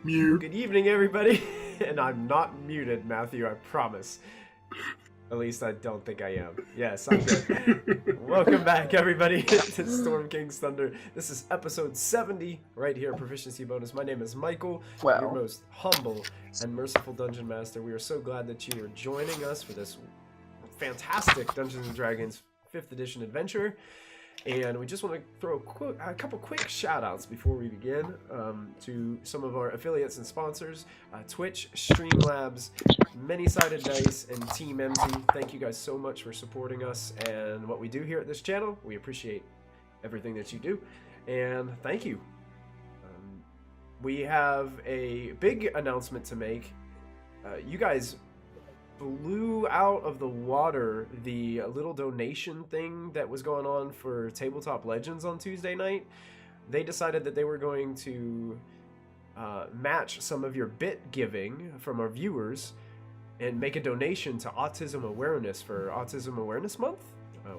Mute. Good evening, everybody. And I'm not muted, Matthew, I promise. At least I don't think I am. Yes, I'm good. Welcome back, everybody, to Storm King's Thunder. This is episode 70, right here at Proficiency Bonus. My name is Michael, your most humble and merciful Dungeon Master. We are so glad that you are joining us for this fantastic Dungeons & Dragons 5th edition adventure. And we just want to throw a couple quick shout-outs before we begin to some of our affiliates and sponsors, Twitch, Streamlabs, Many-Sided Dice, and Team MZ. Thank you guys so much for supporting us and what we do here at this channel. We appreciate everything that you do, and thank you. We have a big announcement to make. You guys blew out of the water the little donation thing that was going on for Tabletop Legends on Tuesday night. They decided that they were going to match some of your bit giving from our viewers and make a donation to Autism Awareness for Autism Awareness Month,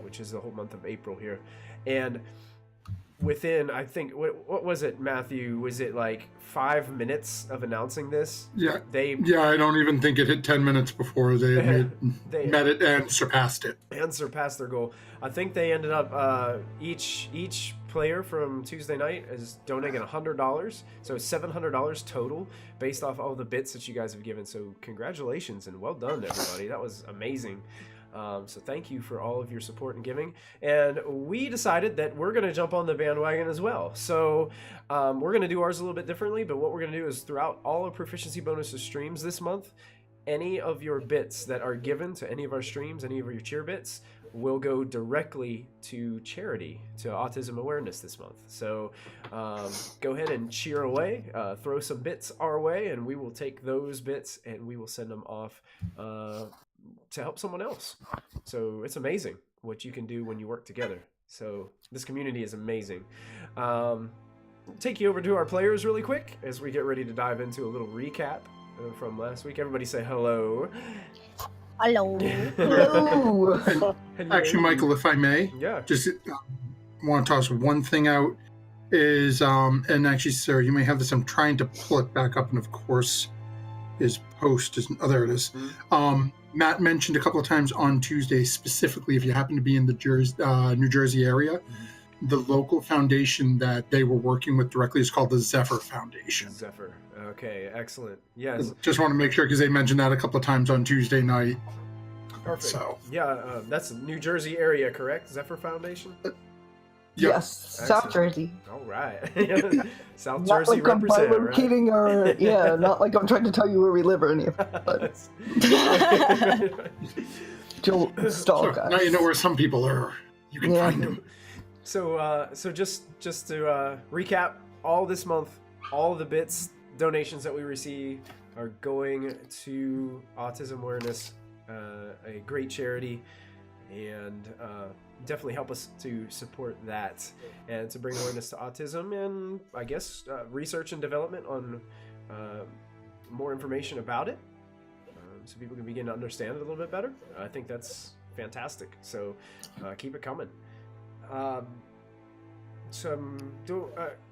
which is the whole month of April here. And within, I think, what was it, Matthew? Was it like 5 minutes of announcing this? Yeah. I don't even think it hit 10 minutes before they met it and surpassed it. And surpassed their goal. I think they ended up, each player from Tuesday night is donating $100. So $700 total based off all the bits that you guys have given. So congratulations and well done, everybody. That was amazing. So thank you for all of your support and giving. And we decided that we're going to jump on the bandwagon as well. So we're going to do ours a little bit differently, but what we're going to do is throughout all of Proficiency Bonus streams this month, any of your bits that are given to any of our streams, any of your cheer bits, will go directly to charity, to Autism Awareness this month. So go ahead and cheer away, throw some bits our way, and we will take those bits and we will send them off to help someone else. So it's amazing what you can do when you work together. So this community is amazing. Take you over to our players really quick as we get ready to dive into a little recap from last week. Everybody say hello. Hello. Hello. Actually, Michael, if I may, just want to toss one thing out is, and actually, Sarah, you may have this. I'm trying to pull it back up, and of course, his post is. Oh, there it is. Matt mentioned a couple of times on Tuesday, specifically if you happen to be in the New Jersey area, the local foundation that they were working with directly is called the Zephyr Foundation. Zephyr. Okay, excellent. Yes. Just want to make sure because they mentioned that a couple of times on Tuesday night. Perfect. So. Yeah, that's New Jersey area, correct? Zephyr Foundation? Yes, excellent. South Jersey. All right. South Not Jersey like represent, I'm kidding or, not like I'm trying to tell you where we live or anything. But... Don't stalk us. Now you know where some people are. You can find them. So just to recap, all this month, all the bits, donations that we receive are going to Autism Awareness, a great charity, and definitely help us to support that and to bring awareness to autism and I guess research and development on more information about it so people can begin to understand it a little bit better. I think that's fantastic. So keep it coming.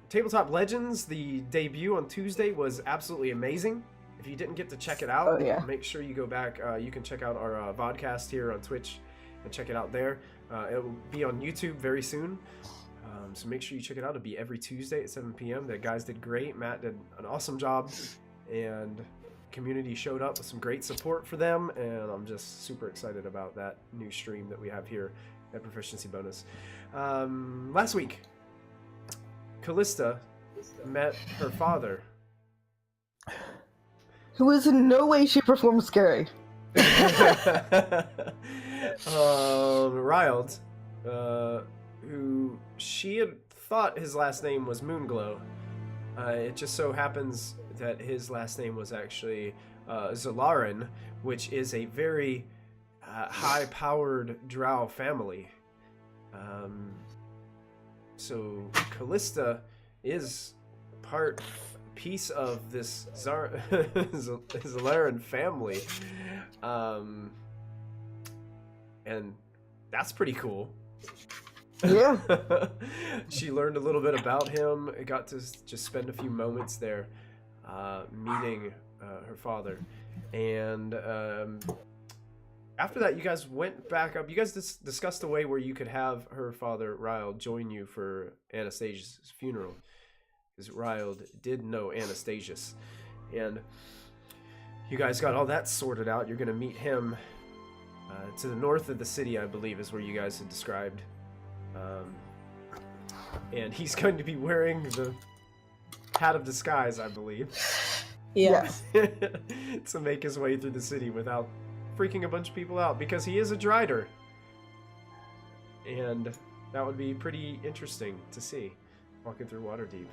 Tabletop Legends, the debut on Tuesday was absolutely amazing. If you didn't get to check it out, make sure you go back. You can check out our vodcast here on Twitch and check it out there. It will be on YouTube very soon, so make sure you check it out. It'll be every Tuesday at 7 p.m. The guys did great. Matt did an awesome job, and community showed up with some great support for them, and I'm just super excited about that new stream that we have here at Proficiency Bonus. Last week, Callista met her father, who is in no way, shape, or form scary. Riled, who she had thought his last name was Moonglow. It just so happens that his last name was actually Zalarin, which is a very high-powered drow family. So Callista is piece of this Zalarin family, and that's pretty cool. Yeah. She learned a little bit about him. Got to just spend a few moments there. meeting her father. And after that, you guys went back up. You guys discussed a way where you could have her father, Ryle, join you for Anastasius' funeral. Because Ryle did know Anastazius. And you guys got all that sorted out. You're going to meet him to the north of the city, I believe, is where you guys had described. And he's going to be wearing the hat of disguise, I believe. Yes. To make his way through the city without freaking a bunch of people out, because he is a Drider. And that would be pretty interesting to see, walking through Waterdeep.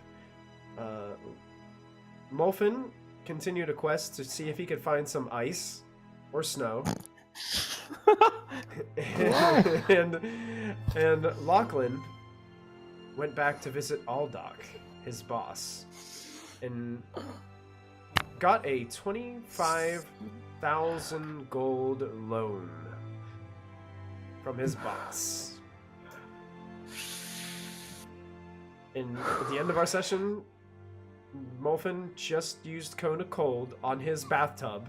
Molfin continued a quest to see if he could find some ice or snow. and Lachlan went back to visit Aldoc, his boss, and got a 25,000 gold loan from his boss. And at the end of our session, Molfin just used Cone of Cold on his bathtub,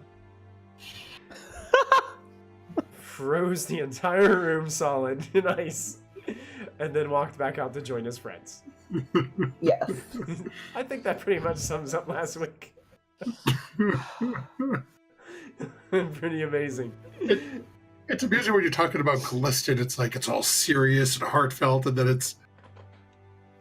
froze the entire room solid in ice, and then walked back out to join his friends. Yes. I think that pretty much sums up last week. Pretty amazing. It's amusing when you're talking about Callisted. It's like it's all serious and heartfelt, and then it's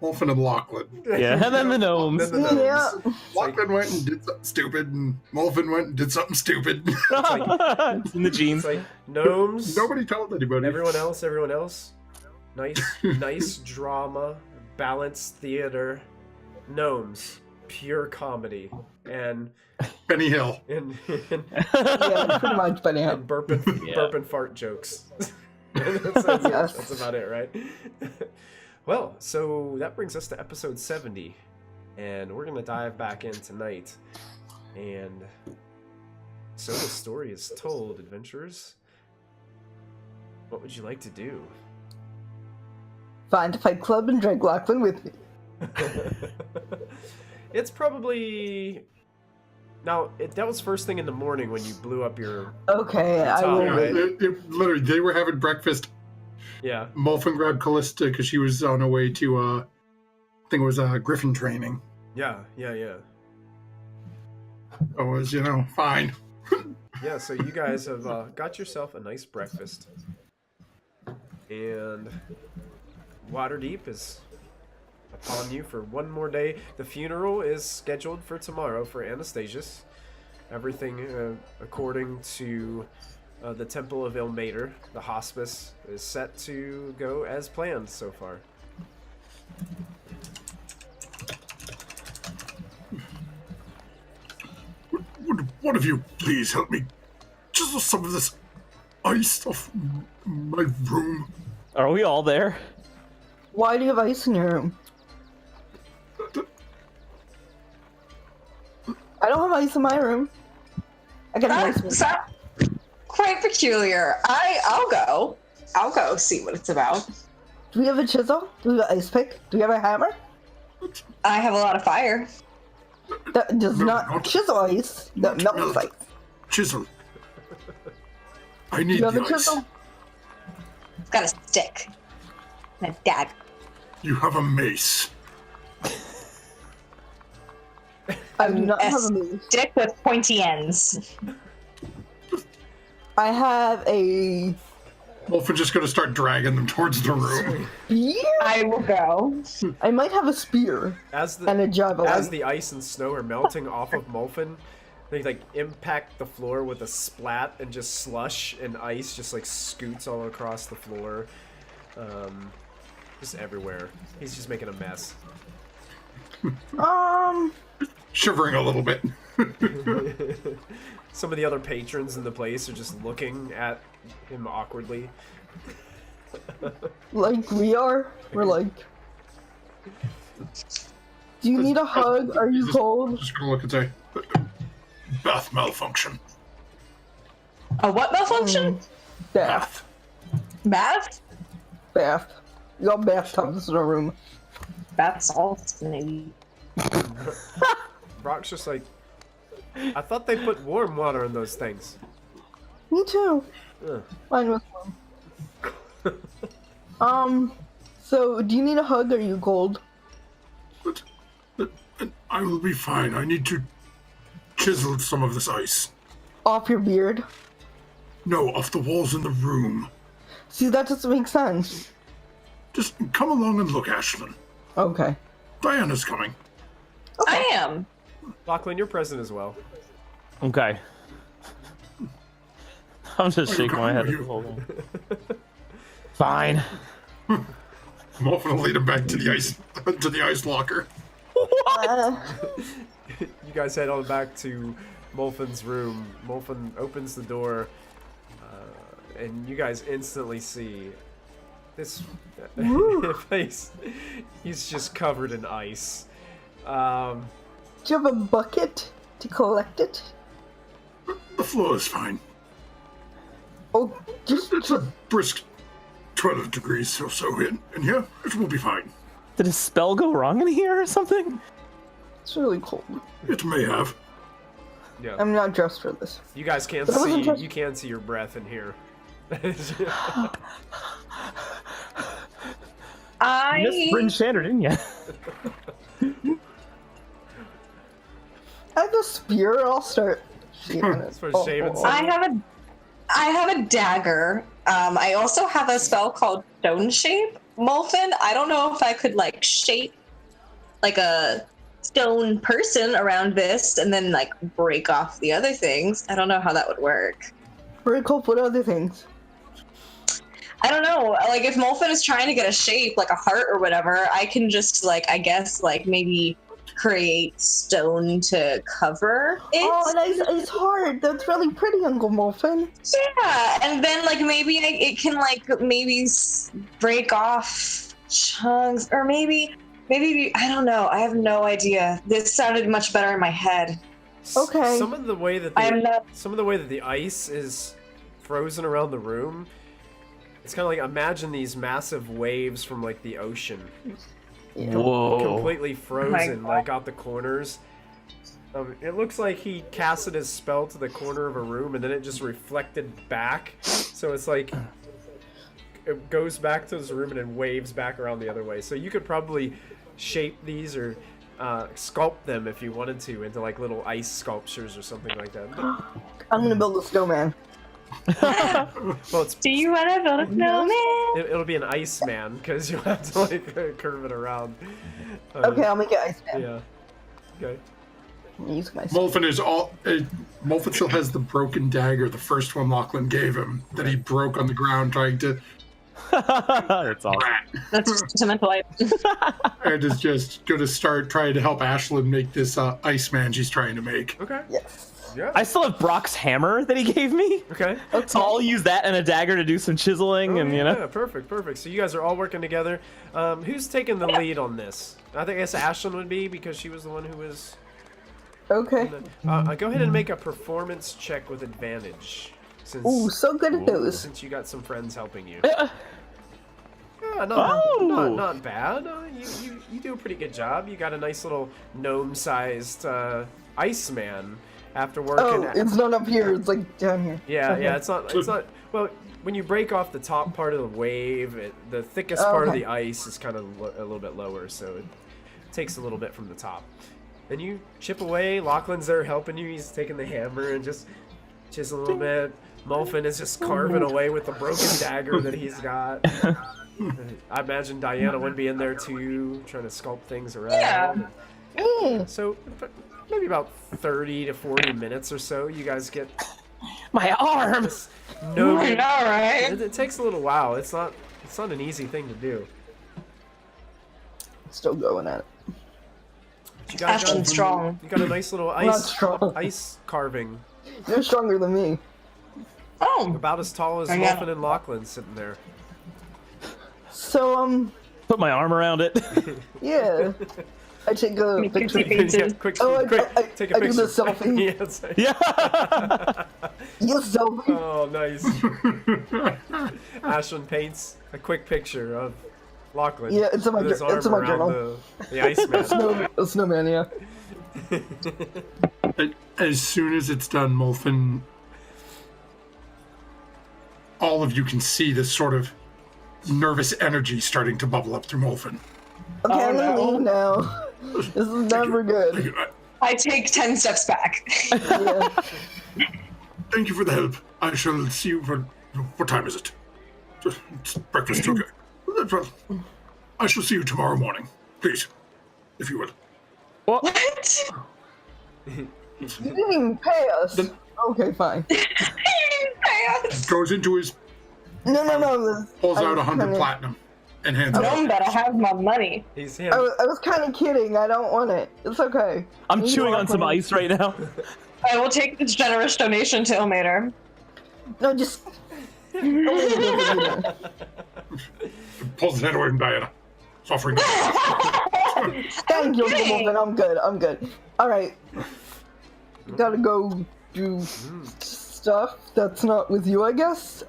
Molfin and Lachlan. Yeah, and then the gnomes. Yeah. Lachlan went and did something stupid, and Molfin went and did something stupid. It's in the genes. It's like gnomes. Nobody told anybody. Everyone else. Nice drama, balanced theater. Gnomes, pure comedy, and Benny Hill. And Yeah, pretty much Benny Hill. And burp and fart jokes. that's about it, right? Well, so that brings us to episode 70, and we're gonna dive back in tonight. And so the story is told, adventurers. What would you like to do? Find a fight club and drink Lachlan with me. It's probably... Now, that was first thing in the morning when you blew up your... Okay, I will... Right? Literally, they were having breakfast. Yeah. Molfin grabbed Callista because she was on her way to, I think it was Griffin training. Yeah. It was, fine. Yeah, so you guys have got yourself a nice breakfast. And Waterdeep is upon you for one more day. The funeral is scheduled for tomorrow for Anastazius. Everything according to the Temple of Ilmater, the hospice, is set to go as planned so far. One of you please help me chisel some of this ice off my room? Are we all there? Why do you have ice in your room? I don't have ice in my room. I got ice in my room. Quite peculiar. I'll go see what it's about. Do we have a chisel? Do we have an ice pick? Do we have a hammer? I have a lot of fire. That does not chisel ice. That melts ice. Chisel. I need Do you have the a ice. chisel? It's got a stick. And a dagger. You have a mace. I do not have a mace. Stick with pointy ends. I have a... Molfin's just going to start dragging them towards the room. Yeah. I will go. I might have a spear and a javelin. As the ice and snow are melting off of Molfin, they impact the floor with a splat, and just slush and ice just scoots all across the floor, just everywhere. He's just making a mess. Shivering a little bit. Some of the other patrons in the place are just looking at him awkwardly. Like we are? We're like... Do you need a hug? Are you cold? Just gonna look and say, bath malfunction. A what malfunction? Bath. Bath? Bath. You got bathtubs in a room. That's all it's gonna be. Brock's just I thought they put warm water in those things. Me too. Ugh. Mine was warm. So do you need a hug or are you cold? But I will be fine. I need to chisel some of this ice. Off your beard? No, off the walls in the room. See, that doesn't make sense. Just come along and look, Ashlyn. Okay. Diana's coming. I am. Lachlan, you're present as well. Okay. I'm just shaking my head. Fine. Muffin will lead him back to the ice locker. What? You guys head on back to Molfin's room. Molfin opens the door, and you guys instantly see this face. He's just covered in ice. Do you have a bucket to collect it? The floor is fine. Oh, It's a brisk 12 degrees or so in here. It will be fine. Did a spell go wrong in here or something? It's really cold. It may have. Yeah. I'm not dressed for this. You guys can't But I wasn't see. just- You can see your breath in here. You missed Bryn Shander, didn't you? I have a spear. I'll start shaving it. That's for shaving I have a dagger. I also have a spell called Stone Shape. Molfin, I don't know if I could like shape like a stone person around this and then like break off the other things. I don't know how that would work. Break off what other things? I don't know. Like if Molfin is trying to get a shape, like a heart or whatever, I can just like, I guess like maybe create stone to cover it. Oh, and it's hard. That's really pretty, Uncle Molfin. Yeah, and then like maybe it can like maybe break off chunks, or maybe I don't know. I have no idea. This sounded much better in my head. Okay. Some of the way that the ice is frozen around the room, it's kind of like imagine these massive waves from like the ocean. Yeah. Whoa. Completely frozen, like out the corners. It looks like he casted his spell to the corner of a room and then it just reflected back. So it's like it goes back to this room and then waves back around the other way. So you could probably shape these or sculpt them if you wanted to into like little ice sculptures or something like that. I'm gonna build a snowman. Well, Do you want to build a snowman? it'll be an ice man because you'll have to like curve it around. Okay, I'll make it Iceman. Yeah. Okay. Use my Molfin still has the broken dagger, the first one Lachlan gave him, that he broke on the ground trying to. That's awesome. That's just sentimental item. And is just going to start trying to help Ashlyn make this Iceman she's trying to make. Okay. Yes. Yeah. I still have Brock's hammer that he gave me. Okay. So I'll use that and a dagger to do some chiseling and, you know. Yeah, perfect. So you guys are all working together. Who's taking the lead on this? I guess Ashlyn would be because she was the one who was... Okay. Go ahead and make a performance check with advantage. Ooh, so good at those. Since you got some friends helping you. Yeah. Yeah, not bad. You do a pretty good job. You got a nice little gnome-sized Iceman after working. Oh, it's not up here. It's like down here. Yeah, Okay. yeah. It's not. Well, when you break off the top part of the wave, the thickest part of the ice is kind of a little bit lower, so it takes a little bit from the top. And you chip away. Lachlan's there helping you. He's taking the hammer and just chisel a little bit. Molfin is just carving away with the broken dagger that he's got. I imagine Diana would be in there too, trying to sculpt things around. Yeah. So maybe about 30 to 40 minutes or so, you guys get My arm! no. I know, right? It takes a little while. It's not an easy thing to do. Still going at it. But you guys Ashlyn's strong. You got a nice little Not strong. ice carving, You're stronger than me. Oh, about as tall as I got Molfin and Lachlan sitting there. So, Put my arm around it. yeah. I take a picture. Yeah, quick, Oh, quick, take a I do picture. the selfie. Yes. Yeah. Yes, selfie. Oh, nice. Ashlyn paints a quick picture of Lachlan. Yeah, it's in my with his it's in arm my around journal. the Iceman. A snowman, yeah. As soon as it's done, Molfin, all of you can see this sort of nervous energy starting to bubble up through Molfin. Okay, I'm gonna leave now. This is never good. I take 10 steps back. Yeah. Thank you for the help. I shall see you for... What time is it? It's breakfast, okay. Well, I shall see you tomorrow morning. Please, if you will. What? You didn't even pay us. Okay, fine. You didn't pay us. Goes into his... No. Pulls out 100 platinum and hands it. Gnome better have my money. He's I was kind of kidding. I don't want it. It's okay. I'm chewing on some ice right now. I will take this generous donation to Ilmater. No, just... Pulls his head away from Diana. Suffering. Thank you, Wolfen. I'm good. Alright. Gotta go do stuff that's not with you, I guess.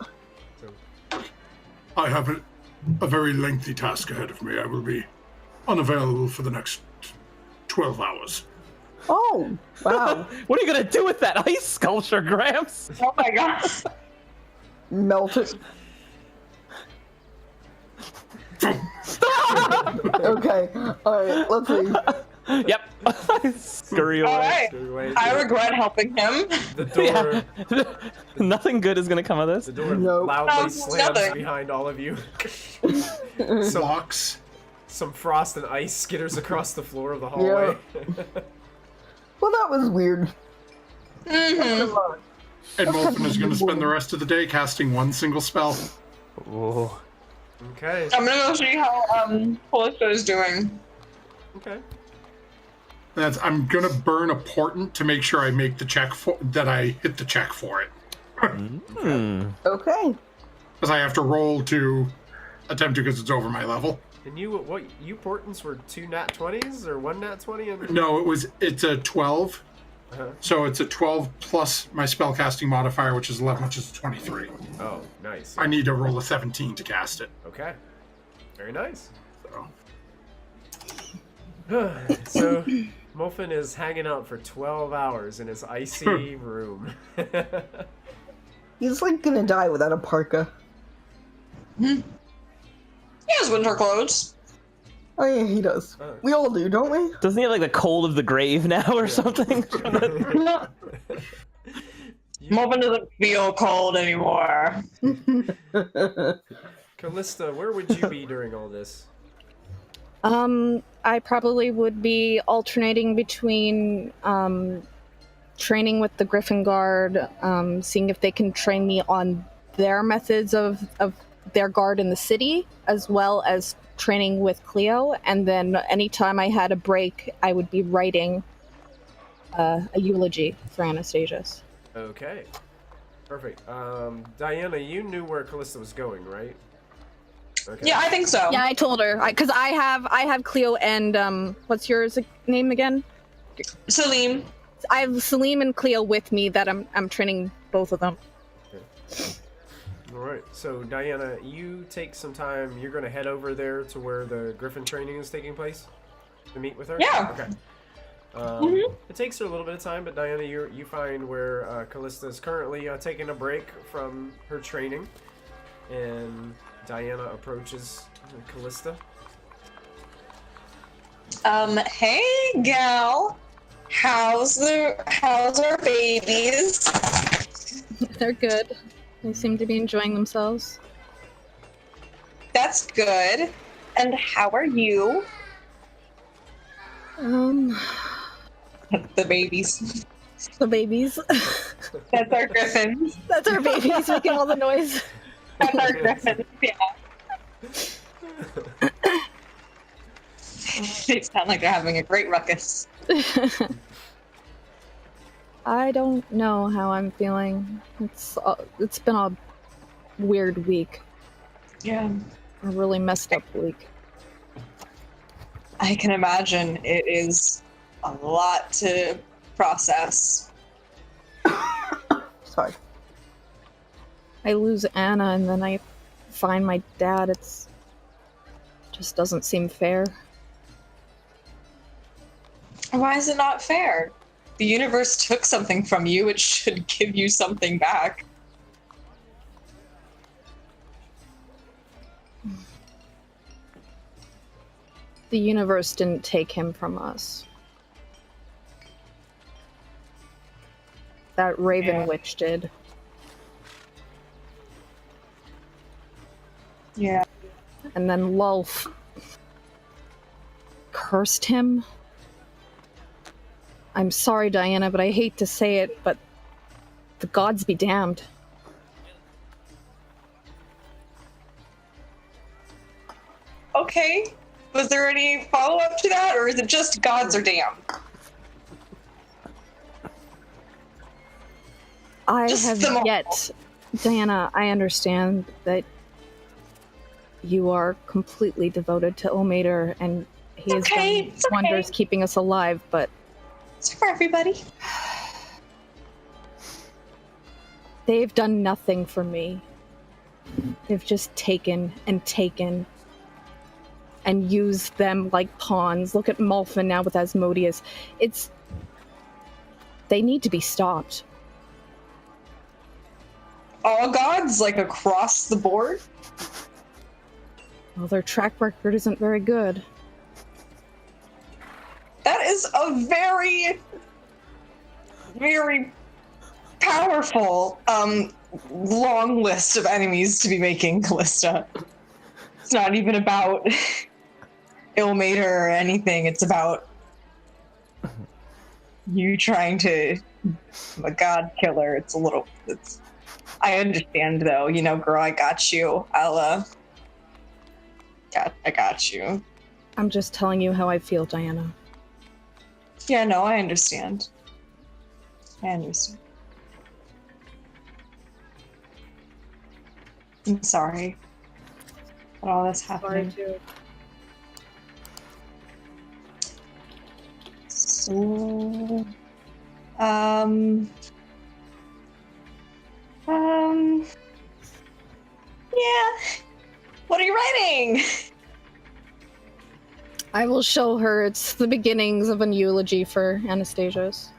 I have a very lengthy task ahead of me. I will be unavailable for the next 12 hours. Oh, wow. What are you gonna do with that ice sculpture, Gramps? Oh my god. Melt it. Okay, alright, let's leave. Yep. Scurry away. All right. I regret helping him. The door, Nothing good is gonna come of this. the door Nope. loudly slams Nothing. behind all of you. Locks. Some frost and ice skitters across the floor of the hallway. Well, that was weird. Mm-hmm. And Molfin is going to spend the rest of the day casting one single spell. Oh. Okay. I'm gonna go see how Callista is doing. Okay. I'm going to burn a portent to make sure I make the check that I hit the check for it. Okay. Because I have to roll to attempt to because it's over my level. And you portents were 2 nat 20s or 1 nat 20? No, it's a 12. Uh-huh. So it's a 12 plus my spellcasting modifier, which is 11, which is 23. Oh, nice. I need to roll a 17 to cast it. Okay. Very nice. So. So, Molfin is hanging out for 12 hours in his icy room. He's like gonna die without a parka. He has winter clothes. Oh yeah, he does. We all do, don't we? Doesn't he have like the cold of the grave now or something? Molfin doesn't feel cold anymore. Callista, where would you be during all this? I probably would be alternating between training with the Griffin Guard, seeing if they can train me on their methods of their guard in the city, as well as training with Cleo, and then anytime I had a break, I would be writing a eulogy for Anastazius. Okay. Perfect. Diana, you knew where Callista was going, right? Okay. Yeah, I think so. Yeah, I told her because I have Cleo and what's yours name again? Salim. I have Salim and Cleo with me that I'm training both of them. Okay. All right. So Diana, you take some time. You're going to head over there to where the Griffin training is taking place to meet with her. Yeah. Okay. It takes her a little bit of time, but Diana, you find where Callista is currently taking a break from her training, and Diana approaches Callista. Hey, gal. How's our babies? They're good. They seem to be enjoying themselves. That's good. And how are you? The babies. The babies. That's our griffins. That's our babies making all the noise. That's our griffins, yeah. They sound like they're having a great ruckus. I don't know how I'm feeling. It's been a weird week. Yeah. A really messed up week. I can imagine it is a lot to process. Sorry. I lose Anna and then I find my dad. Just doesn't seem fair. Why is it not fair? The universe took something from you, it should give you something back. The universe didn't take him from us. That Raven Witch did. Yeah. And then Lulf cursed him. I'm sorry, Diana, but I hate to say it, but the gods be damned. Okay. Was there any follow-up to that, or is it just gods are damned? I have yet... Diana, I understand that you are completely devoted to Ilmater, and he has done wonders keeping us alive, but... It's for everybody. They've done nothing for me. They've just taken and used them like pawns. Look at Malfin now with Asmodeus. They need to be stopped. All gods, like across the board? Well, their track record isn't very good. That is a very, very powerful, long list of enemies to be making, Callista. It's not even about Ilmater or anything. It's about you trying to... I'm a god killer. I understand, though. You know, girl, I got you. I got you. I'm just telling you how I feel, Diana. Yeah, no, I understand. I'm sorry that all this happened. Sorry, too. So, yeah. What are you writing? I will show her. It's the beginnings of an eulogy for Anastazius.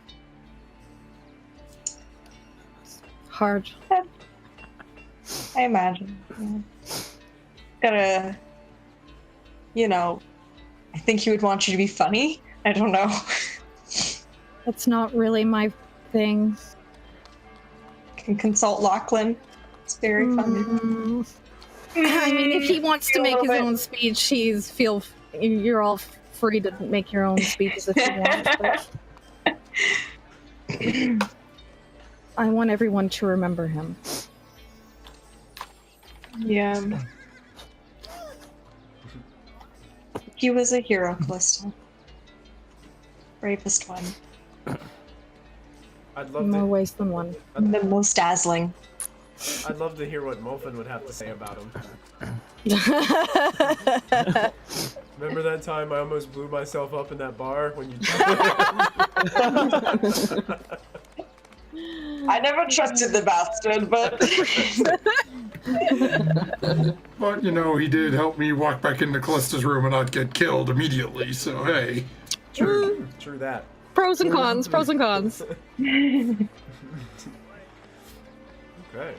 Hard. I imagine. Yeah. Gotta, I think he would want you to be funny. I don't know. That's not really my thing. Can consult Lachlan. It's very funny. I mean, if he wants to make his own speech, you're all free to make your own speeches if you want. But I want everyone to remember him. Yeah. He was a hero, Callista. Bravest one. I'd love More ways than one. The most dazzling. I'd love to hear what Molfin would have to say about him. Remember that time I almost blew myself up in that bar when you... I never trusted the bastard, but... But, he did help me walk back into Callista's room and not get killed immediately, so hey. True that. Pros and cons, pros and cons. Okay.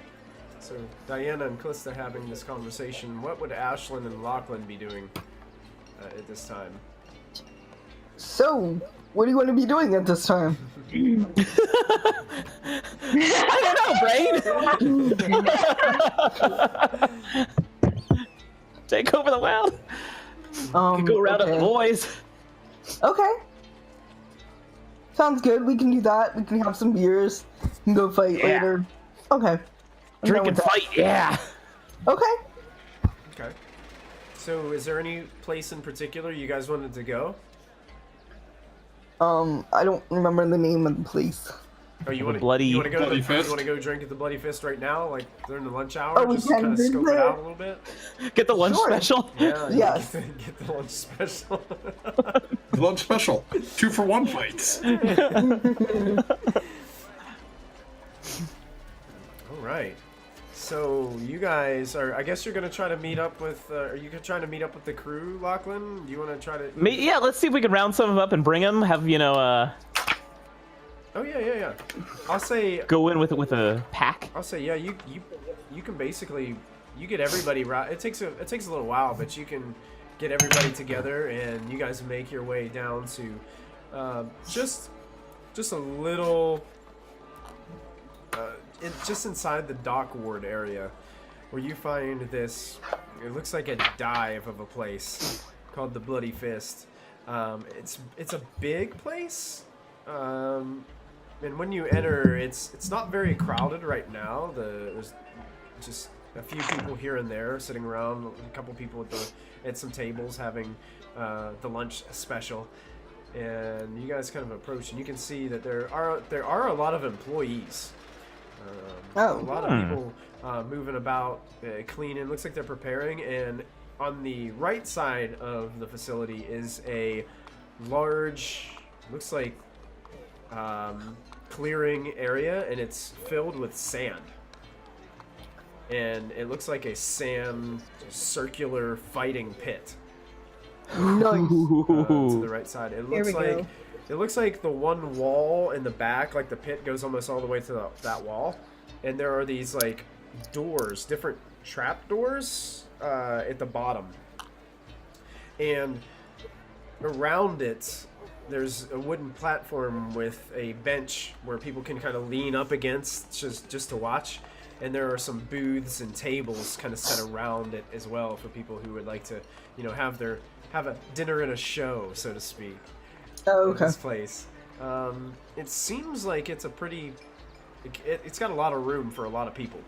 So, Diana and Callista having this conversation, what would Ashlyn and Lachlan be doing at this time? So, what do you want to be doing at this time? I don't know, Brain! Take over the world! Go round up the boys! Okay. Sounds good. We can do that. We can have some beers and go fight later. Okay. Drink and fight, yeah! Okay. Okay. So, is there any place in particular you guys wanted to go? I don't remember the name of the place. Oh, you want to Bloody go Fist? You want to go drink at the Bloody Fist right now, like during the lunch hour? Oh, we just can kind of do scope it that. out a little bit. Get the lunch special? Yeah. Yes. Get the lunch special. Lunch special. 2-for-1 fights. All right. So you guys are. I guess you're gonna try to meet up with. Are you trying to meet up with the crew, Lachlan? Do you want to try to? Yeah, let's see if we can round some of them up and bring them. Have Oh yeah. I'll say. Go in with a pack. I'll say you can basically get everybody right. It takes a little while, but you can get everybody together and you guys make your way down to just a little. Just inside the dock ward area, where you find this, it looks like a dive of a place called the Bloddy Fist. It's a big place, and when you enter, it's not very crowded right now. There's just a few people here and there sitting around, a couple people at some tables having the lunch special. And you guys kind of approach, and you can see that there are a lot of employees. A lot of people moving about, cleaning. Looks like they're preparing. And on the right side of the facility is a large, looks like clearing area, and it's filled with sand. And it looks like a sand circular fighting pit. Nice. To the right side. It looks like the one wall in the back, like the pit goes almost all the way to that wall, and there are these like doors, different trap doors at the bottom, and around it there's a wooden platform with a bench where people can kind of lean up against just to watch, and there are some booths and tables kind of set around it as well for people who would like to, have a dinner and a show, so to speak. Oh, okay. This place. It seems like it's a pretty. It's got a lot of room for a lot of people.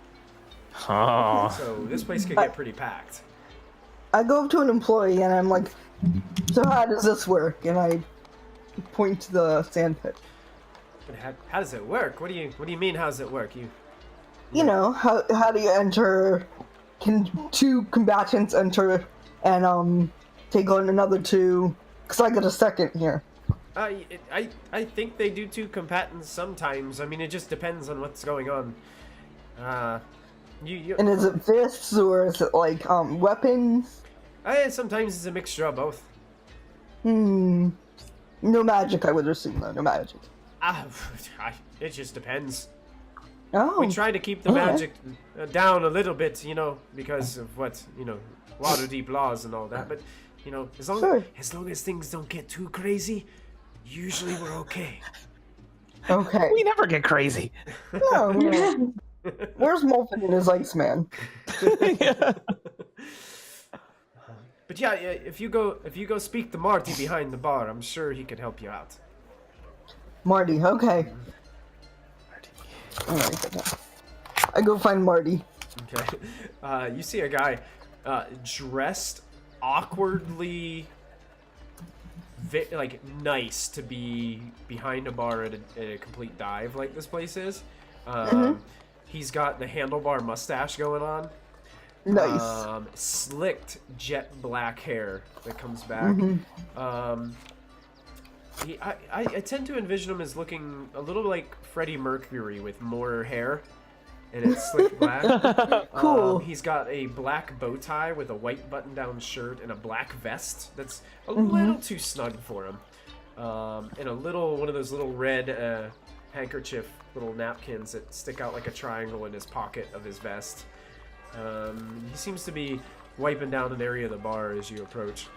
Oh. So this place could get pretty packed. I go up to an employee and I'm like, "So how does this work?" And I point to the sand pit. But how does it work? What do you mean? How does it work? You know, how do you enter? Can two combatants enter and take on another two? Because I got a second here. I think they do two combatants sometimes. I mean, it just depends on what's going on. And is it fists or is it like weapons? Sometimes it's a mixture of both. No magic, I would assume though. No magic. It just depends. Oh. We try to keep the magic down a little bit, because of what Waterdeep laws and all that. But as long as things don't get too crazy, usually we're okay. Okay. We never get crazy. No. Where's Molfin and his Iceman? Yeah. But yeah, if you go speak to Marty behind the bar, I'm sure he could help you out. Marty, okay. I go find Marty. Okay. You see a guy dressed awkwardly, nice to be behind a bar at a complete dive like this place is. He's got the handlebar mustache going on. Nice. Slicked jet black hair that comes back. I tend to envision him as looking a little like Freddie Mercury with more hair, and it's slick black. Cool. He's got a black bow tie with a white button-down shirt and a black vest that's a little too snug for him, and one of those little red handkerchief little napkins that stick out like a triangle in his pocket of his vest. He seems to be wiping down an area of the bar as you approach.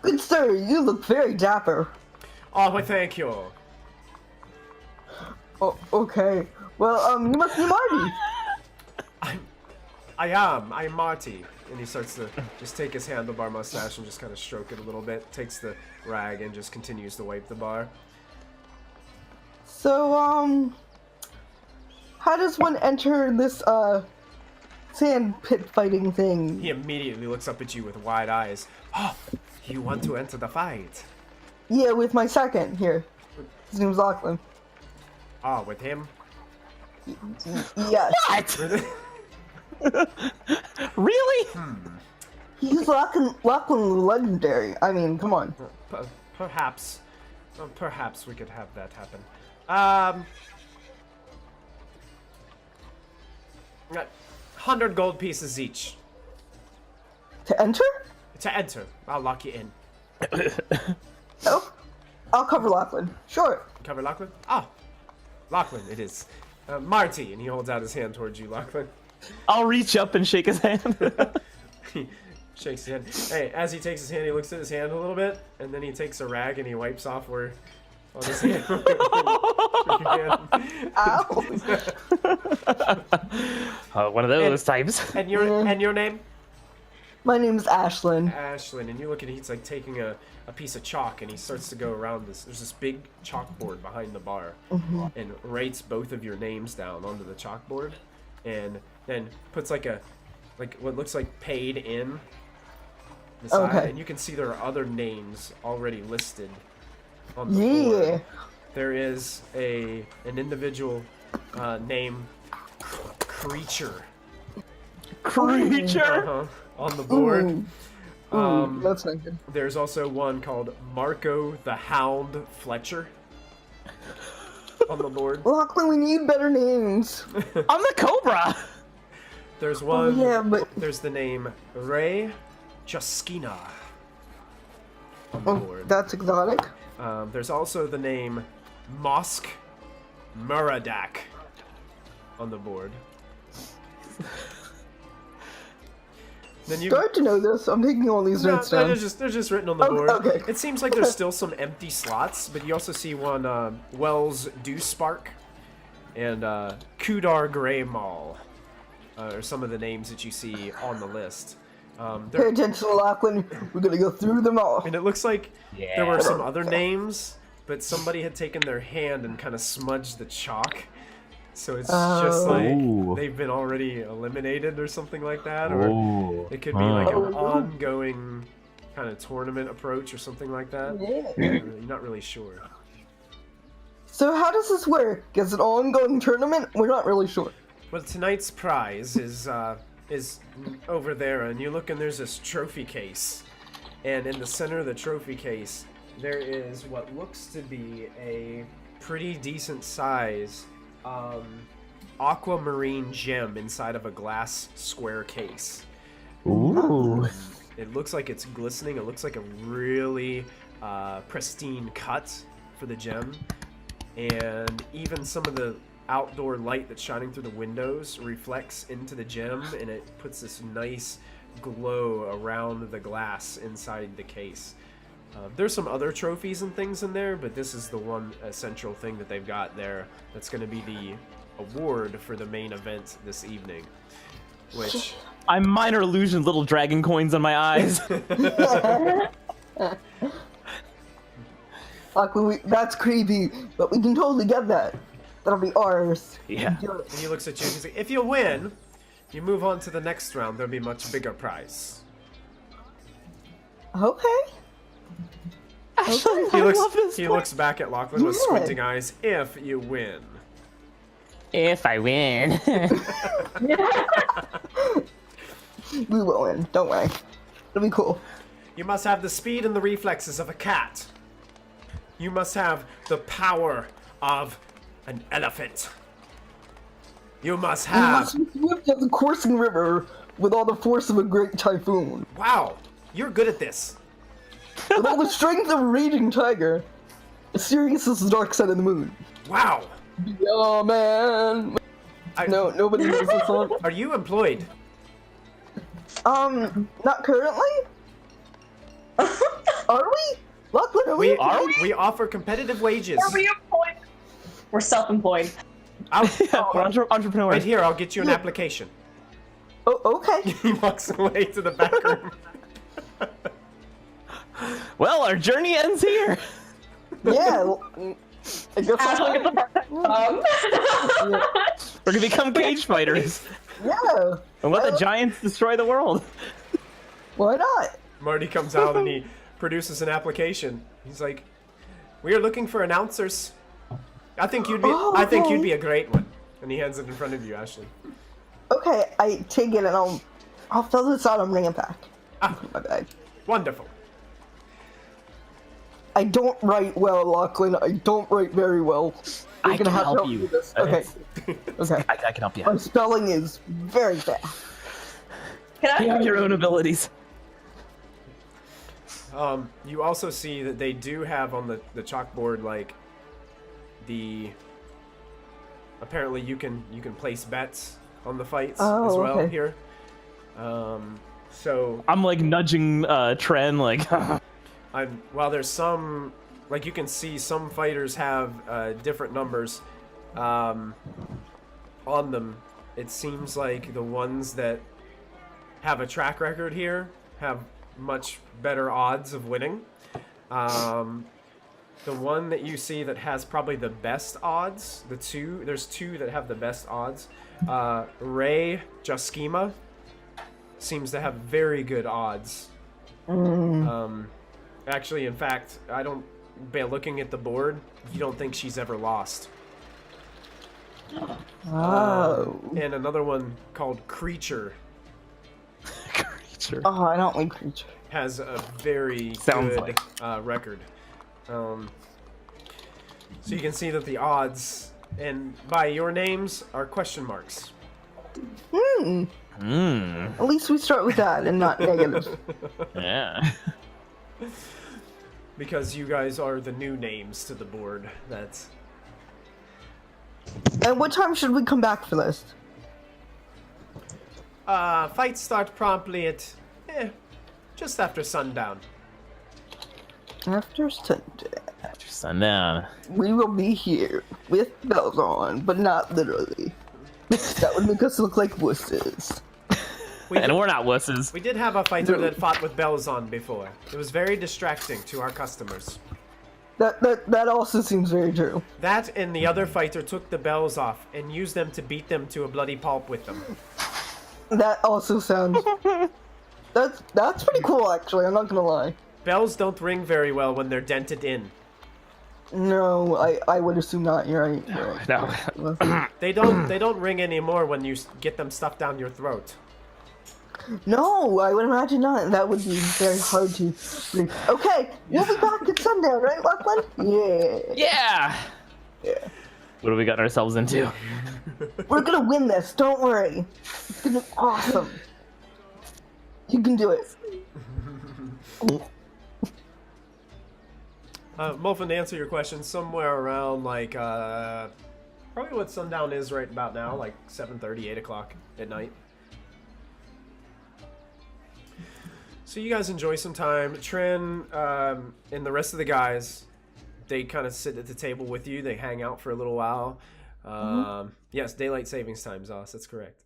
Good sir, you look very dapper. Oh, well, thank you. Oh, okay. Well, you must be Marty. I'm Marty. And he starts to just take his handlebar mustache and just kind of stroke it a little bit. Takes the rag and just continues to wipe the bar. So, how does one enter this, sand pit fighting thing? He immediately looks up at you with wide eyes. Oh, you want to enter the fight? Yeah, with my second here. His name's Lachlan. Oh, with him? Yes. What? Really? He's Lachlan legendary. I mean, come on. Perhaps we could have that happen. 100 gold pieces each. To enter? To enter. I'll lock you in. Oh, I'll cover Lachlan. Sure. Cover Lachlan? Ah, Lachlan it is. Marty, and he holds out his hand towards you, Lachlan. I'll reach up and shake his hand. He shakes his hand. Hey, as he takes his hand, he looks at his hand a little bit, and then he takes a rag and he wipes off where on his hand. Ow. One of those times. And your name? My name's Ashlyn. Ashlyn, and you look at he's like taking a piece of chalk and he starts to go around this. There's this big chalkboard behind the bar and writes both of your names down onto the chalkboard and then puts like what looks like paid in the side, and you can see there are other names already listed on the board. There is an individual named Creature. Creature? On the board. That's not good. There's also one called Marco the Hound Fletcher on the board. Lachlan, we need better names. I'm the Cobra! There's one. but There's the name Ray Juskina on the board. That's exotic. There's also the name Mosk Muradak on the board. Then you Start to know this. I'm taking all these notes down. they're just written on the board. Okay. It seems like there's still some empty slots, but you also see one Wells Dewspark and Kudar Grey Mall are some of the names that you see on the list. Pay attention, Lachlan. We're gonna go through them all. And it looks like there were some other names, but somebody had taken their hand and kind of smudged the chalk. So it's just like they've been already eliminated or something like that, or it could be like an ongoing kind of tournament approach or something like that. You're not really sure. So how does this work? Is it an ongoing tournament? We're not really sure. Well, tonight's prize is over there, and you look and there's this trophy case, and in the center of the trophy case there is what looks to be a pretty decent size aquamarine gem inside of a glass square case. Ooh. It looks like it's glistening. It looks like a really pristine cut for the gem, and even some of the outdoor light that's shining through the windows reflects into the gem, and it puts this nice glow around the glass inside the case. There's some other trophies and things in there, but this is the one essential thing that they've got there that's going to be the award for the main event this evening. Which I'm minor illusion, little dragon coins on my eyes. Lachlan, that's creepy, but we can totally get that. That'll be ours. Yeah. And he looks at you and he's like, if you win, you move on to the next round. There'll be a much bigger prize. Okay. He looks back at Lachlan with squinting eyes. If you win. If I win. We will win. Don't worry. It'll be cool. You must have the speed and the reflexes of a cat. You must have the power of an elephant. You must have... You must swift as a coursing river with all the force of a great typhoon. Wow, you're good at this. With all the strength of a raging tiger. As serious as the dark side of the moon. Wow. Yeah, man. No, nobody knows this song. Are you employed? Not currently? Are we? Lachlan, are we? We offer competitive wages. Are we employed? We're self-employed. We're entrepreneurs. Right here, I'll get you an application. Oh, okay. He walks away to the back room. Well, our journey ends here. Yeah. I guess We're gonna become cage fighters. Yeah. And let the giants destroy the world. Why not? Marty comes out and he produces an application. He's like, "We are looking for announcers. I think you'd be a great one." And he hands it in front of you, Ashley. Okay, I take it and I'll fill this out and bring it back. My bag. Wonderful. I don't write well, Lachlan. I don't write very well. I can help you. Okay. Okay. I can help you. My spelling is very fast. You have your own abilities. You also see that they do have on the chalkboard, like, apparently you can place bets on the fights as well here. So I'm like nudging Tren, like. While there's some, like, you can see some fighters have different numbers on them. It seems like the ones that have a track record here have much better odds of winning. The one that you see that has probably the best odds, there's two that have the best odds. Ray Jaskima seems to have very good odds. Actually, in fact, by looking at the board, you don't think she's ever lost. Oh. And another one called Creature. Creature. Oh, I don't like Creature. Has a very good record. So you can see that the odds, and by your names, are question marks. At least we start with that and not negative. Yeah. Because you guys are the new names to the board. That's. And what time should we come back for this? Fights start promptly at just after sundown. After sundown. After sundown. We will be here with bells on, but not literally. That would make us look like wusses. We're not wusses. We did have a fighter that fought with bells on before. It was very distracting to our customers. That also seems very true. That and the other fighter took the bells off and used them to beat them to a bloody pulp with them. That also sounds... That's pretty cool, actually, I'm not gonna lie. Bells don't ring very well when they're dented in. No, I would assume not. You're right. No. They don't ring anymore when you get them stuffed down your throat. No, I would imagine not. That would be very hard to read. Okay, we'll be back at sundown, right, Lachlan? Yeah. What have we gotten ourselves into? We're gonna win this, don't worry. It's gonna be awesome. You can do it. Muffin, to answer your question, somewhere around, like, probably what sundown is right about now, like 7:30, 8 o'clock at night. So you guys enjoy some time. Tren and the rest of the guys, they kind of sit at the table with you. They hang out for a little while. Yes, daylight savings time, Zos. That's correct.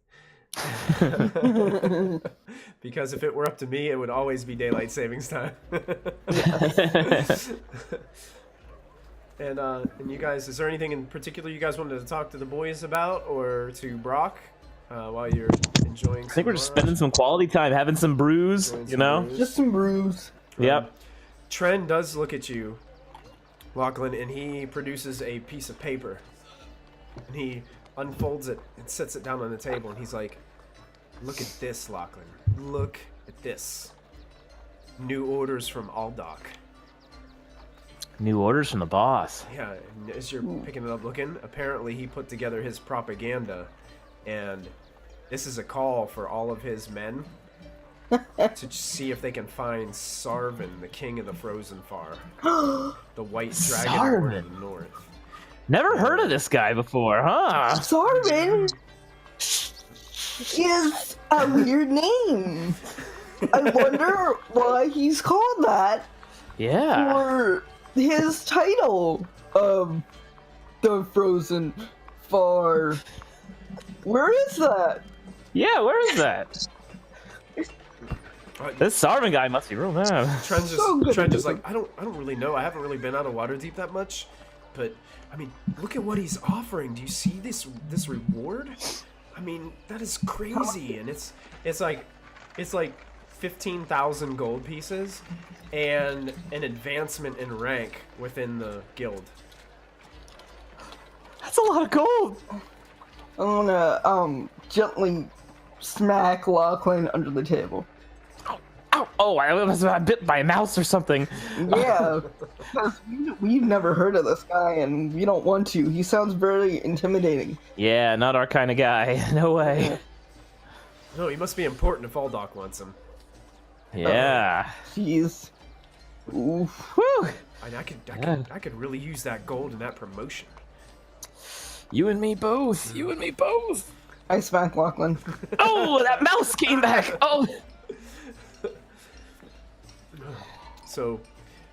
Because if it were up to me, it would always be daylight savings time. And you guys, is there anything in particular you guys wanted to talk to the boys about, or to Brock while you're enjoying? I think we're just spending some quality time, having some brews, you know? Just some brews. Yep. Tren does look at you, Lachlan, and he produces a piece of paper. And he unfolds it and sets it down on the table, and he's like, "Look at this, Lachlan. Look at this. New orders from Aldok." New orders from the boss. Yeah, and as you're picking it up looking, apparently he put together his propaganda, and this is a call for all of his men to see if they can find Sarvin, the king of the Frozen Far. The white dragon lord of the north. Never heard of this guy before, huh? Sarvin is a weird name. I wonder why he's called that. Yeah. For his title of the Frozen Far. Where is that? Yeah, where is that? This Sarvin guy must be real mad. Tren's just like, I don't really know. I haven't really been out of Waterdeep that much, but I mean, look at what he's offering. Do you see this reward? I mean, that is crazy, and it's like 15,000 gold pieces and an advancement in rank within the guild. That's a lot of gold. I'm gonna gently smack Lachlan under the table. Ow! Oh, I was bit by a mouse or something. Yeah, because we've never heard of this guy, and we don't want to. He sounds very intimidating. Yeah, not our kind of guy. No way. No, he must be important if Aldoc wants him. Yeah. Jeez. Oof. Whew. I could really use that gold and that promotion. You and me both. You and me both. I smack Lachlan. Oh, that mouse came back. Oh. So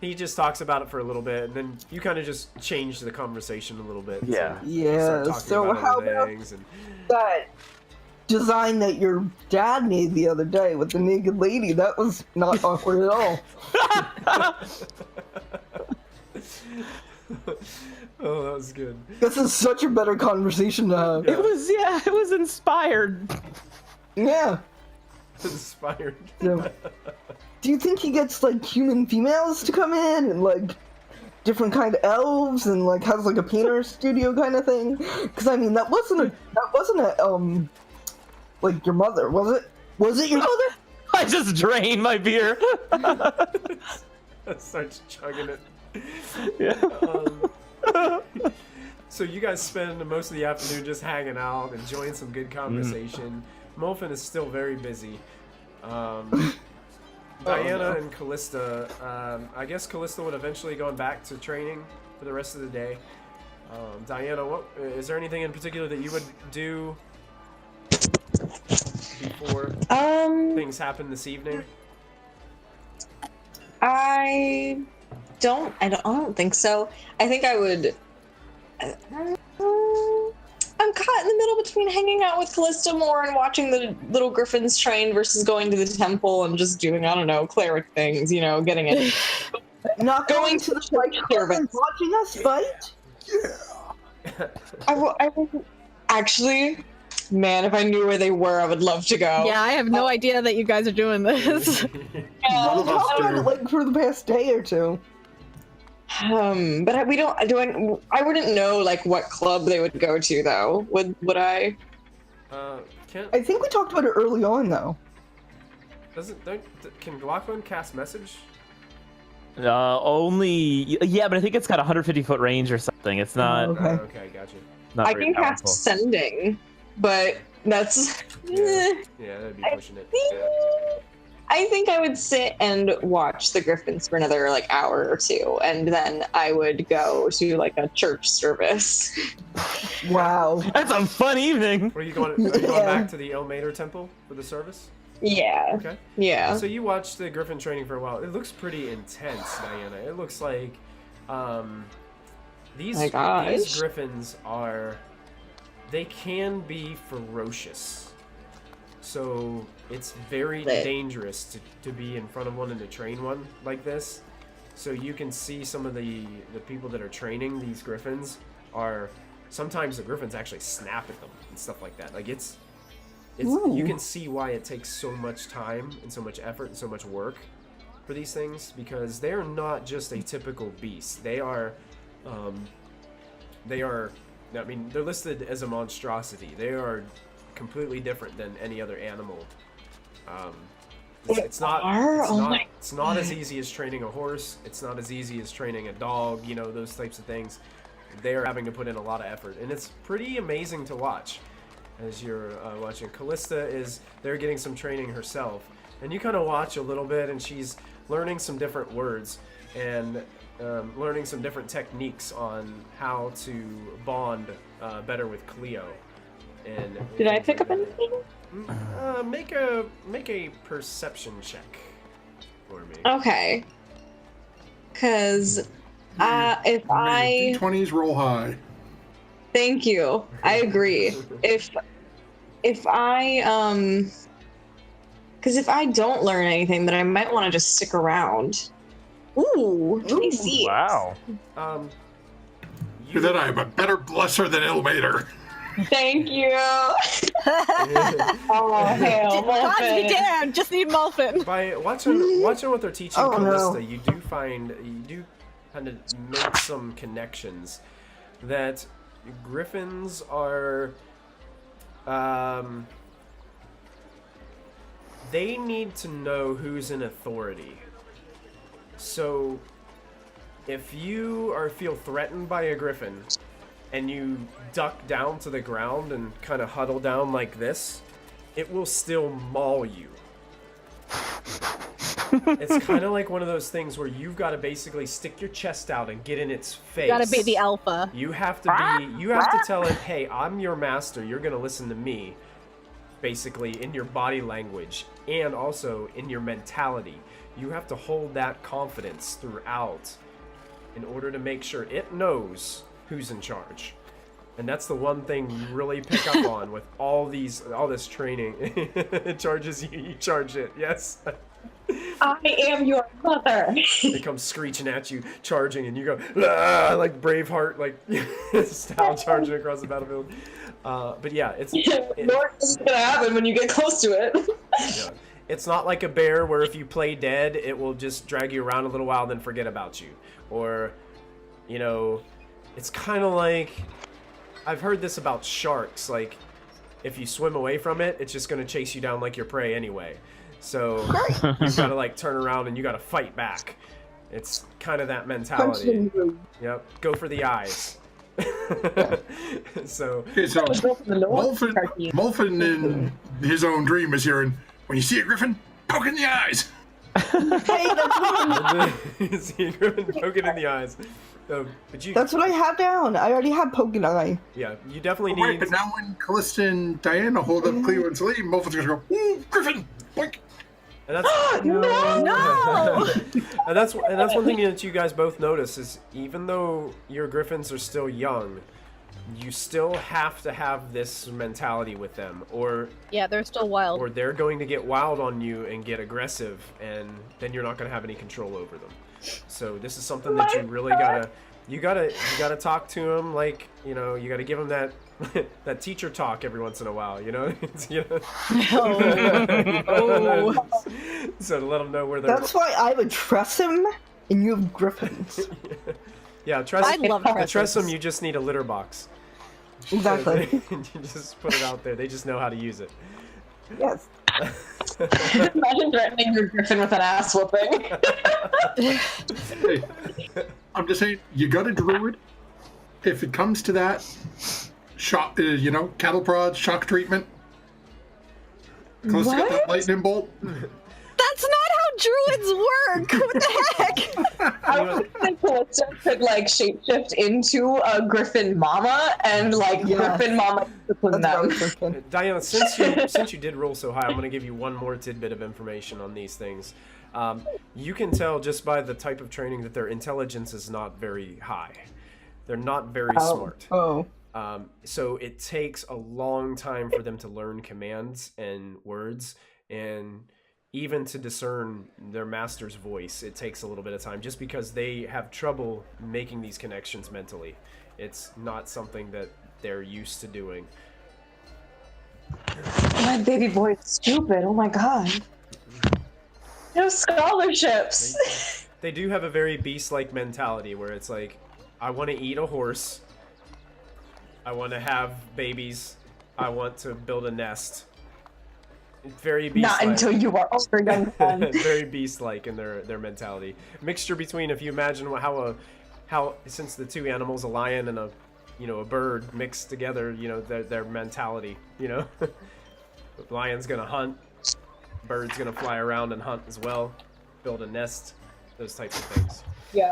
he just talks about it for a little bit, and then you kind of just change the conversation a little bit. Yeah. Yeah. So how about that design that your dad made the other day with the naked lady? That was not awkward at all. Oh, that was good. This is such a better conversation to have. It was inspired. Yeah. Inspired. So, do you think he gets like human females to come in and like different kind of elves and like has like a painter studio kind of thing? Because I mean that wasn't a like your mother, was it? Was it your mother? I just drained my beer. Starts chugging it. Yeah. So you guys spend most of the afternoon just hanging out, enjoying some good conversation. Molfin is still very busy. Diana and Callista, I guess Callista would eventually go back to training for the rest of the day. Diana, is there anything in particular that you would do before things happen this evening? I don't think so. I think I would. I'm caught in the middle between hanging out with Callista more and watching the little griffins train versus going to the temple and just doing, I don't know, cleric things, you know, getting it. Not going to the fight and watching us fight? Yeah. I would actually, man, if I knew where they were, I would love to go. Yeah, I have no idea that you guys are doing this. None of us did it like for the past day or two. But I wouldn't know like what club they would go to though. Would I? I think we talked about it early on though. Can Lachlan cast message? Only but I think it's got 150-foot range or something. It's not. Okay, gotcha. Not I very can powerful. cast sending, but that's. Yeah, that'd be pushing it. Yeah. I think I would sit and watch the Griffins for another like hour or two, and then I would go to like a church service. Wow, that's a fun evening. Are you going back to the Elmater Temple for the service? Yeah. Okay. Yeah. So you watched the Griffin training for a while. It looks pretty intense, Diana. It looks like these Griffins they can be ferocious. So it's very dangerous to be in front of one and to train one like this. So you can see some of the people that are training these griffins are sometimes the griffins actually snap at them and stuff like that. Like it's you can see why it takes so much time and so much effort and so much work for these things, because they are not just a typical beast. They are I mean, they're listed as a monstrosity. They are completely different than any other animal. It's not as easy as training a horse. It's not as easy as training a dog, you know, those types of things. They are having to put in a lot of effort, and it's pretty amazing to watch. As you're watching, Callista they're getting some training herself, and you kind of watch a little bit, and she's learning some different words and learning some different techniques on how to bond better with Cleo. And did I pick up anything? Make a perception check for me. Okay. Because if I D20s roll high. Thank you. I agree. If I because if I don't learn anything, then I might want to just stick around. Ooh, 26. Wow. That I am a better blesser than Ilmater. Thank you. Oh, hell, God be damned, just need Molfin. By watching what they're teaching Callista, you do kind of make some connections that griffins are they need to know who's in authority. So, if you feel threatened by a griffin, and you duck down to the ground and kind of huddle down like this, it will still maul you. It's kind of like one of those things where you've got to basically stick your chest out and get in its face. You gotta be the alpha. You have to tell it, hey, I'm your master, you're gonna listen to me. Basically, in your body language, and also in your mentality. You have to hold that confidence throughout in order to make sure it knows who's in charge. And that's the one thing you really pick up on with all this training. It charges you, you charge it, yes. I am your mother. They come screeching at you, charging, and you go, ah, like Braveheart, like style charging across the battlefield. But yeah, it's gonna happen when you get close to it. Yeah. It's not like a bear where if you play dead, it will just drag you around a little while and then forget about you. Or, you know, it's kind of like, I've heard this about sharks, like, if you swim away from it, it's just going to chase you down like your prey anyway. So, you've got to, like, turn around and you got to fight back. It's kind of that mentality. Yep, go for the eyes. So, Molfin in his own dream is hearing, when you see a griffin, poke in the eyes. Hey, that's what see a griffin, poke it in the eyes. That's what I have down. I already have poke an eye. Yeah, you definitely Right, need. but now when Callista and Diana hold up Cleveland's sleeve, Molfin's gonna go, ooh, griffin, boink. And that's No! and that's one thing that you guys both notice is even though your griffins are still young, you still have to have this mentality with them, or Yeah, they're still wild. or they're going to get wild on you and get aggressive, and then you're not going to have any control over them. So this is something that you really gotta talk to them, like, you know, you gotta give them that that teacher talk every once in a while, you know. You know? Oh. So to let them know where they're. That's why I would trust him, and you have griffins. Yeah, trust. I love to trust them. You just need a litter box. Exactly. You just put it out there. They just know how to use it. Yes. Imagine threatening your griffin with an ass whooping. Hey, I'm just saying, you got a druid. If it comes to that, shock, you know, cattle prod, shock treatment. Close to get that lightning bolt. That's not how druids work! What the heck? I was thinking Callista could like shapeshift into a griffin mama and like griffin mama discipline them. Diana, since you did roll so high, I'm going to give you one more tidbit of information on these things. You can tell just by the type of training that their intelligence is not very high. They're not very smart. So it takes a long time for them to learn commands and words, and even to discern their master's voice, it takes a little bit of time just because they have trouble making these connections mentally. It's not something that they're used to doing. My baby boy is stupid. Oh my god. No scholarships. They do have a very beast-like mentality where it's like, I want to eat a horse. I want to have babies. I want to build a nest. Very beast-like. Not until you are older, young man. Very beast-like in their mentality. Mixture between, if you imagine how since the two animals, a lion and a bird mixed together, you know, their mentality, you know. The lion's gonna hunt, bird's gonna fly around and hunt as well, build a nest, those types of things. Yeah.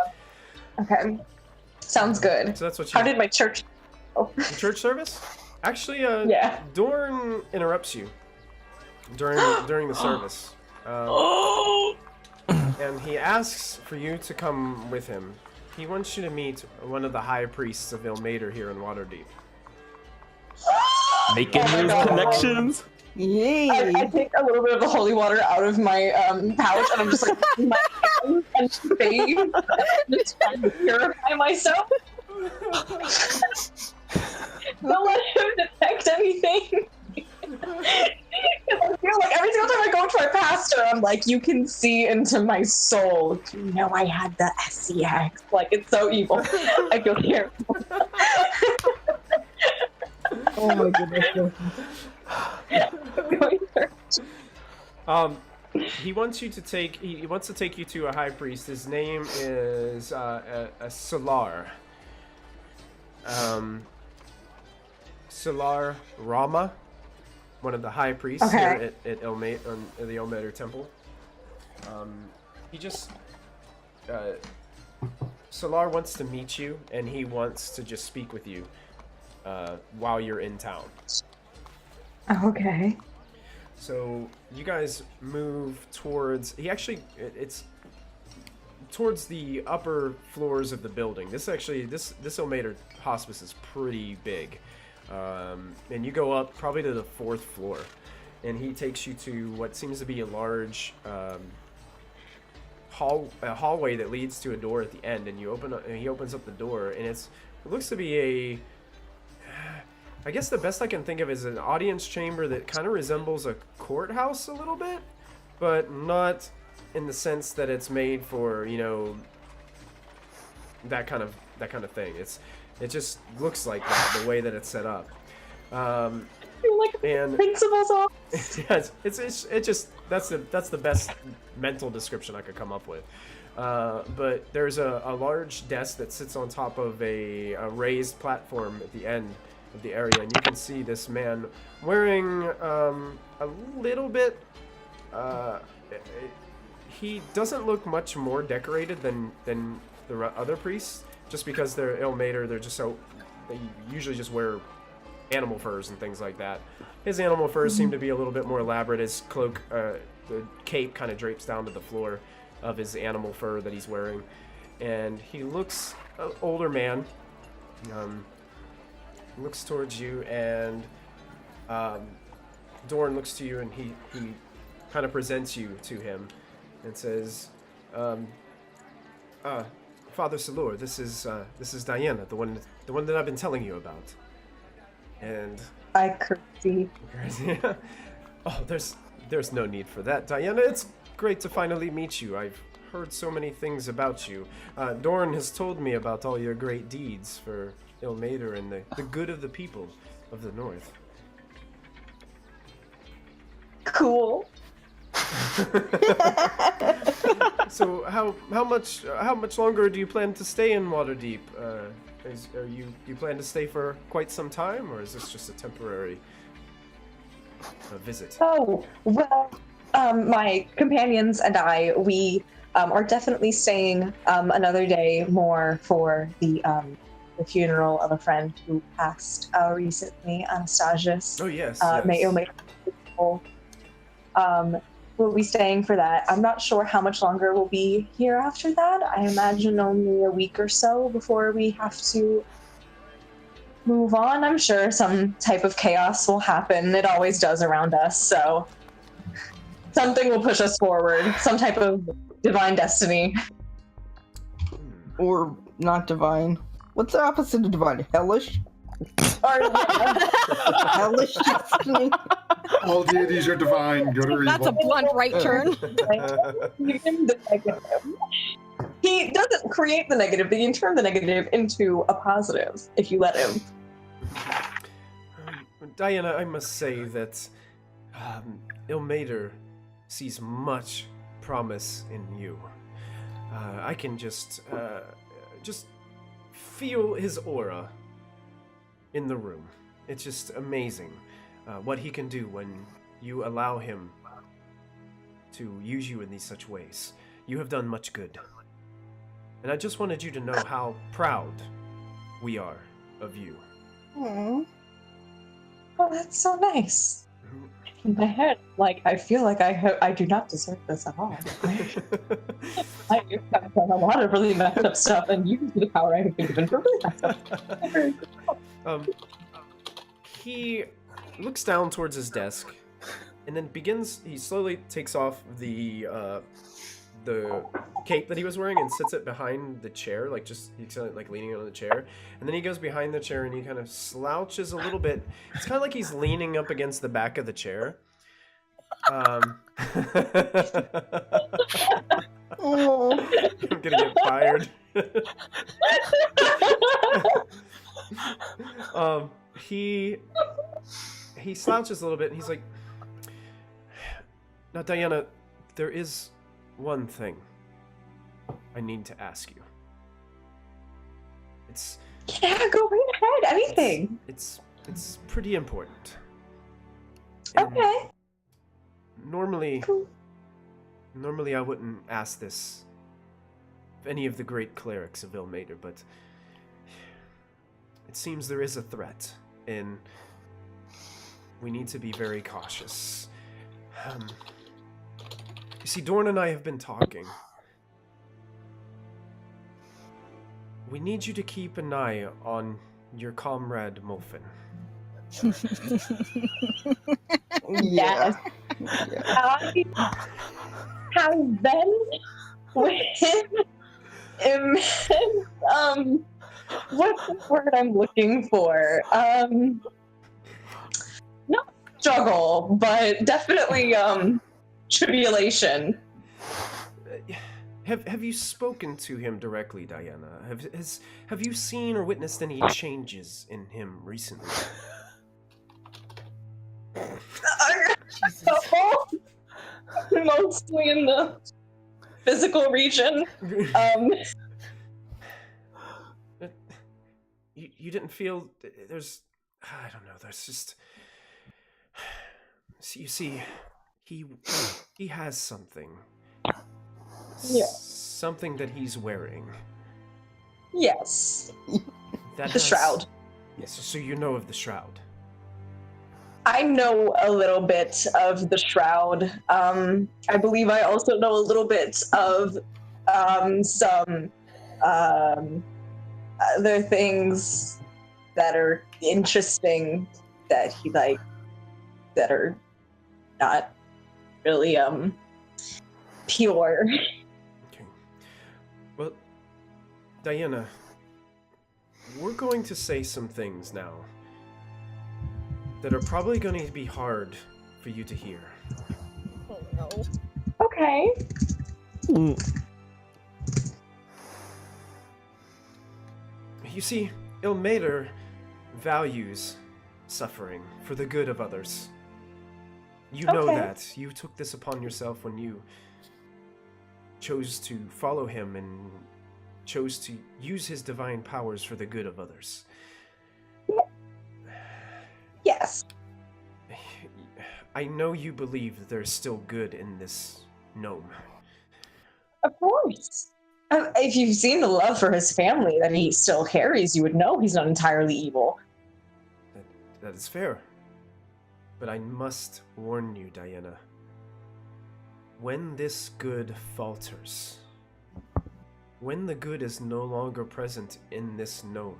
Okay. Sounds good. So that's what you. How did my church? The church service? Actually, Yeah. Dorn interrupts you during the service. And he asks for you to come with him. He wants you to meet one of the high priests of Ilmater here in Waterdeep. Making those connections. Yay! I take a little bit of the holy water out of my pouch and I'm just like in my hands and bathe, just trying to purify myself. Don't let him detect anything. I feel like every single time I go to my pastor, I'm like, you can see into my soul. Do you know I had the SCX? Like, it's so evil. I feel terrible. Oh my goodness. He wants you to take. He wants to take you to a high priest. His name is a Solar. Solar Rama, one of the high priests here at the Elmater Temple. He just Solar wants to meet you, and he wants to just speak with you while you're in town. Okay. So you guys move towards. It's towards the upper floors of the building. This Elmater hospice is pretty big, and you go up probably to the 4th floor, and he takes you to what seems to be a large hallway that leads to a door at the end. And he opens up the door, and it looks to be a. I guess the best I can think of is an audience chamber that kind of resembles a courthouse a little bit, but not in the sense that it's made for, that kind of thing. It just looks like that, the way that it's set up. And principal's office. Yes, it just that's the best mental description I could come up with. But there's a large desk that sits on top of a raised platform at the end of the area, and you can see this man wearing a little bit. He doesn't look much more decorated than the other priests, just because they're Elmater. They usually just wear animal furs and things like that. His animal furs seem to be a little bit more elaborate. His cloak, the cape, kind of drapes down to the floor of his animal fur that he's wearing, and he looks an older man. Looks towards you, and Dorn looks to you, and he kind of presents you to him and says, Father Salur, this is Diana, the one that I've been telling you about. And I curtsy. Oh, there's no need for that, Diana. It's great to finally meet you. I've heard so many things about you. Dorn has told me about all your great deeds for Elmater and the good of the people of the North. Cool. So how much longer do you plan to stay in Waterdeep? You plan to stay for quite some time, or is this just a temporary visit? Oh, well, my companions and I, we are definitely staying another day more for the funeral of a friend who passed recently, Anastazius. Oh, yes. May we'll be staying for that. I'm not sure how much longer we'll be here after that. I imagine only a week or so before we have to move on. I'm sure some type of chaos will happen. It always does around us, so something will push us forward. Some type of divine destiny. Or not divine. What's the opposite of divine? Hellish? Hellish destiny? All deities are divine, good or evil. That's a blunt right turn. He doesn't create the negative, but he can turn the negative into a positive if you let him. Diana, I must say that Elmater sees much promise in you. I can just feel his aura in the room. It's just amazing what he can do when you allow him to use you in these such ways. You have done much good. And I just wanted you to know how proud we are of you. Aww. Oh, that's so nice. In my head, I feel like I do not deserve this at all. I've done a lot of really messed up stuff, and you use the power I have been given for really messed up stuff. He looks down towards his desk, and then he slowly takes off the cape that he was wearing and sits it behind the chair, he's leaning on the chair, and then he goes behind the chair and he kind of slouches a little bit. It's kind of like he's leaning up against the back of the chair. Oh. I'm gonna get fired. He slouches a little bit and he's like, Now, Diana, there is one thing I need to ask you. Yeah, go right ahead. Anything. It's pretty important. Okay. Normally I wouldn't ask this of any of the great clerics of Ilmater, but it seems there is a threat, and we need to be very cautious. You see, Dorn and I have been talking. We need you to keep an eye on your comrade Molfin. Yes. I have been with him. What's the word I'm looking for? Not struggle, but definitely tribulation. Have you spoken to him directly, Diana? Have you seen or witnessed any changes in him recently? Mostly in the physical region. You didn't feel there's, I don't know, there's just, you see, he has something. Yeah. Something that he's wearing. Yes. The shroud. Yes, so you know of the shroud. I know a little bit of the shroud. I believe I also know a little bit of some other things that are interesting that he that are not really pure. Okay. Well, Diana, we're going to say some things now that are probably going to be hard for you to hear. Oh no. Okay. You see, Ilmater values suffering for the good of others. You know that. You took this upon yourself when you chose to follow him and chose to use his divine powers for the good of others. Yes. I know you believe that there's still good in this gnome. Of course. If you've seen the love for his family that he still carries, you would know he's not entirely evil. That is fair. But I must warn you, Diana. When this good falters, when the good is no longer present in this gnome,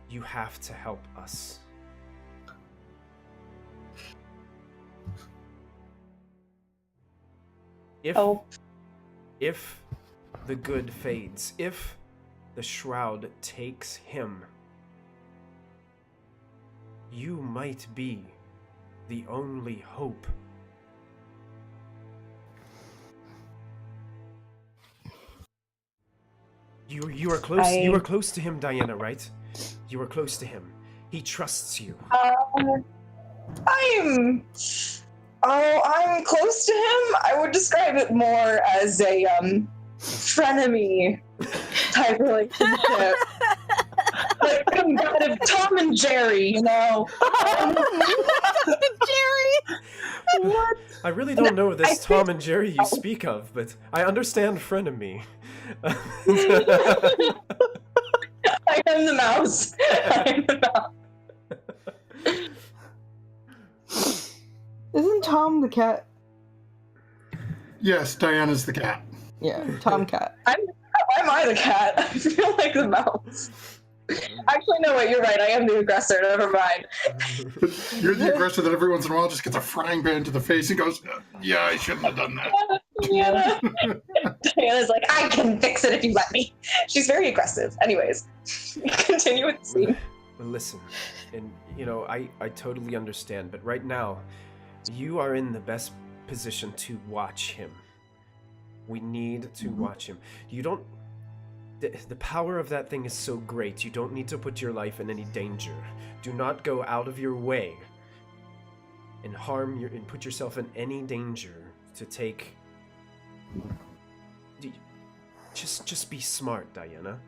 you have to help us. If the good fades, if the shroud takes him, you might be the only hope. You are close. You are close to him, Diana, right? You are close to him. He trusts you. I'm close to him. I would describe it more as a frenemy type relationship. Like kind of Tom and Jerry, you know. Tom and Jerry. What? I really don't know this Tom and Jerry you speak of, but I understand frenemy. I am the mouse. I am the mouse. Isn't Tom the cat? Yes, Diana's the cat. Yeah, Tom cat. Am I the cat? I feel like the mouse. Actually, no, wait, you're right. I am the aggressor. Never mind. You're the aggressor that every once in a while just gets a frying pan to the face and goes, yeah, I shouldn't have done that. Diana's like, I can fix it if you let me. She's very aggressive. Anyways, continue with the scene. Well, listen, and you know, I totally understand, but right now, you are in the best position to watch him. We need to watch him. You don't... The power of that thing is so great, you don't need to put your life in any danger. Do not go out of your way and and put yourself in any danger to take. Just be smart, Diana.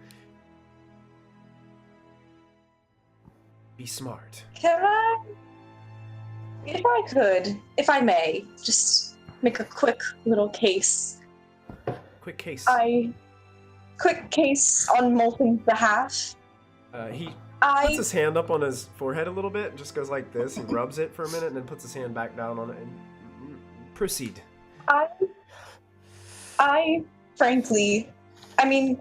Be smart. Can I, if I may, just make a quick little case. Quick case. Quick case on Molten's behalf. He puts his hand up on his forehead a little bit and just goes like this. He rubs it for a minute and then puts his hand back down on it and proceed. I frankly, I mean,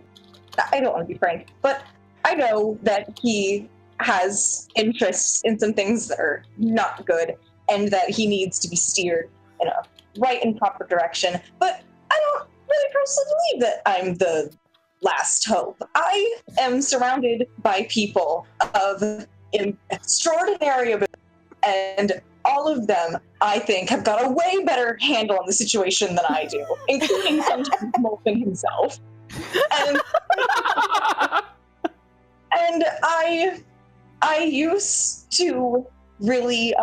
I don't want to be frank, but I know that he has interests in some things that are not good and that he needs to be steered in a right and proper direction. But I don't really personally believe that I'm the last hope. I am surrounded by people of extraordinary ability, and all of them, I think, have got a way better handle on the situation than I do, including sometimes Molten himself. And I used to really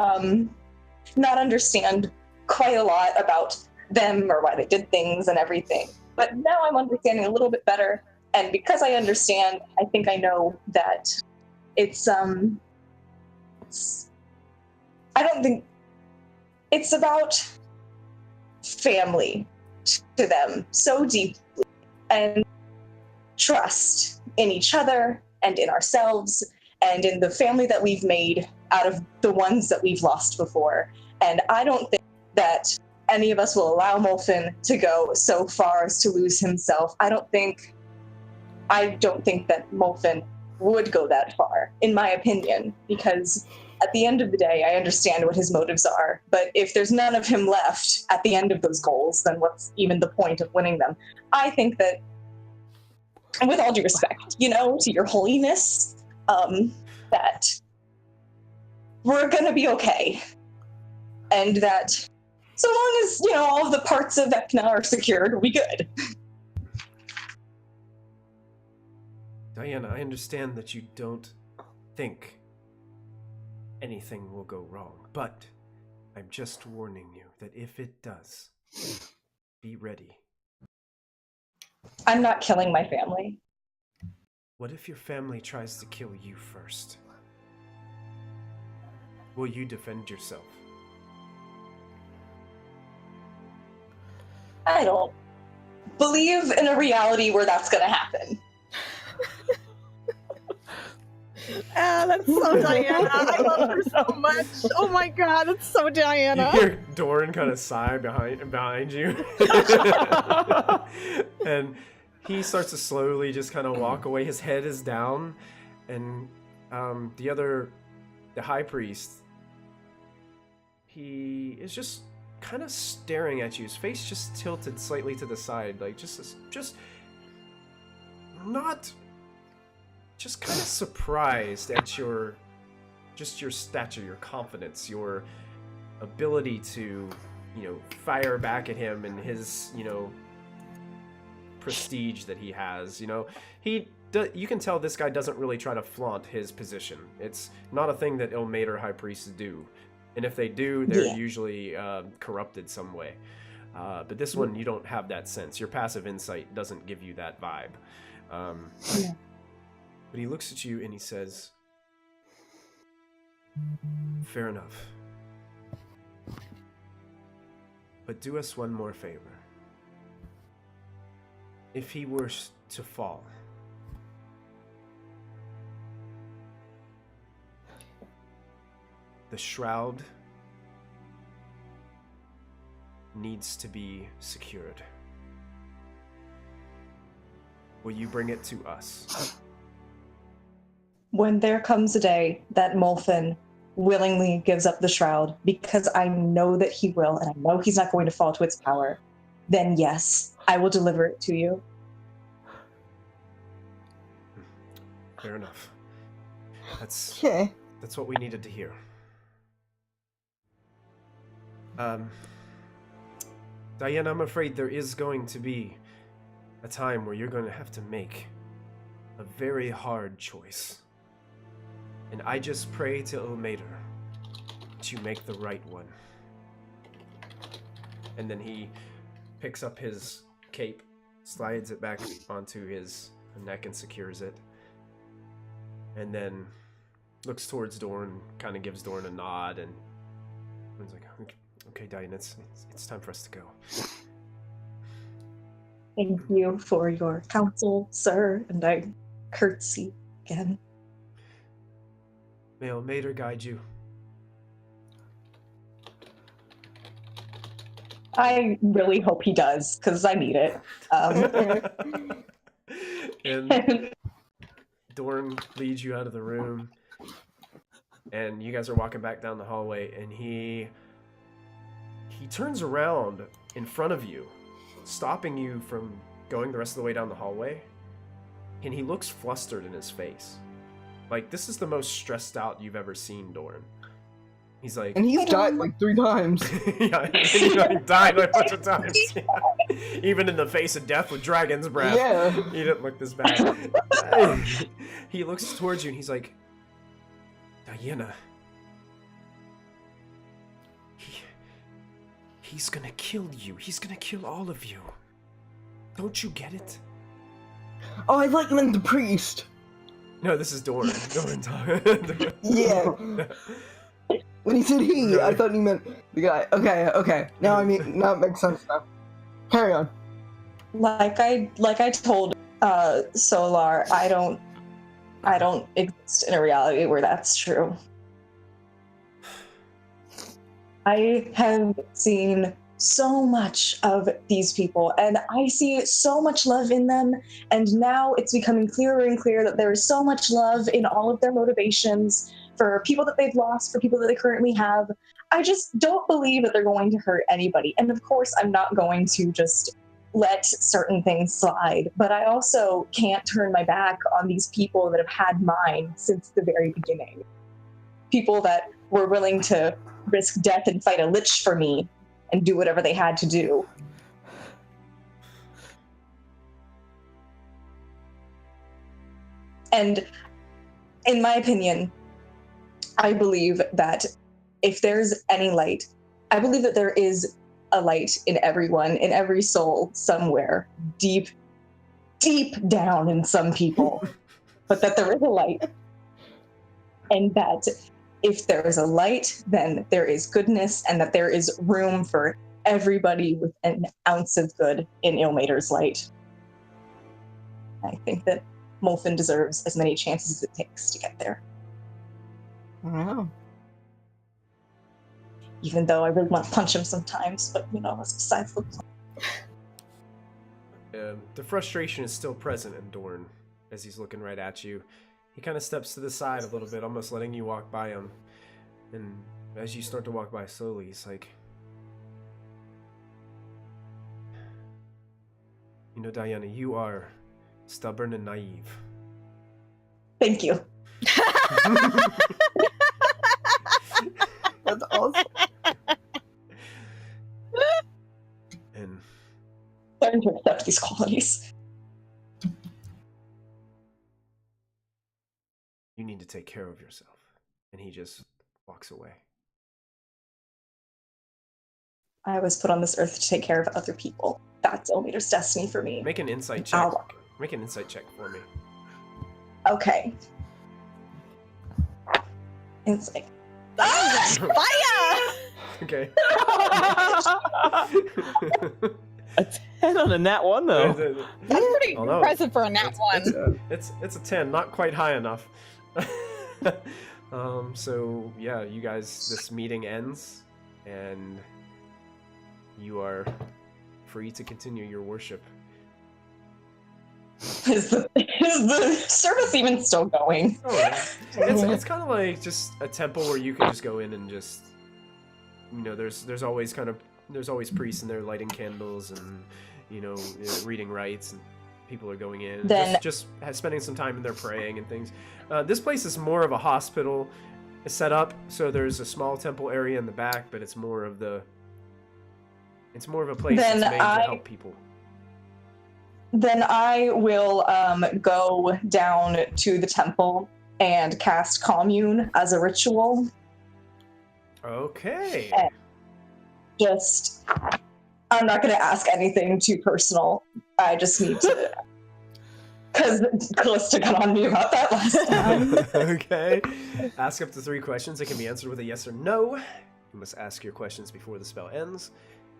not understand quite a lot about them or why they did things and everything. But now I'm understanding a little bit better. And because I understand, I think I know that it's I don't think it's about family to them so deeply, and trust in each other and in ourselves and in the family that we've made out of the ones that we've lost before. And I don't think that any of us will allow Molten to go so far as to lose himself. I don't think that Molten would go that far, in my opinion, because at the end of the day, I understand what his motives are. But if there's none of him left at the end of those goals, then what's even the point of winning them? I think that, and with all due respect, to your holiness, that we're going to be okay. And that so long as, all of the parts of Vecna are secured, we'll be good. Diana, I understand that you don't think anything will go wrong, but I'm just warning you that if it does, be ready. I'm not killing my family. What if your family tries to kill you first? Will you defend yourself? I don't believe in a reality where that's going to happen. That's so Diana. I love her so much. Oh my god, it's so Diana. You hear Doran kind of sigh behind you. And he starts to slowly just kind of walk away. His head is down. And the high priest, he is just kind of staring at you. His face just tilted slightly to the side, like just kind of surprised at your stature, your confidence, your ability to, fire back at him and his, prestige that he has. You can tell this guy doesn't really try to flaunt his position. It's not a thing that Ilmater high priests do. And if they do, they're usually corrupted some way. But this one, you don't have that sense. Your passive insight doesn't give you that vibe. But he looks at you and he says, fair enough. But do us one more favor. If he were to fall, the shroud needs to be secured. Will you bring it to us? When there comes a day that Molten willingly gives up the shroud, because I know that he will, and I know he's not going to fall to its power, then yes, I will deliver it to you. Fair enough. That's what we needed to hear. Diana, I'm afraid there is going to be a time where you're going to have to make a very hard choice. And I just pray to Ilmater But you make the right one. And then he picks up his cape, slides it back onto his neck and secures it. And then looks towards Dorn, kind of gives Dorn a nod, and he's like, okay, Diane, it's time for us to go. Thank you for your counsel, sir, and I curtsy again. May Mater guide you. I really hope he does, because I need it. And Dorn leads you out of the room, and you guys are walking back down the hallway, and he turns around in front of you, stopping you from going the rest of the way down the hallway, and he looks flustered in his face. Like, this is the most stressed out you've ever seen Dorn. He's like... And he's died like 3 times. Yeah, he died like a bunch of times. Even in the face of death with dragon's breath. Yeah. He didn't look this bad. He looks towards you and he's like, Diana, he's gonna kill you. He's gonna kill all of you. Don't you get it? Oh, I like meant the priest. No, this is Dorn. Dorn. Yeah. When he said he, I thought he meant the guy. Okay. Now it makes sense now. Carry on. Like I told Solar, I don't exist in a reality where that's true. I have seen so much of these people, and I see so much love in them, and now it's becoming clearer and clearer that there is so much love in all of their motivations for people that they've lost, for people that they currently have. I just don't believe that they're going to hurt anybody. And of course, I'm not going to just let certain things slide, but I also can't turn my back on these people that have had mine since the very beginning. People that were willing to risk death and fight a lich for me and do whatever they had to do. And in my opinion, I believe that if there's any light, I believe that there is a light in everyone, in every soul, somewhere, deep down in some people, but that there is a light. And that if there is a light, then there is goodness, and that there is room for everybody with an ounce of good in Ilmater's light. I think that Molfen deserves as many chances as it takes to get there. Wow. Even though I really want to punch him sometimes, but that's besides the point. The frustration is still present in Dorn as he's looking right at you. He kind of steps to the side a little bit, almost letting you walk by him. And as you start to walk by slowly, he's like, Diana, you are stubborn and naive. Thank you. That's awesome. And Learn to accept these qualities. you need to take care of yourself. And he just walks away. I was put on this earth to take care of other people. That's Ilmater's destiny for me. Make an insight check. Make an insight check for me. Okay. Insight. Fire! Okay. A 10 on a nat 1, though. That's pretty impressive for a nat 1. It's a 10, not quite high enough. So yeah, you guys, this meeting ends, and you are free to continue your worship. Is the service even still going? Oh, yeah. It's kind of like just a temple where you can just go in and just, there's always priests in there lighting candles and reading rites, and people are going in just spending some time in there praying and things. This place is more of a hospital set up, so there's a small temple area in the back, but it's more of a place that's made to help people. Then I will go down to the temple and cast commune as a ritual. Okay. Just, I'm not going to ask anything too personal. I just need to, because Callista got on me about that last time. Okay. Ask up to 3 questions. It can be answered with a yes or no. You must ask your questions before the spell ends.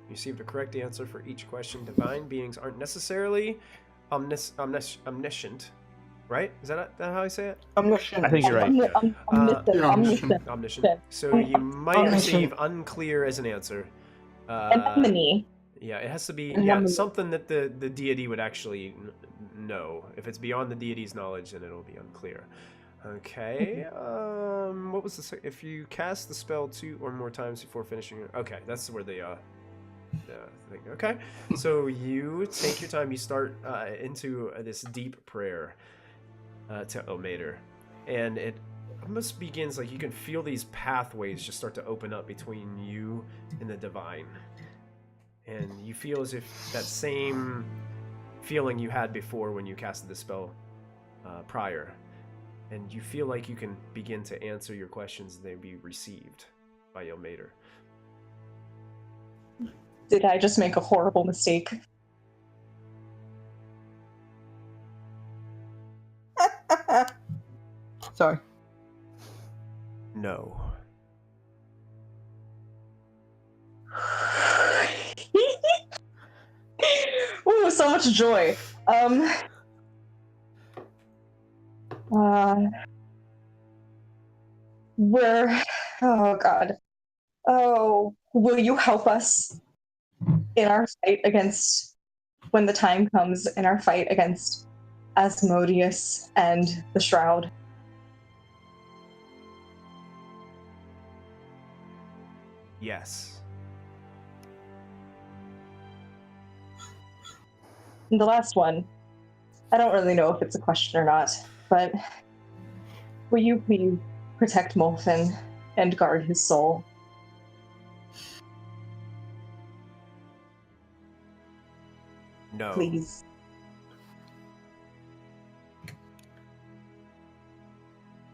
You received a correct answer for each question. Divine beings aren't necessarily omniscient, right? Is that how I say it? Omniscient. I think you're right. Omniscient. So you might receive unclear as an answer. Anemone. Yeah, it has to be something that the deity would actually know. If it's beyond the deity's knowledge, then it'll be unclear. Okay. What was the if you cast the spell 2 or more times before finishing it? Okay, that's where the thing. Okay, so you take your time. You start into this deep prayer to Omater, and it almost begins like you can feel these pathways just start to open up between you and the divine, and you feel as if that same feeling you had before when you casted the spell prior, and you feel like you can begin to answer your questions and they be received by Omater. Did I just make a horrible mistake? Sorry. No. Ooh, so much joy. Oh god. Oh, will you help us in our fight against, when the time comes, in our fight against Asmodeus and the Shroud? Yes. And the last one, I don't really know if it's a question or not, but will you please protect Molfin and guard his soul? No. Please.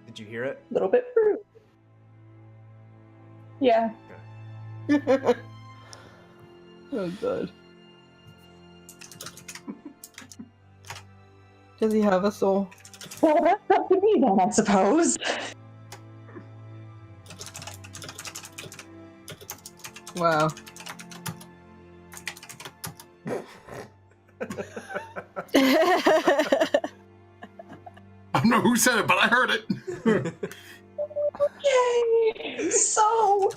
Did you hear it? A little bit rude. Yeah. Oh god. Does he have a soul? Well, that's up to me then, I suppose. Wow. I don't know who said it, but I heard it. Yay! So,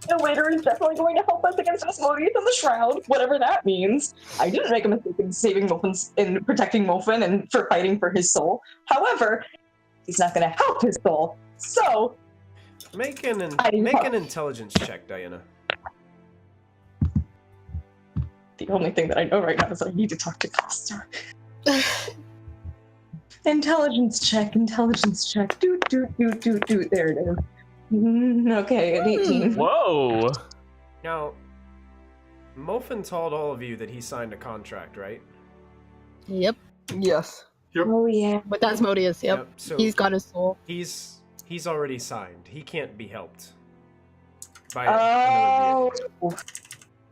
the waiter is definitely going to help us against Asmodeus and the Shroud, whatever that means. I didn't make a mistake in saving Molfin, in protecting Molfin and for fighting for his soul. However, he's not going to help his soul. So, make an intelligence check, Diana. The only thing that I know right now is I need to talk to Costa. Intelligence check. Doot. There it is. Okay, an 18. Whoa! Now, Molfin told all of you that he signed a contract, right? Yep. Yes. Yep. Oh, yeah. With Asmodeus, yep. So He's got his soul. He's already signed. He can't be helped by Oh. another deity.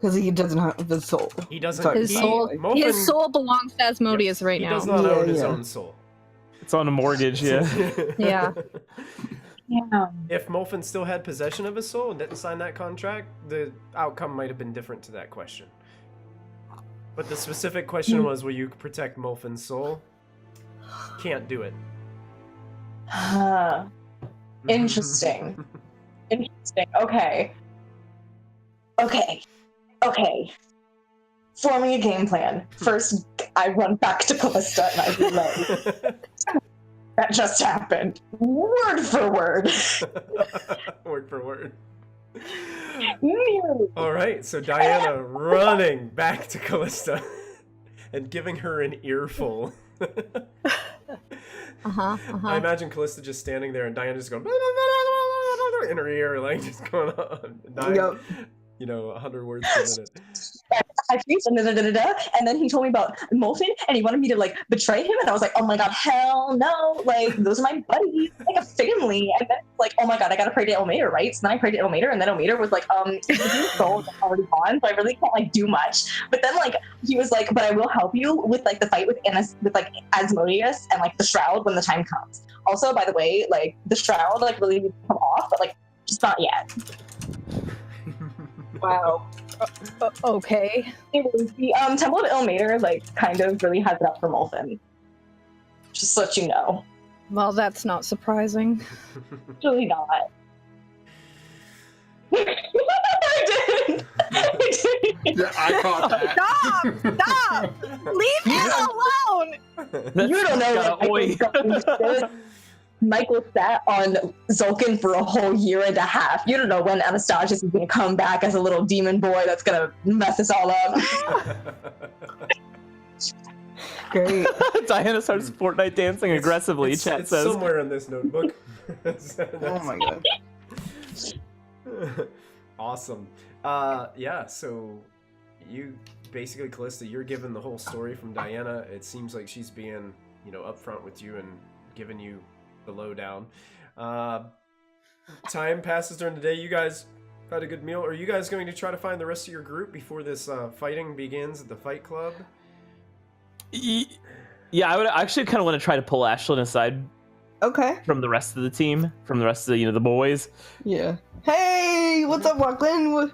Because he doesn't have the soul. He doesn't. Sorry, His Molfin, soul belongs to Asmodeus right he now. does not own his Yeah. own soul. It's on a mortgage, yeah. Yeah. Yeah. If Molfin still had possession of his soul and didn't sign that contract, the outcome might have been different to that question. But the specific question was, will you protect Molfin's soul? Can't do it. Interesting. Interesting. Okay. Forming a game plan. First, I run back to Callista and I relay. That just happened. Word for word. Word for word. Nearly. All right, so Diana running back to Callista and giving her an earful. I imagine Callista just standing there and Diana just going in her ear, like just going on, dying, 100 words per minute. I preached, and and then he told me about Molten, and he wanted me to like betray him, and I was like, oh my god, hell no, like those are my buddies, like a family. And then like, oh my god, I gotta pray to Elmater, right? So then I prayed to Elmater, and then Elmater was like, your soul is already gone, so I really can't like do much. But then like he was like, but I will help you with like the fight with like Asmodeus and like the Shroud when the time comes. Also, by the way, like the Shroud like really needs to come off, but like just not yet. Wow. Okay. Anyways, the Temple of Ilmater like kind of really has it up for Molten. Just to let you know. Well, that's not surprising. It's really not. I did. Yeah, I caught that. Stop! Leave him alone! You don't know what Michael sat on Zulkin for a whole year and a half. You don't know when Anastazius is going to come back as a little demon boy that's going to mess us all up. Great. Diana starts Fortnite dancing aggressively. It's Chat says somewhere in this notebook. Oh my god. Awesome. Yeah, so you basically, Callista, you're given the whole story from Diana. It seems like she's being, upfront with you and giving you the lowdown. Time passes during the day. You guys had a good meal. Are you guys going to try to find the rest of your group before this fighting begins at the fight club? Yeah, I would actually kind of want to try to pull Ashlyn aside. Okay. From the rest of the team, from the rest of the boys. Yeah. Hey, what's up, Lachlan?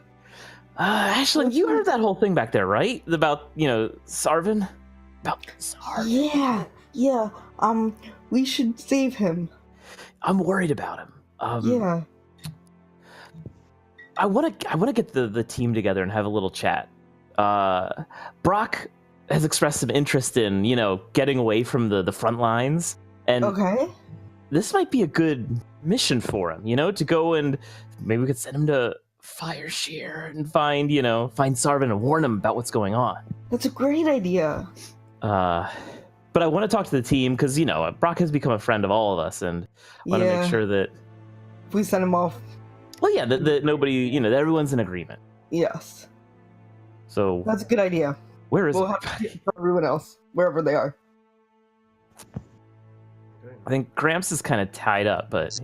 Ashlyn, you heard that whole thing back there, right? About Sarvin. About Sarvin. Yeah. We should save him. I'm worried about him. Yeah. I want to get the team together and have a little chat. Brock has expressed some interest in, getting away from the front lines. And okay. This might be a good mission for him, to go and maybe we could send him to Fireshear and find Sarvin and warn him about what's going on. That's a great idea. But I want to talk to the team because, Brock has become a friend of all of us and I want to make sure that... If we send him off... Well, yeah, that nobody, that everyone's in agreement. Yes. So... That's a good idea. Where is We'll have to get everyone else, wherever they are. I think Gramps is kind of tied up, but,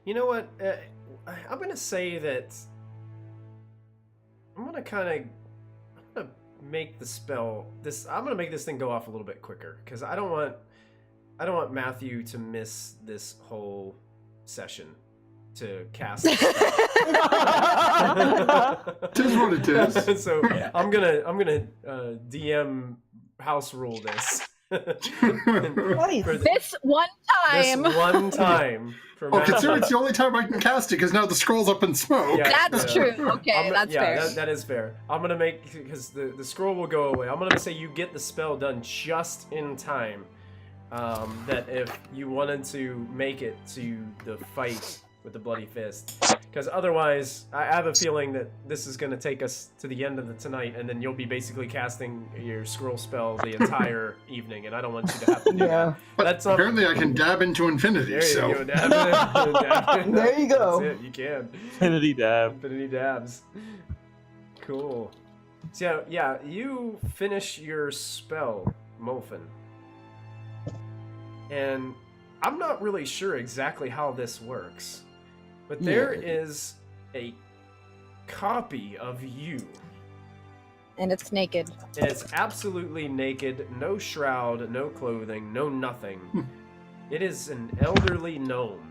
You know what? I'm going to say that... I'm going to make the spell I'm gonna make this thing go off a little bit quicker because I don't want Matthew to miss this whole session to cast the spell. Tis what it is. So I'm gonna DM house rule this. This one time. Consider it's the only time I can cast it because now the scroll's up in smoke. Yeah, that's true. Okay, that's fair. That is fair. I'm gonna make because the scroll will go away. I'm gonna say you get the spell done just in time. That if you wanted to make it to the fight with the Bloody Fist, because otherwise I have a feeling that this is going to take us to the end of the tonight, and then you'll be basically casting your scroll spell the entire evening, and I don't want you to have to do that. But apparently I can dab into infinity. There so. you go, dab. There you go. That's it, you can. Infinity dab. Infinity dabs. Cool. So yeah, you finish your spell, Molfen. And I'm not really sure exactly how this works. But there is a copy of you. And it's naked. And it's absolutely naked, no shroud, no clothing, no nothing. It is an elderly gnome.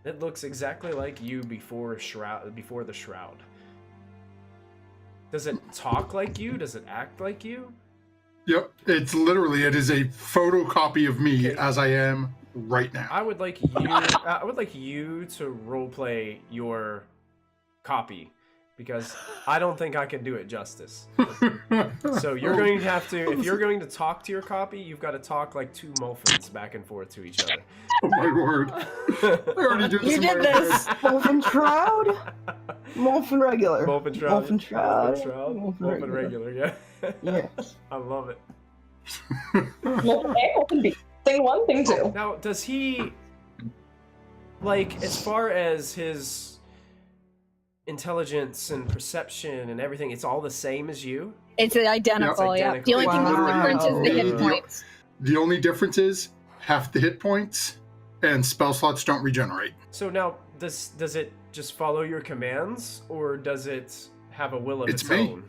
It looks exactly like you before the shroud. Does it talk like you? Does it act like you? Yep, it is a photocopy of me as I am right now. I would like you to roleplay your copy because I don't think I can do it justice. So you're going to have to, if you're going to talk to your copy, you've got to talk like two Molfins back and forth to each other. Oh my word! I already did this. You did this. Molfen Shroud. Molfen Regular. Molfen Shroud. Molfen Shroud. Molfen Regular. Yeah. Yeah. I love it. Molfen B. Thing 1, thing 2. Now, does he, like, as far as his intelligence and perception and everything, it's all the same as you? It's identical, yeah. The only thing that's different is the hit points. The only difference is half the hit points and spell slots don't regenerate. So now, does it just follow your commands, or does it have a will of its own?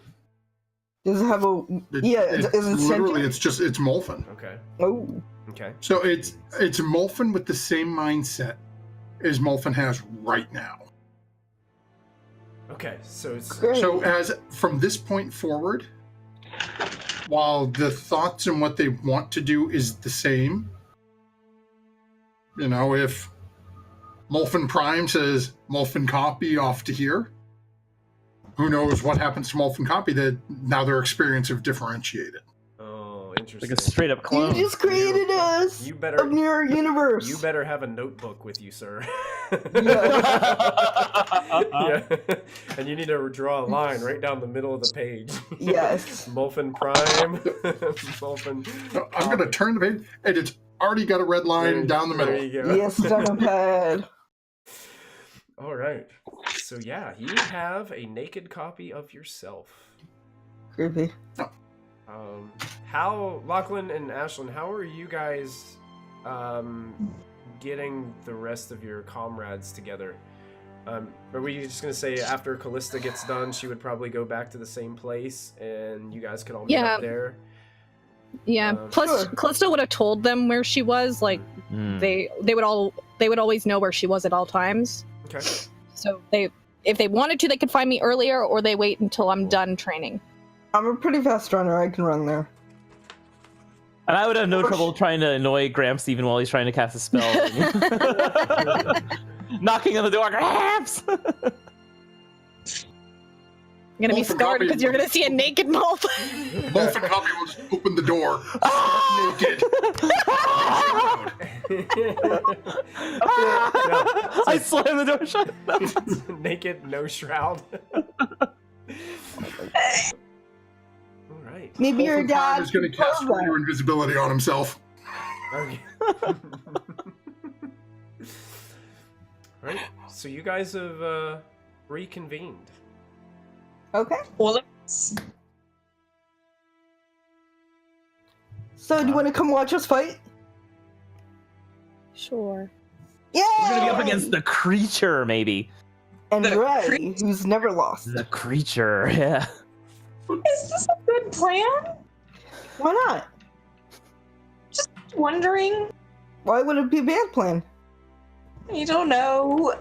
Does it have a... It's Molfen. Okay. Oh. Okay. So it's Molfen with the same mindset as Molfen has right now. Okay, so it's... So as from this point forward, while the thoughts and what they want to do is the same, you know, if Molfen Prime says Molfen Copy off to here, who knows what happens to Molfen Copy that now their experience have differentiated. Oh, interesting. Like a straight up clone. You just created us a mirror universe. You better have a notebook with you, sir. Yeah. And you need to draw a line right down the middle of the page. Yes. Molfen Prime. Molfen. No, I'm going to turn the page, and it's already got a red line down the middle. There you go. Yes, pad. All right. So yeah, you have a naked copy of yourself. Creepy. How, Lachlan and Ashlyn, how are you guys getting the rest of your comrades together? Are we just going to say after Callista gets done, she would probably go back to the same place and you guys could all meet up there? Yeah. Plus, Callista would have told them where she was. Like, they would always know where she was at all times. Okay. So if they wanted to, they could find me earlier, or they wait until I'm done training. I'm a pretty fast runner. I can run there. And I would have no trouble trying to annoy Gramps even while he's trying to cast a spell. Knocking on the door, Gramps! You're gonna be scarred because you're gonna see a naked Molfen. Molfen Copy will just open the door. Naked. I slam the door shut. Naked, no shroud. Alright. Maybe your dad is going to cast your invisibility on himself. Okay. Alright, so you guys have reconvened. Okay. Well, so, do you want to come watch us fight? Sure. Yeah. We're gonna be up against the creature, maybe. And Ray, who's never lost. The creature, yeah. is this a good plan? Why not? Just wondering. Why would it be a bad plan? You don't know.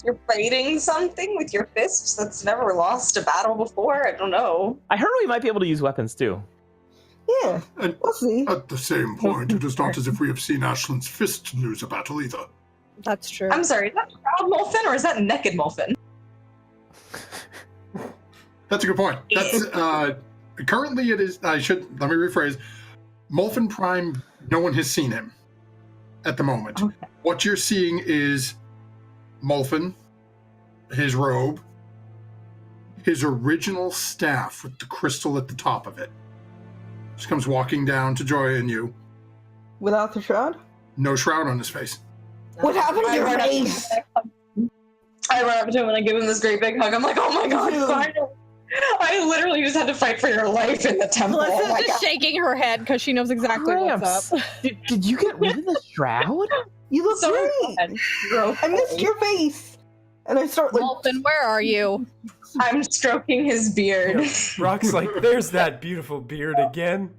You're fighting something with your fists that's never lost a battle before. I don't know. I heard we might be able to use weapons too. Yeah, And we'll see. at the same point, it is not as if we have seen Ashlyn's fist lose a battle either. That's true. I'm sorry, is that Proud Molfen or is that Naked Molfen? That's a good point. That's currently it is. Let me rephrase. Molfen Prime. No one has seen him at the moment. Okay. What you're seeing is Molfen, his robe, his original staff with the crystal at the top of it. Just comes walking down to Joya and you. Without the shroud? No shroud on his face. What happened to your face? I run up to him and I give him this great big hug. I'm like, oh my god, finally. I literally just had to fight for your life in the temple. Melissa's just shaking her head because she knows exactly what's up. Did you get rid of the shroud? You look So great. I missed your face. And I start like... Molfen, where are you? I'm stroking his beard. Brock's like, there's that beautiful beard again.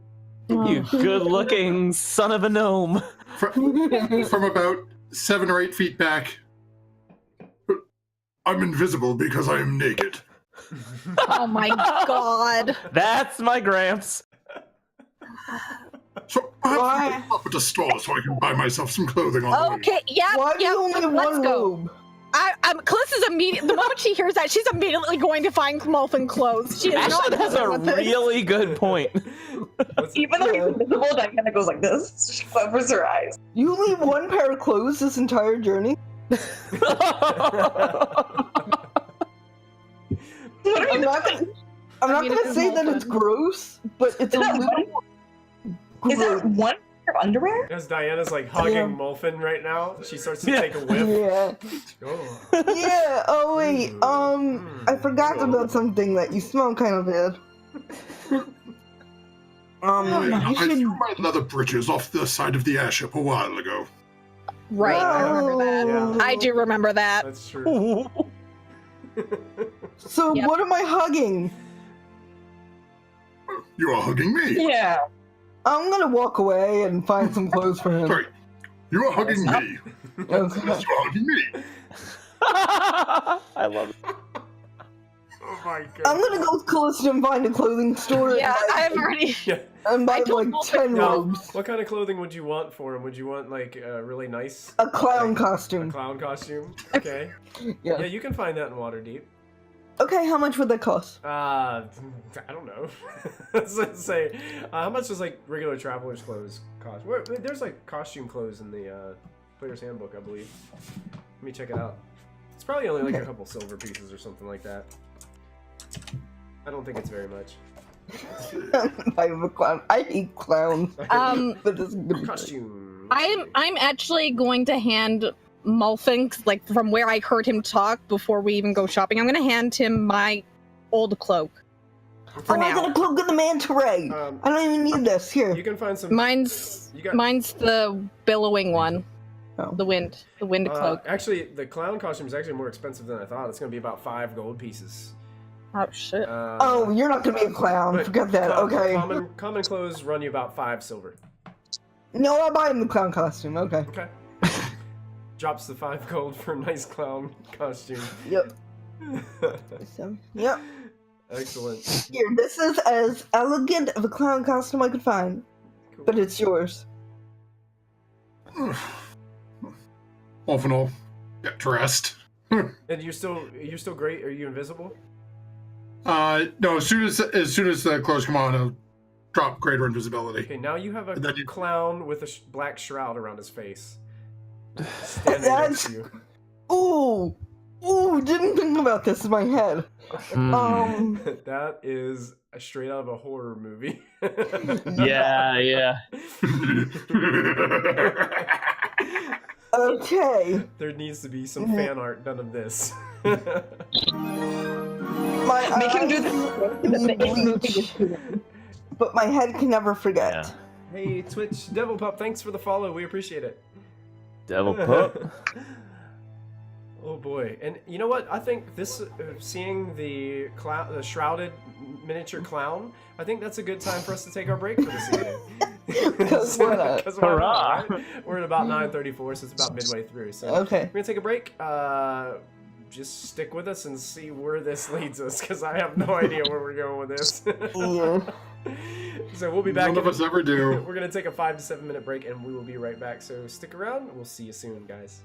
You good-looking son of a gnome. From about 7 or 8 feet back, I'm invisible because I am naked. Oh my god. That's my Gramps. So I have to go up at the store so I can buy myself some clothing on the way. Okay, yeah, Why do you only have let's one go. robe? Callista's the moment she hears that, she's immediately going to find Molfen clothes. She is not Ashlyn has a with this. really good point. Even though he's invisible, Diana goes like this. She covers her eyes. You only have one pair of clothes this entire journey? I'm not gonna say that it's gross, but it's a little Is that one pair of underwear? As Diana's like hugging Molfin right now, she starts to take a whiff. Yeah. Oh. Yeah. Oh wait. I forgot about something that you smell kind of bad. I threw my leather breeches off the side of the airship a while ago. Right, I remember that. Yeah. I do remember that. That's true. So Yep. what am I hugging? You are hugging me. Yeah. I'm gonna walk away and find some clothes for him. Sorry. You are hugging me. Okay. Yes, you are hugging me. I love it. Oh my god. I'm gonna go with Callista and find a clothing store. Yeah, I've already. Yeah. And buy I told like Molfin 10 Now, robes. what kind of clothing would you want for him? Would you want like really nice? A clown like, costume. A clown costume. Okay. Yeah. Yeah, you can find that in Waterdeep. Okay, how much would that cost? I don't know. Let's say, how much does like regular traveler's clothes cost? There's like costume clothes in the player's handbook, I believe. Let me check it out. It's probably only like a couple silver pieces or something like that. I don't think it's very much. I'm a clown. I hate clowns. But this is good. Costume. I'm actually going to hand Molfin, like from where I heard him talk before we even go shopping. I'm going to hand him my old cloak. For I now. got a cloak of the manta ray. I don't even need this. Here. You can find some. Mine's the billowing one. Oh. The wind cloak. Actually, the clown costume is actually more expensive than I thought. It's going to be about 5 gold pieces. Oh shit. Oh, you're not gonna be a clown. but Forget that. Okay. Common clothes run you about 5 silver. No, I'll buy him the clown costume. Okay. Okay. Drops the 5 gold for a nice clown costume. Yep. So, yep. Excellent. Here, this is as elegant of a clown costume I could find, Cool. but it's yours. Off and all, get dressed. And you're still great. Are you invisible? No. As soon as the clothes come on, I'll drop greater invisibility. Okay, now you have a And then clown with a black shroud around his face. Standing next to you. Ooh, didn't think about this in my head. That is straight out of a horror movie. Yeah. Okay. There needs to be some fan art done of this. My Make him do eyes bleach, but my head can never forget. Yeah. Hey, Twitch Devil Pup, thanks for the follow. We appreciate it. Devil pup. Oh boy, and you know what? I think this seeing the shrouded miniature clown, I think that's a good time for us to take our break for this evening. Because why not? Because why not, Hurrah! right? We're at about 9:34, so it's about midway through. So Okay. we're gonna take a break. Just stick with us and see where this leads us, because I have no idea where we're going with this. Yeah. So we'll be back. None of us ever do. We're gonna take a 5 to 7 minute break, and we will be right back. So stick around. We'll see you soon, guys.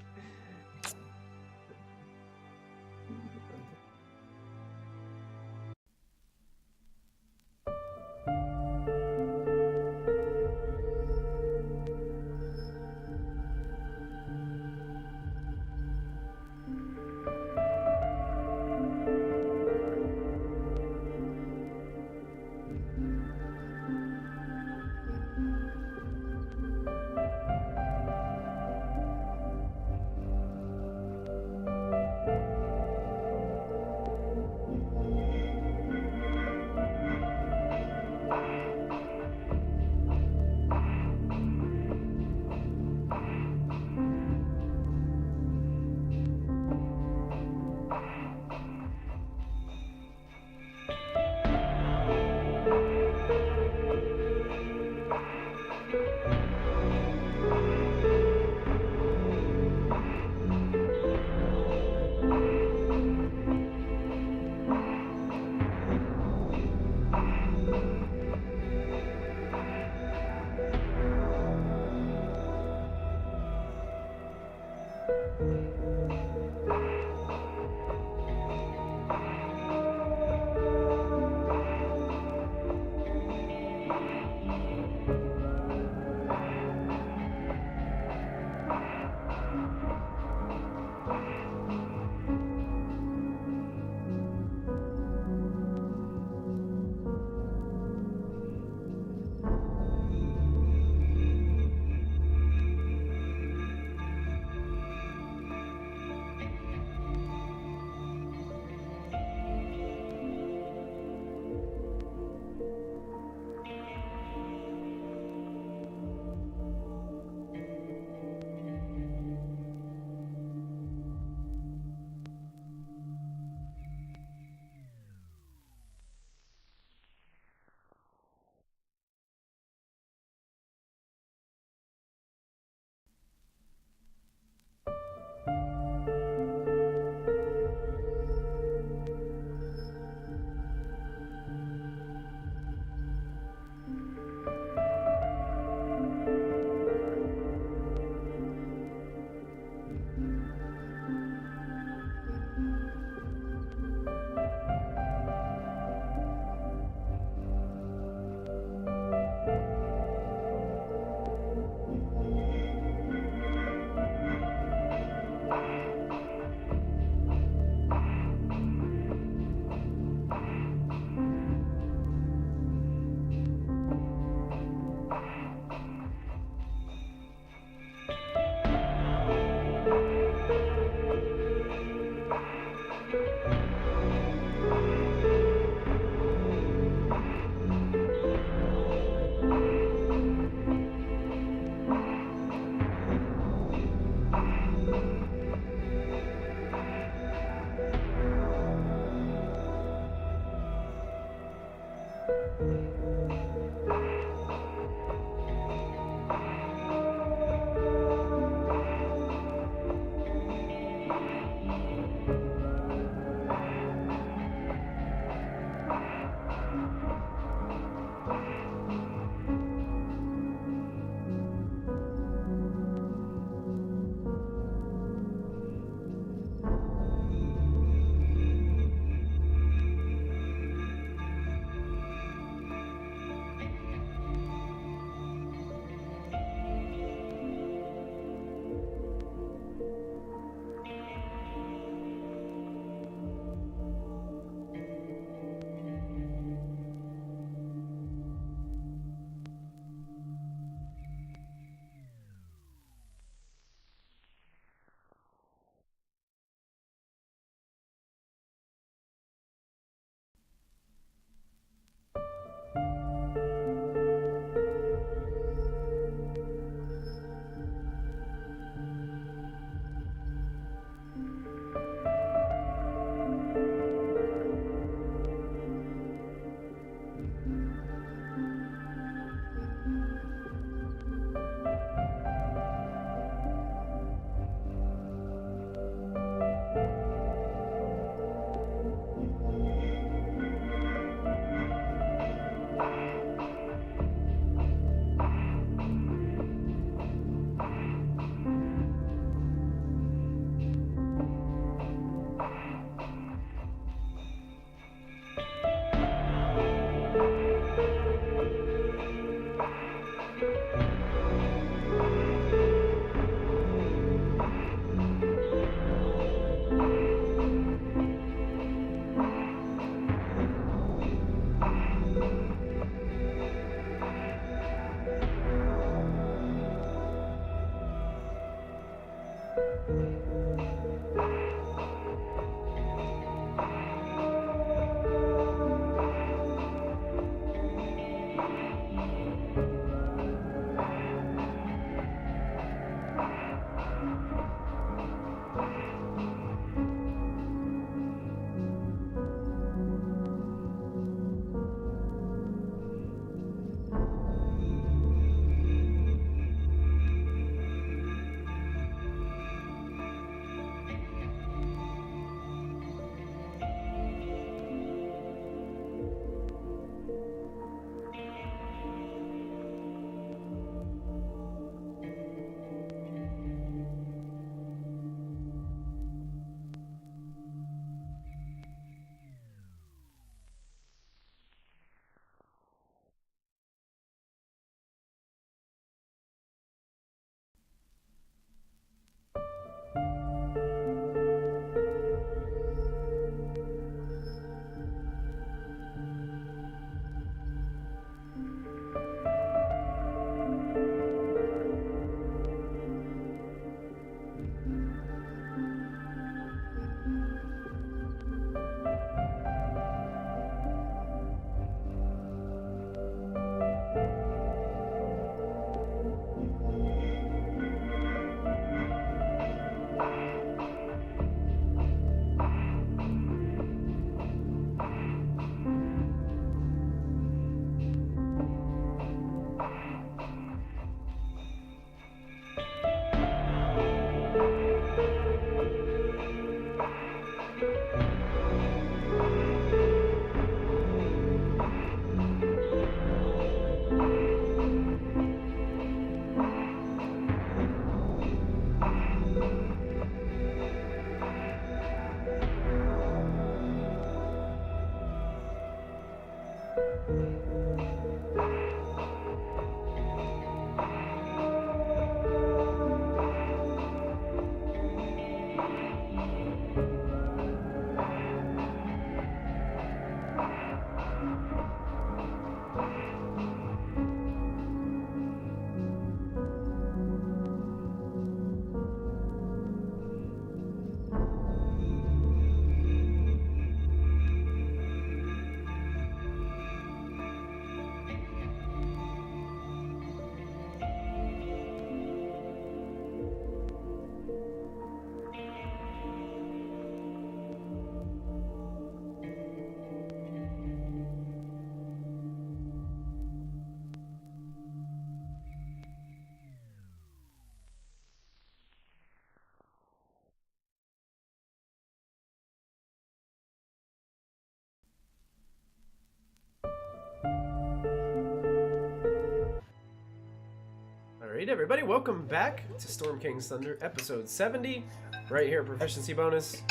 Alright, everybody, welcome back to Storm King's Thunder, episode 70, right here at Proficiency Bonus.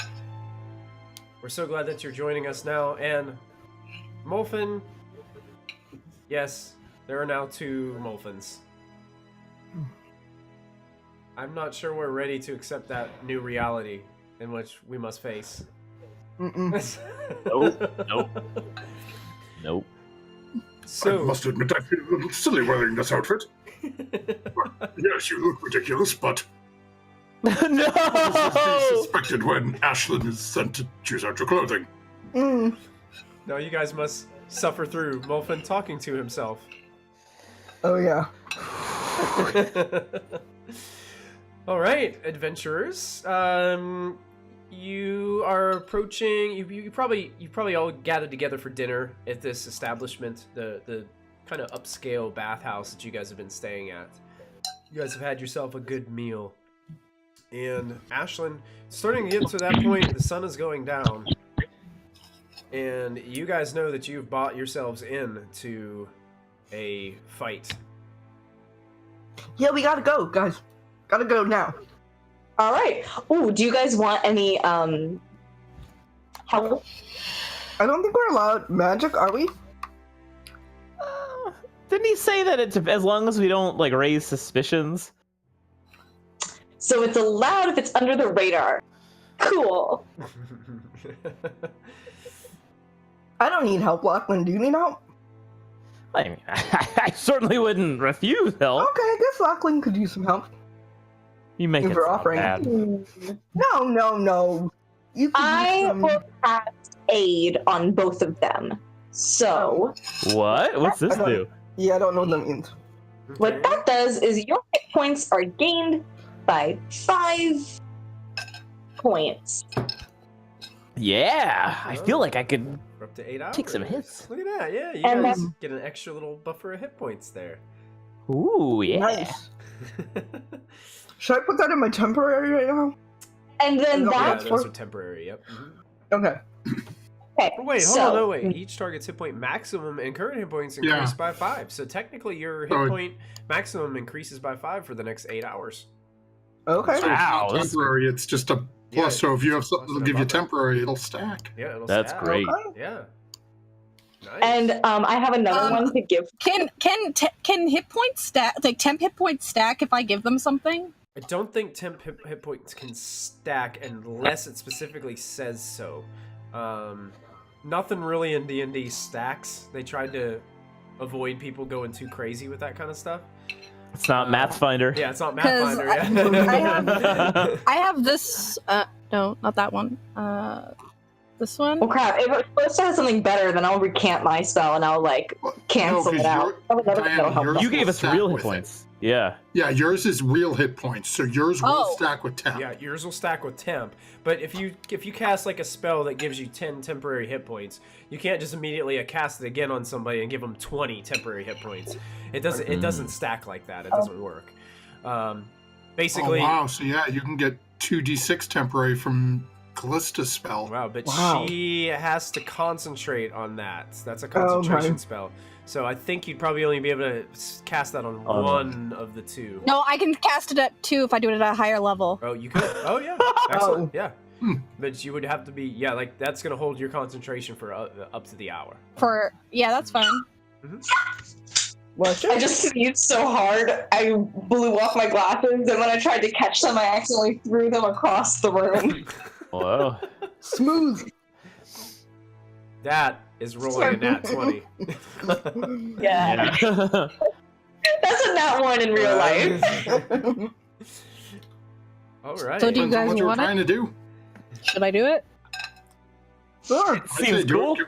We're so glad that you're joining us now, and Molfin, yes, there are now 2 Molfins. I'm not sure we're ready to accept that new reality in which we must face. Nope. So, I must admit I feel a little silly wearing this outfit. Yes, you look ridiculous, but No! this is suspected when Ashlyn is sent to choose out your clothing. now you guys must suffer through Molfin talking to himself. Oh yeah. Alright, adventurers. You are approaching. You probably all gathered together for dinner at this establishment, the kind of upscale bathhouse that you guys have been staying at. You guys have had yourself a good meal, and Ashlyn, starting to get to that point, the sun is going down, and you guys know that you've bought yourselves into a fight. Yeah, we gotta go, guys. Gotta go now. All right. Ooh, do you guys want any help? I don't think we're allowed magic, are we? Didn't he say that it's as long as we don't like raise suspicions? So it's allowed if it's under the radar. Cool. I don't need help, Lachlan. Do you need help? I mean, I certainly wouldn't refuse help. Okay, I guess Lachlan could use some help. You make it for sound offering. bad. No. I will cast aid on both of them. So What? What's this do? Yeah, I don't know what that means. what that does is your hit points are gained by 5 points. Yeah, I feel like I could For up to 8 hours. take some hits. Look at that. Yeah, you And guys get an extra little buffer of hit points there. Ooh, yeah. Nice. Should I put that in my temporary right now? And then Yeah, Yeah, that's those are temporary. Yep. Okay. okay. But wait, so, hold on, no, wait. Each target's hit point maximum and current hit points increase by 5. So technically, your hit point maximum increases by 5 for the next 8 hours. Okay. So Wow, it's not temporary. It's just a plus. Yeah, so if you have something plus to give you and above it. temporary, it'll stack. Yeah, it'll That's stack. great. Okay. Yeah. Nice. And I have another one to give. Can hit points stack, like temp hit points stack if I give them something? I don't think temp hit points can stack unless it specifically says so. Nothing really in D&D stacks. They tried to avoid people going too crazy with that kind of stuff. It's not Mathfinder. Yeah, it's not 'Cause Mathfinder. Yeah. I have this. No, not that one. This one. Well, crap. If it's supposed to have something better, then I'll recant my spell and I'll cancel it out. Yours You gave will us stack real hit with it. points. Yeah. Yeah, yours is real hit points, so yours will Oh. stack with temp. Yeah, yours will stack with temp. But if you cast like a spell that gives you 10 temporary hit points, you can't just immediately cast it again on somebody and give them 20 temporary hit points. It doesn't stack like that. It doesn't work. Basically. Oh, wow. So yeah, you can get 2d6 temporary from Callista's spell. Wow, but Wow. she has to concentrate on that. That's a concentration spell. So I think you'd probably only be able to cast that on one of the two. No, I can cast it at 2 if I do it at a higher level. Oh, you could. Oh, yeah. Excellent. Yeah. But you would have to be, like that's going to hold your concentration for up to the hour. That's fine. Well, I just sneezed so hard, I blew off my glasses, and when I tried to catch them, I accidentally threw them across the room. Whoa. smooth. That is rolling a nat 20. Yeah. That's a nat 1 in real life. All right. So do you Depends on guys what you're want trying it? to do. Should I do it? Sure. I'd say Seems do cool. it.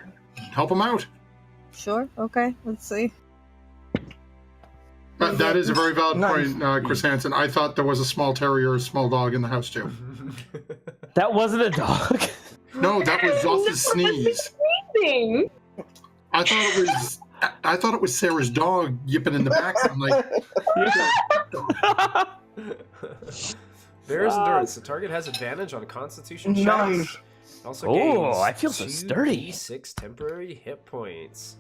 Help them out. Sure. Okay. Let's see. That is a very valid Nice. point, Chris Hansen. I thought there was a small terrier or a small dog in the house too. That wasn't a dog. No, that was Zoth's sneeze. Sneezing. I thought it was Sarah's dog yipping in the background. Like, Bear's endurance. The target has advantage on Constitution checks. Nice. Also Oh, gains I feel so sturdy. 2d6 temporary hit points,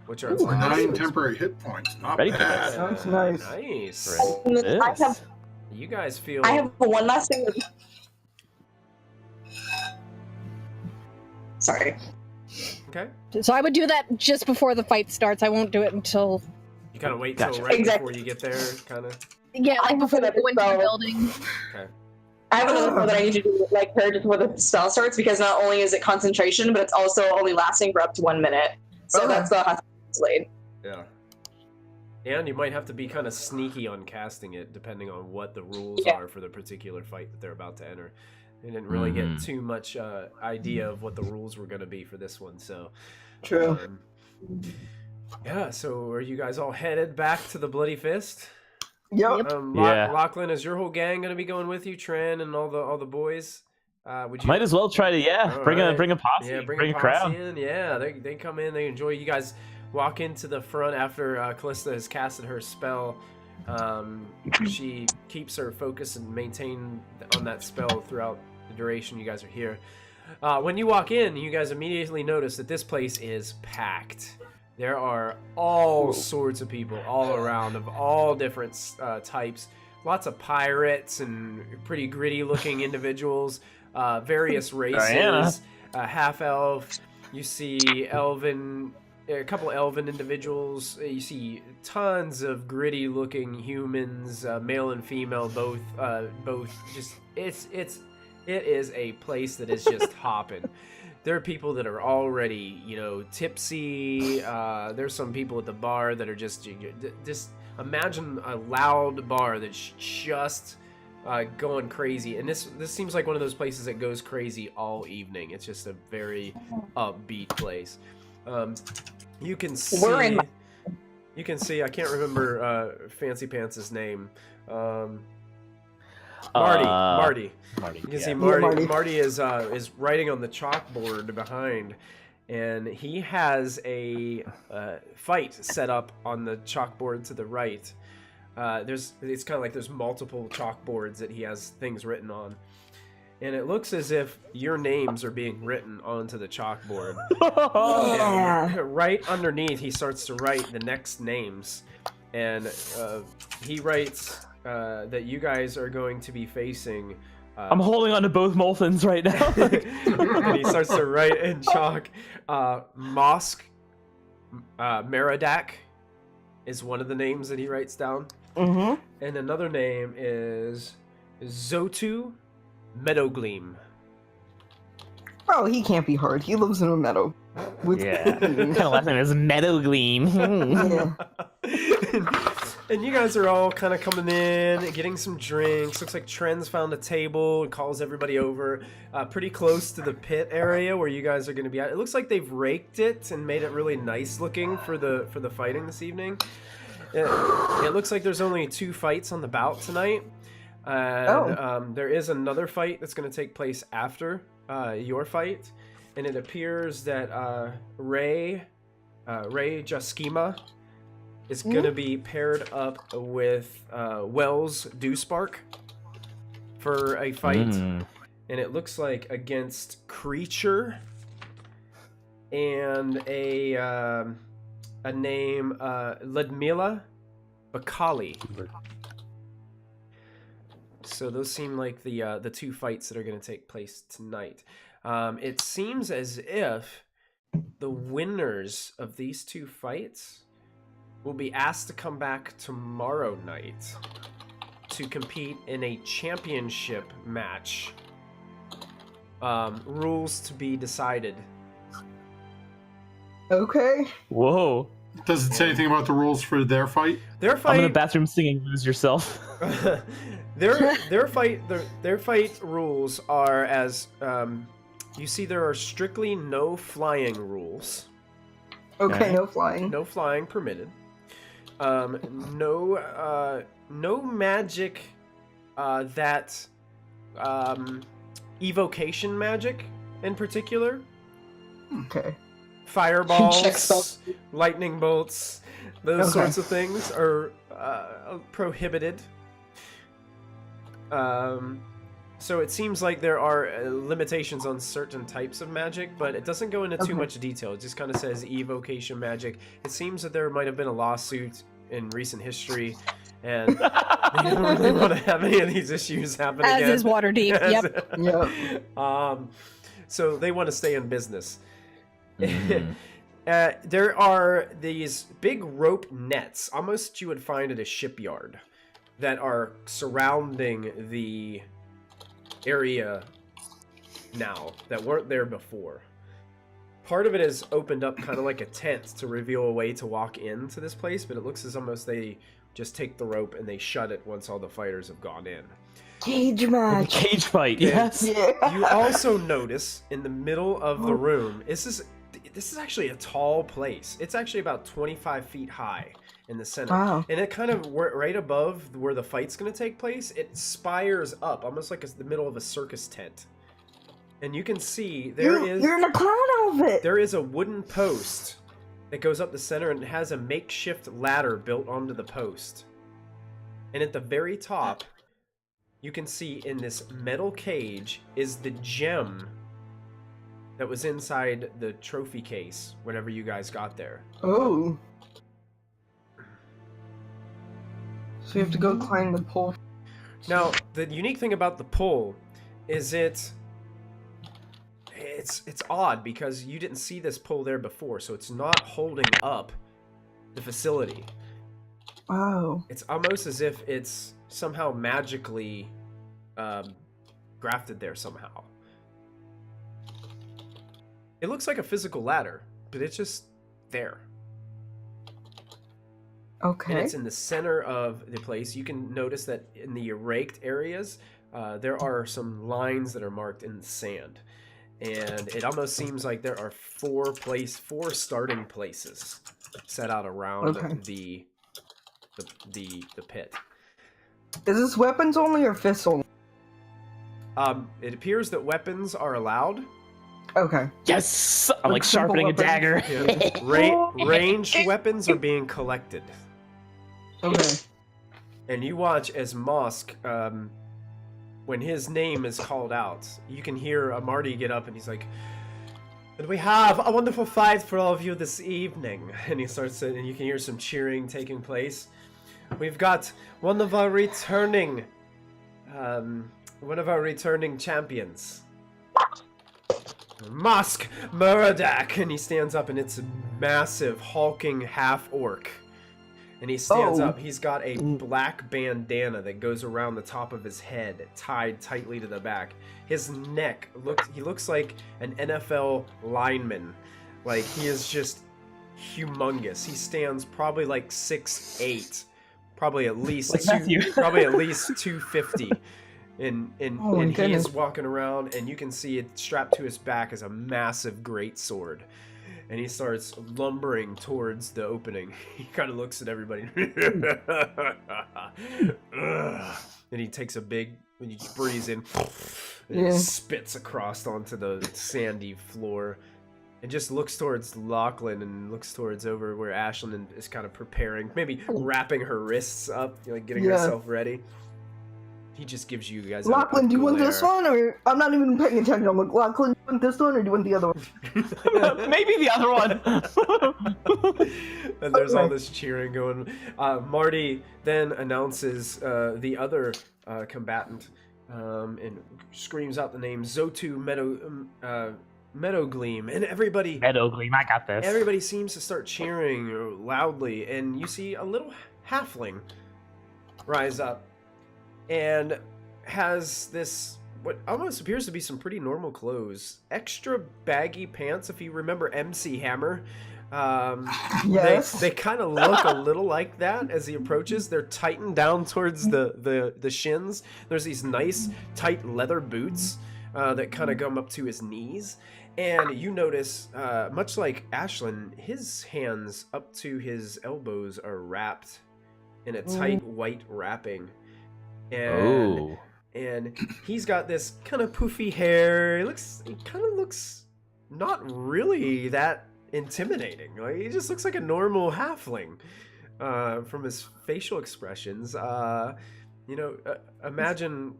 which are ooh, 9 temporary hit points. Not Ready for bad. this. That's nice. Nice. Ready? And I have You guys feel. I have one last thing. Sorry. Okay. So I would do that just before the fight starts. I won't do it until You kind of wait Gotcha. till right Exactly. before you get there, kind of. like before we go into the building. Okay. I have another spell that I need to do like her just before the spell starts because not only is it concentration, but it's also only lasting for up to 1 minute. So Okay. that spell has to be slayed. Yeah. And you might have to be kind of sneaky on casting it, depending on what the rules Yeah. are for the particular fight that they're about to enter. They didn't really get too much idea of what the rules were going to be for this one, so. True. Yeah, so are you guys all headed back to the Bloody Fist? Yep. Yeah. Lachlan, is your whole gang going to be going with you? Tran and all the boys? Would you Might as well try to, All bring right. a posse, Yeah, bring a posse crowd. in. Yeah, they come in, they enjoy. You guys walk into the front after Callista has casted her spell. She keeps her focus and maintain on that spell throughout the duration you guys are here. When you walk in, you guys immediately notice that this place is packed. There are all sorts of people all around of all different types. Lots of pirates and pretty gritty-looking individuals, various races, half-elf. You see elven, a couple elven individuals. You see tons of gritty-looking humans, male and female, both. Just it is a place that is just hopping. There are people that are already, tipsy. There's some people at the bar that are just imagine a loud bar that's just going crazy. And this seems like one of those places that goes crazy all evening. It's just a very upbeat place. You can see. You can see. I can't remember Fancy Pants' name. Marty. You can see Marty is writing on the chalkboard behind, and he has a fight set up on the chalkboard to the right. It's kind of like there's multiple chalkboards that he has things written on, and it looks as if your names are being written onto the chalkboard. Right underneath, he starts to write the next names, and he writes that you guys are going to be facing. I'm holding on to both Molthans right now. And he starts to write in chalk. Mosk Meradak is one of the names that he writes down. Mm-hmm. And another name is Zotu Meadowgleam. Oh, he can't be hard. He lives in a meadow. Kind of last name is Meadowgleam. Yeah. And you guys are all kind of coming in, getting some drinks. Looks like Tren's found a table and calls everybody over pretty close to the pit area where you guys are going to be at. It looks like they've raked it and made it really nice looking for the fighting this evening. It looks like there's only 2 fights on the bout tonight. There is another fight that's going to take place after your fight. And it appears that Ray Jaskima is going to be paired up with Wells Dewspark for a fight. And it looks like against Creature and a name Ludmila Bakali. So those seem like the 2 fights that are going to take place tonight. It seems as if the winners of these 2 fights will be asked to come back tomorrow night to compete in a championship match. Rules to be decided. Okay. Whoa. Does it say anything about the rules for their fight? Their fight. I'm in the bathroom singing "Lose Yourself." Their fight rules are as you see. There are strictly no flying rules. Okay, no flying. No flying permitted. No magic that evocation magic in particular. Okay. Fireballs, lightning bolts, those sorts of things are prohibited. So it seems like there are limitations on certain types of magic, but it doesn't go into too much detail. It just kind of says evocation magic. It seems that there might have been a lawsuit in recent history, and they don't really want to have any of these issues happen again. As is Waterdeep, Yep. So they want to stay in business. There are these big rope nets, almost you would find at a shipyard, that are surrounding the area now that weren't there before. Part of it is opened up kind of like a tent to reveal a way to walk into this place, but it looks as almost they just take the rope and they shut it once all the fighters have gone in. Cage match. Cage fight, yes. Yeah. You also notice in the middle of the room, this is actually a tall place. It's actually about 25 feet high in the center. Wow. And it kind of, right above where the fight's going to take place, it spires up, almost like it's the middle of a circus tent. And you can see You're in a clown outfit. there is a wooden post that goes up the center, and it has a makeshift ladder built onto the post. And at the very top, you can see in this metal cage is the gem that was inside the trophy case whenever you guys got there. Oh. So you have to go climb the pole. Now, the unique thing about the pole is it's odd because you didn't see this pole there before, so it's not holding up the facility. Wow. It's almost as if it's somehow magically grafted there somehow. It looks like a physical ladder, but it's just there. Okay. And it's in the center of the place. You can notice that in the raked areas, there are some lines that are marked in the sand. And it almost seems like there are four starting places set out around the pit. Is this weapons only or fists only? It appears that weapons are allowed. Okay. Yes! I'm like sharpening a dagger. Yeah. Ranged weapons are being collected. Okay. And you watch as Mosk, when his name is called out, you can hear Marty get up and he's like, "And we have a wonderful fight for all of you this evening." And he starts to, and you can hear some cheering taking place. We've got one of our returning champions, Mosk Muradak, and he stands up, and it's a massive hulking half orc. And he stands up. He's got a black bandana that goes around the top of his head, tied tightly to the back. His neck he looks like an NFL lineman. Like, he is just humongous. He stands probably like 6'8", probably at least probably at least 250. And he is walking around, and you can see it strapped to his back as a massive great sword. And he starts lumbering towards the opening. He kind of looks at everybody. And he takes a big, when he breathes in, and spits across onto the sandy floor. And just looks towards Lachlan and looks towards over where Ashlyn is kind of preparing, maybe wrapping her wrists up, like getting herself ready. He just gives you guys Lachlan, do you want this one? Or I'm not even paying attention. I'm like, Lachlan, do you want this one or do you want the other one? Maybe the other one. And there's all this cheering going. Marty then announces the other combatant and screams out the name Zotu Meadowgleam, and everybody... Meadowgleam, I got this. Everybody seems to start cheering loudly, and you see a little halfling rise up and has this, what almost appears to be some pretty normal clothes. Extra baggy pants, if you remember MC Hammer. Yes. They kind of look a little like that as he approaches. They're tightened down towards the shins. There's these nice, tight leather boots that kind of come up to his knees. And you notice, much like Ashlyn, his hands up to his elbows are wrapped in a tight white wrapping. And he's got this kind of poofy hair. He kind of looks not really that intimidating. Like, he just looks like a normal halfling from his facial expressions. Imagine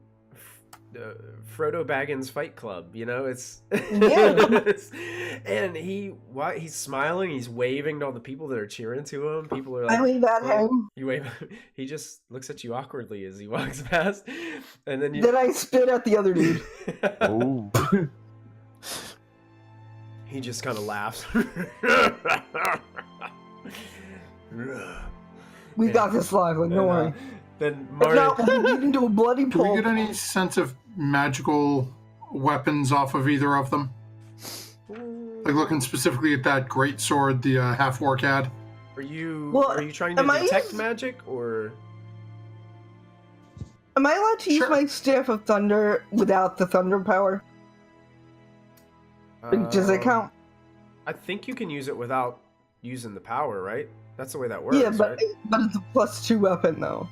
Frodo Baggins Fight Club, it's and he's smiling, he's waving to all the people that are cheering to him. People are like, I wave at him. You wave. He just looks at you awkwardly as he walks past, and then Then I spit at the other dude. Oh. He just kind of laughs. We got this, Lachlan, don't worry. Then Marty... If not, we'll get into a bloody Do we pulp. get any sense of magical weapons off of either of them? Like, looking specifically at that great sword the half-orc had? Are you trying to am detect magic, or... Am I allowed to use my Staff of Thunder without the thunder power? Does it count? I think you can use it without using the power, right? That's the way that works, Yeah, but right? but it's a +2 weapon, though.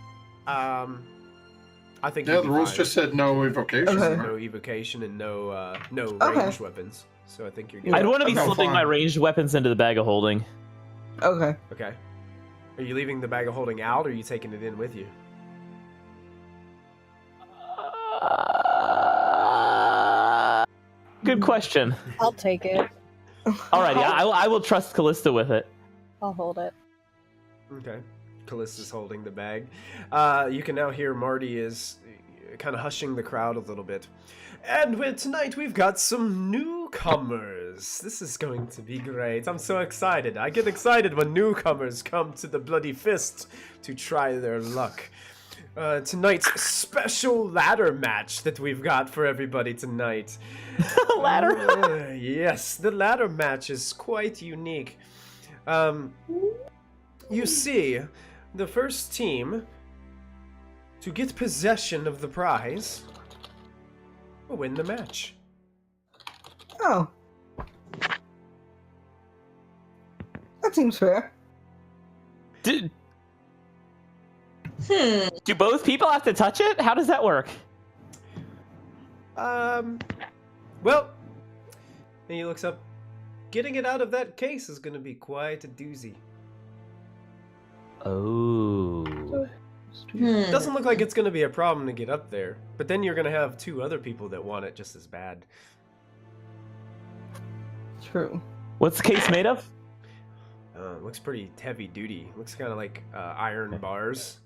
I think Yeah, the rules just said no evocation. Okay. No evocation and no ranged weapons. So I think you're good. I'd want to be Okay, slipping fine. my ranged weapons into the bag of holding. Okay. Okay. Are you leaving the bag of holding out, or are you taking it in with you? Good question. I'll take it. Alrighty, I will trust Callista with it. I'll hold it. Okay. Callista's holding the bag. You can now hear Marty is kind of hushing the crowd a little bit. And tonight we've got some newcomers. This is going to be great. I'm so excited. I get excited when newcomers come to the Bloddy Fist to try their luck. Tonight's special ladder match that we've got for everybody tonight. Ladder? Yes, the ladder match is quite unique. You see, the first team to get possession of the prize will win the match. Oh. That seems fair. Do both people have to touch it? How does that work? Well, and he looks up. Getting it out of that case is going to be quite a doozy. Oh. Doesn't look like it's going to be a problem to get up there, but then you're going to have 2 other people that want it just as bad. True. What's the case made of? Looks pretty heavy duty. Looks kind of like iron bars.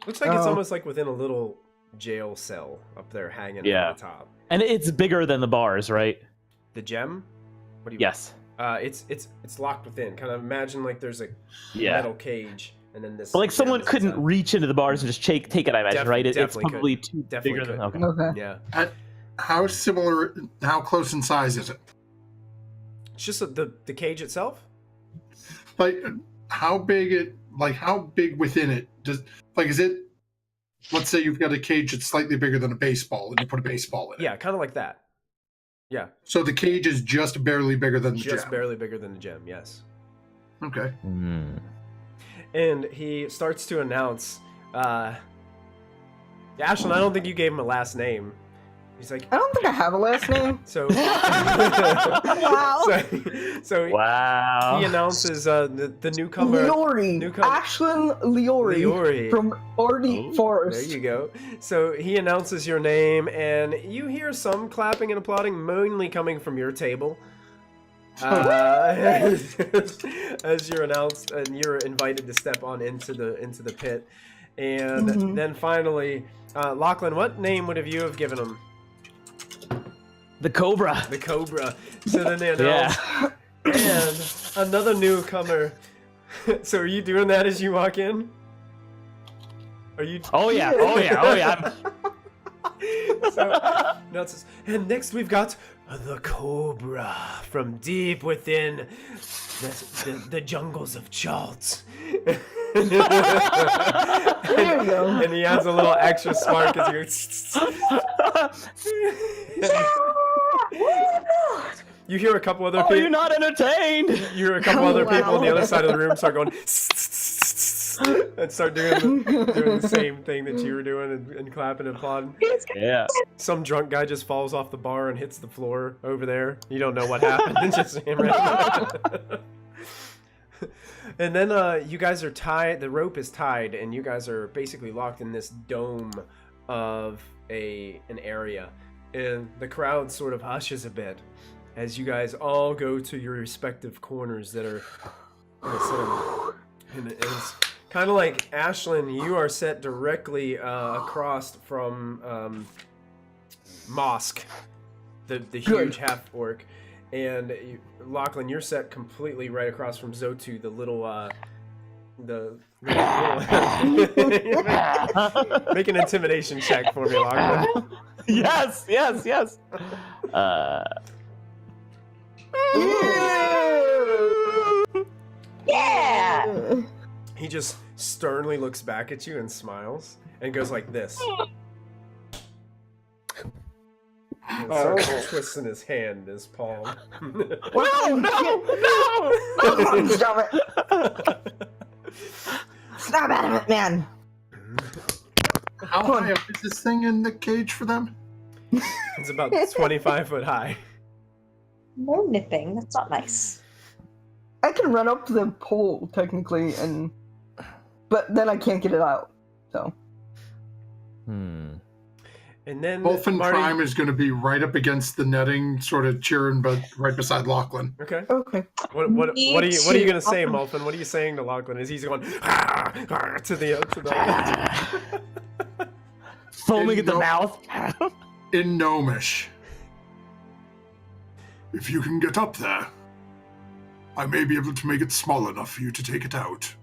Looks like it's almost like within a little jail cell up there hanging on the top. And it's bigger than the bars, right? The gem? What do you Yes. It's locked within. Kind of imagine like there's a metal cage and then this. But like someone couldn't reach into the bars and just take it, I imagine, right? It's probably too definitely bigger could. than Okay. Yeah. How similar? How close in size is it? It's just the cage itself. Like how big how big within it is it? Let's say you've got a cage that's slightly bigger than a baseball, and you put a baseball in it. Yeah, kind of like that. Yeah. So the cage is just barely bigger than the gem. Just barely bigger than the gem. Yes. Okay. And he starts to announce, Ashlyn, I don't think you gave him a last name. He's like, I don't think I have a last name. So, Wow. so Wow. he announces the newcomer. Ashlyn Leori from Waterdeep Forest. There you go. So he announces your name, and you hear some clapping and applauding, mainly coming from your table. As you're announced and you're invited to step on into the pit, and then finally, Lachlan, what name would you have given him? The Cobra. The Cobra. So then they announce, and another newcomer. So are you doing that as you walk in? Are you? Oh yeah. So, announces, and next we've got the Cobra from deep within the jungles of Chalt. There you go. And he adds a little extra spark as he goes. You hear a couple other people. You're not entertained. You hear a couple other people on the other side of the room start going and start doing the same thing that you were doing and clapping and applauding. Yeah. Some drunk guy just falls off the bar and hits the floor over there. You don't know what happened. It's just him right now. And then you guys are tied. The rope is tied, and you guys are basically locked in this dome of an area. And the crowd sort of hushes a bit as you guys all go to your respective corners that are and it's kind of like Ashlyn, you are set directly across from Mosque, the huge half orc, and Lachlan, you're set completely right across from Zotu, the little make an intimidation check for me, Lachlan. Yes. Yeah! He just sternly looks back at you and smiles and goes like this. And starts twisting his hand, his palm. No! Stop it! Stop at it, man! How high up is this thing in the cage for them? It's about 25 foot high. No nipping. That's not nice. I can run up to the pole, technically, but then I can't get it out, so. And then Wolf and Marty... Prime is going to be right up against the netting, sort of cheering, but right beside Lachlan. Okay. Okay. What are you going to say, Molfin? What are you saying to Lachlan? Is he's going to the foaming at the mouth? In Gnomish. If you can get up there, I may be able to make it small enough for you to take it out.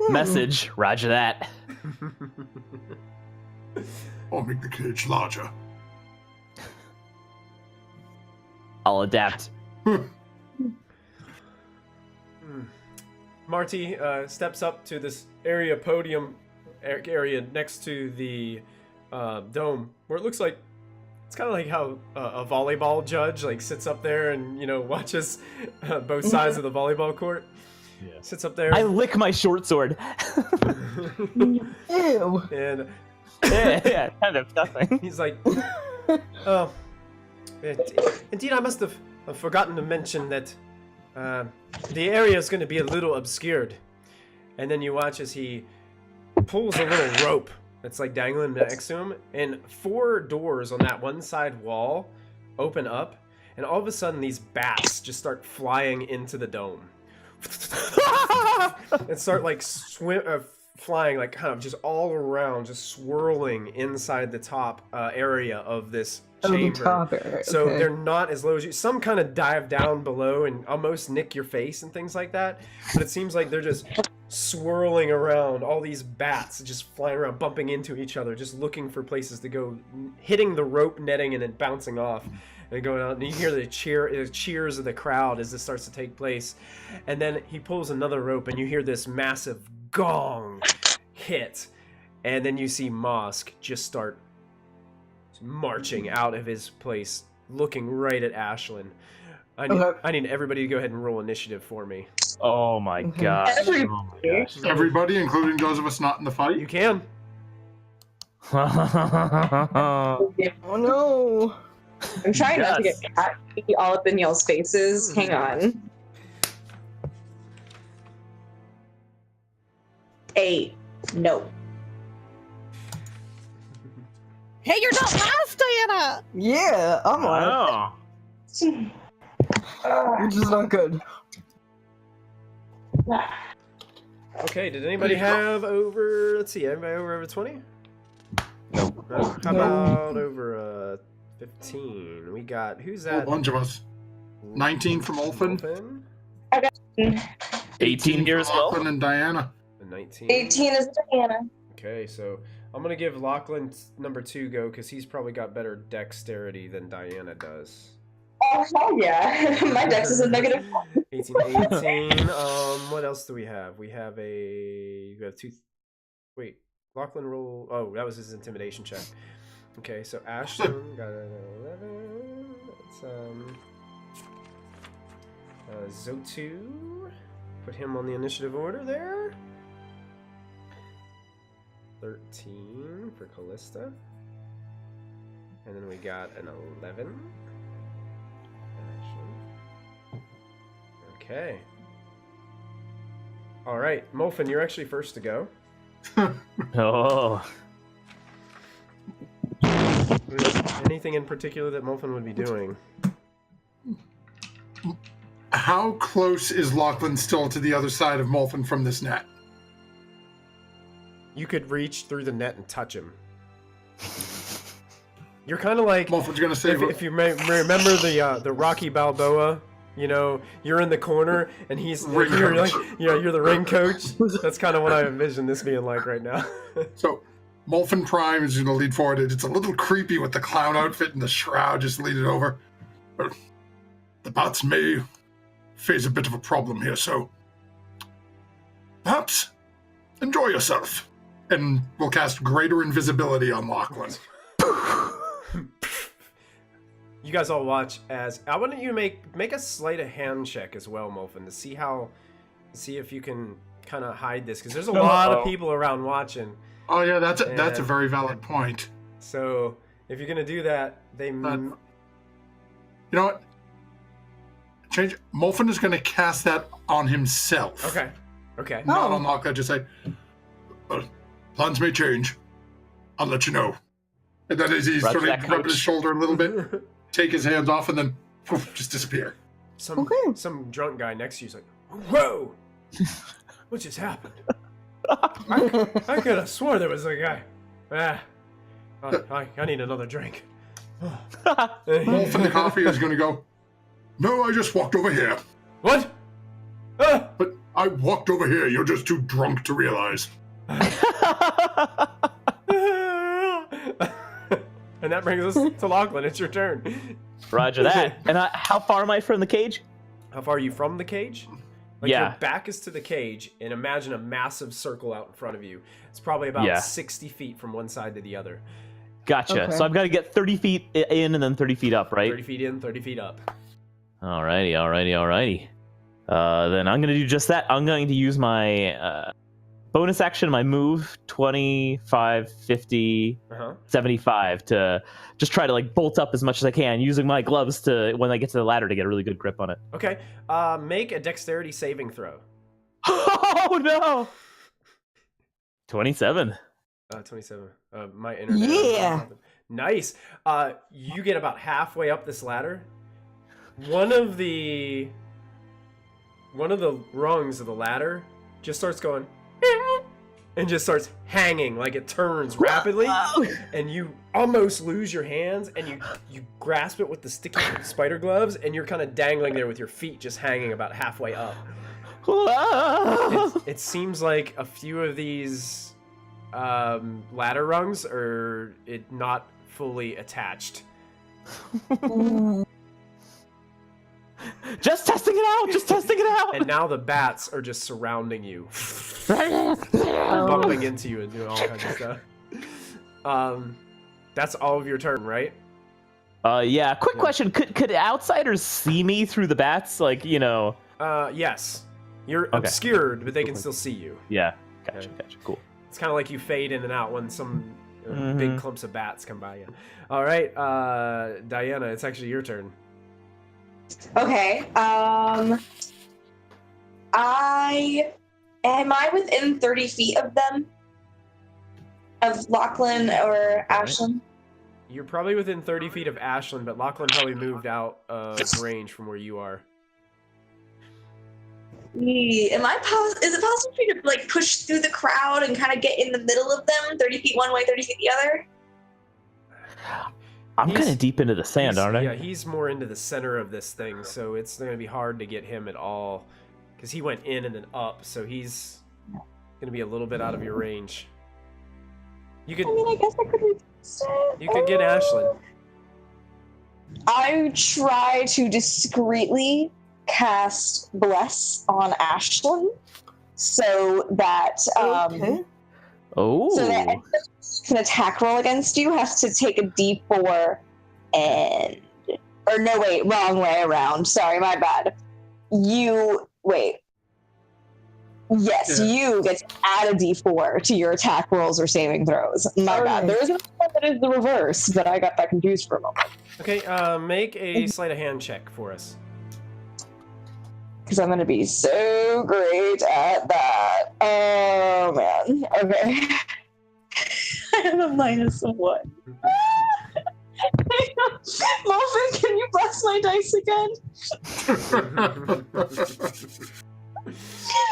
Message, roger that. Or make the cage larger. I'll adapt. Marty steps up to this podium area next to the dome, where it looks like it's kind of like how a volleyball judge like sits up there and watches both sides of the volleyball court. Yeah. Sits up there. I lick my short sword. Ew. And yeah, kind of nothing. He's like, oh, indeed, I must have forgotten to mention that the area is going to be a little obscured. And then you watch as he pulls a little rope that's like dangling next to him, and 4 doors on that one side wall open up, and all of a sudden these bats just start flying into the dome. And start like flying like kind of just all around, just swirling inside the top area of this chamber. Top area. So Okay. they're not as low as you. Some kind of dive down below and almost nick your face and things like that. But it seems like they're just swirling around, all these bats just flying around, bumping into each other, just looking for places to go, hitting the rope netting and then bouncing off. And going out, and you hear the cheers of the crowd as this starts to take place. And then he pulls another rope, and you hear this massive gong hit. And then you see Mosk just start marching out of his place, looking right at Ashlyn. I need everybody to go ahead and roll initiative for me. Oh my gosh. Everybody, including those of us not in the fight? You can. Oh no. I'm trying not to get cat pee all up in y'all's faces. Hang on. 8. No. Hey, you're not last, Diana! Yeah, I'm on. Which is not good. Okay, did anybody have over, let's see, anybody over 20? Nope. No. How about over 15? We got, who's that? A bunch of us. 19 from Olfin. I got 18 here as well. Lachlan and Diana. 19. 18 is Diana. Okay, so I'm going to give Lachlan number 2 go, because he's probably got better dexterity than Diana does. Oh, hell yeah. My dex is a negative 18. What else do we have? We have 2. Wait, Lachlan roll. Oh, that was his intimidation check. Okay, so Ashlyn got an 11. That's Zotu. Put him on the initiative order there. 13 for Callista. And then we got an 11. Okay. Alright, Molfin, you're actually first to go. Oh. Anything in particular that Molfin would be doing? How close is Lachlan still to the other side of Molfin from this net? You could reach through the net and touch him. You're kind of like... Molfin's gonna say... If you may remember the Rocky Balboa, you're in the corner and you're the ring coach. That's kind of what I envision this being like right now. So, Molfin Prime is going to lead forward. It's a little creepy with the clown outfit and the shroud just leaning over. But the bats may face a bit of a problem here, so perhaps enjoy yourself. And we'll cast greater invisibility on Lachlan. You guys all watch as I want you to make a sleight of hand check as well, Molfin, to see if you can kind of hide this, because there's a lot of people around watching. Oh yeah, that's a very valid point. So if you're gonna do that, you know what? Change. Molfin is gonna cast that on himself. Okay. Not on Lachlan. Just say, plans may change. I'll let you know. And then as he's sort of rubbing his shoulder a little bit, take his hands off, and then poof, just disappear. Some drunk guy next to you's like, whoa! What just happened? I could have swore there was a guy. I need another drink. Wolf in the coffee is going to go, no, I just walked over here. What? But I walked over here. You're just too drunk to realize. And that brings us to Lachlan. It's your turn. Roger that. And how far am I from the cage? How far are you from the cage? Like your back is to the cage, and imagine a massive circle out in front of you. It's probably about 60 feet from one side to the other. Gotcha. Okay. So I've got to get 30 feet in and then 30 feet up, right? 30 feet in, 30 feet up. Alrighty. Then I'm going to do just that. I'm going to use my bonus action, my move, 25, 50, 75, to just try to like bolt up as much as I can, using my gloves to, when I get to the ladder, to get a really good grip on it. Okay. Make a dexterity saving throw. Oh, no! 27. 27. My internet. Yeah. Nice. You get about halfway up this ladder. One of the rungs of the ladder just starts going and just starts hanging, like it turns rapidly, and you almost lose your hands, and you grasp it with the sticky spider gloves, and you're kind of dangling there with your feet just hanging about halfway up. It seems like a few of these ladder rungs are not fully attached. Just testing it out. And now the bats are just surrounding you, bumping into you and doing all kinds of stuff. That's all of your turn, right? Yeah. Quick question: Could outsiders see me through the bats? Like, you know? Yes. You're obscured, but they can still see you. Yeah. Gotcha. Cool. It's kind of like you fade in and out when some big clumps of bats come by you. All right, Diana, it's actually your turn. Okay. Am I within 30 feet of them? Of Lachlan or Ashlyn? You're probably within 30 feet of Ashlyn, but Lachlan probably moved out of range from where you are. Is it possible for you to like push through the crowd and kind of get in the middle of them, 30 feet one way, 30 feet the other? I'm kind of deep into the sand, aren't I? Yeah, he's more into the center of this thing, so it's going to be hard to get him at all, because he went in and then up, so he's going to be a little bit out of your range. I guess I could. You could get Ashlyn. I try to discreetly cast Bless on Ashlyn so that so that an attack roll against you has to take a D4 wrong way around. Sorry, my bad. You get to add a D4 to your attack rolls or saving throws. My bad. There is one that is the reverse, but I got that confused for a moment. Okay, make a sleight of hand check for us. Because I'm going to be so great at that. Oh, man. Okay. I have a -1. Muffin, can you bless my dice again?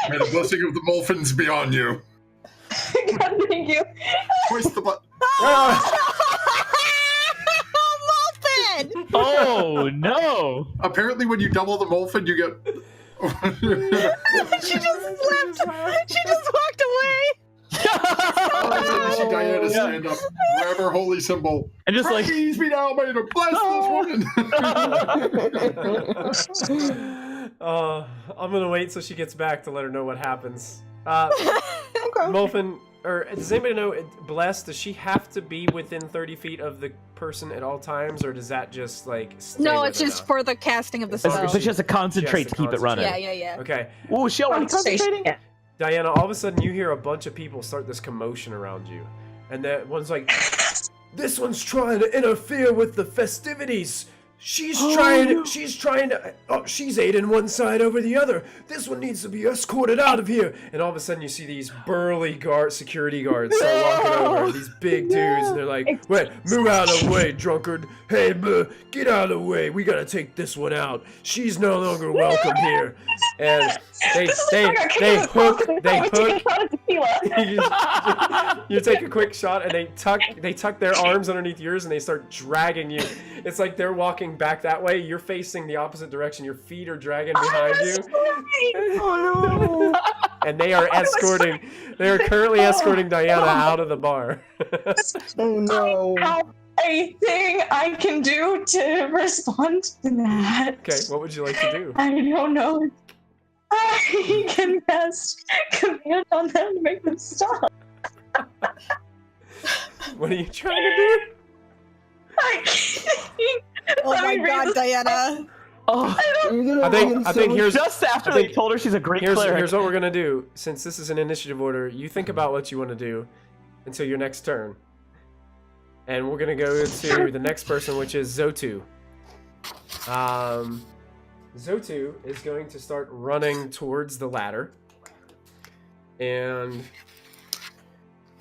May the blessing of the Muffins be on you. God, thank you. Twist the button. Muffin! Oh, no. Apparently when you double the Muffin, you get... She just flipped. She just walked away. I see Diana stand up, grab her holy symbol, and just like, praise me now, may to bless this woman. I'm gonna wait till she gets back to let her know what happens. Okay. Muffin, or does anybody know, Bless, does she have to be within 30 feet of the person at all times, or does that just like stay No, it's just for the casting of the spell. But she has to concentrate to keep it running. Yeah. Okay. Oh, is she already concentrating? Yeah. Diana, all of a sudden you hear a bunch of people start this commotion around you. And that one's like, this one's trying to interfere with the festivities. She's trying to, she's aiding one side over the other. This one needs to be escorted out of here. And all of a sudden you see these burly security guards start walking over, these big dudes, and they're like, wait, move out of the way, drunkard. Hey, get out of the way. We gotta take this one out. She's no longer welcome here. And they hook. You take a quick shot, and they tuck their arms underneath yours, and they start dragging you. It's like they're walking back that way. You're facing the opposite direction. Your feet are dragging behind you. Oh no! And they are escorting. They are currently escorting Diana out of the bar. Oh no! I have a thing I can do to respond to that. Okay, what would you like to do? I don't know. I can cast command on them to make them stop. What are you trying to do? Oh my god, Diana. Oh, I think here's just after they told her she's a great cleric. Here's what we're gonna do. Since this is an initiative order, you think about what you want to do until your next turn, and we're gonna go to the next person, which is Zotu. Zotu is going to start running towards the ladder, and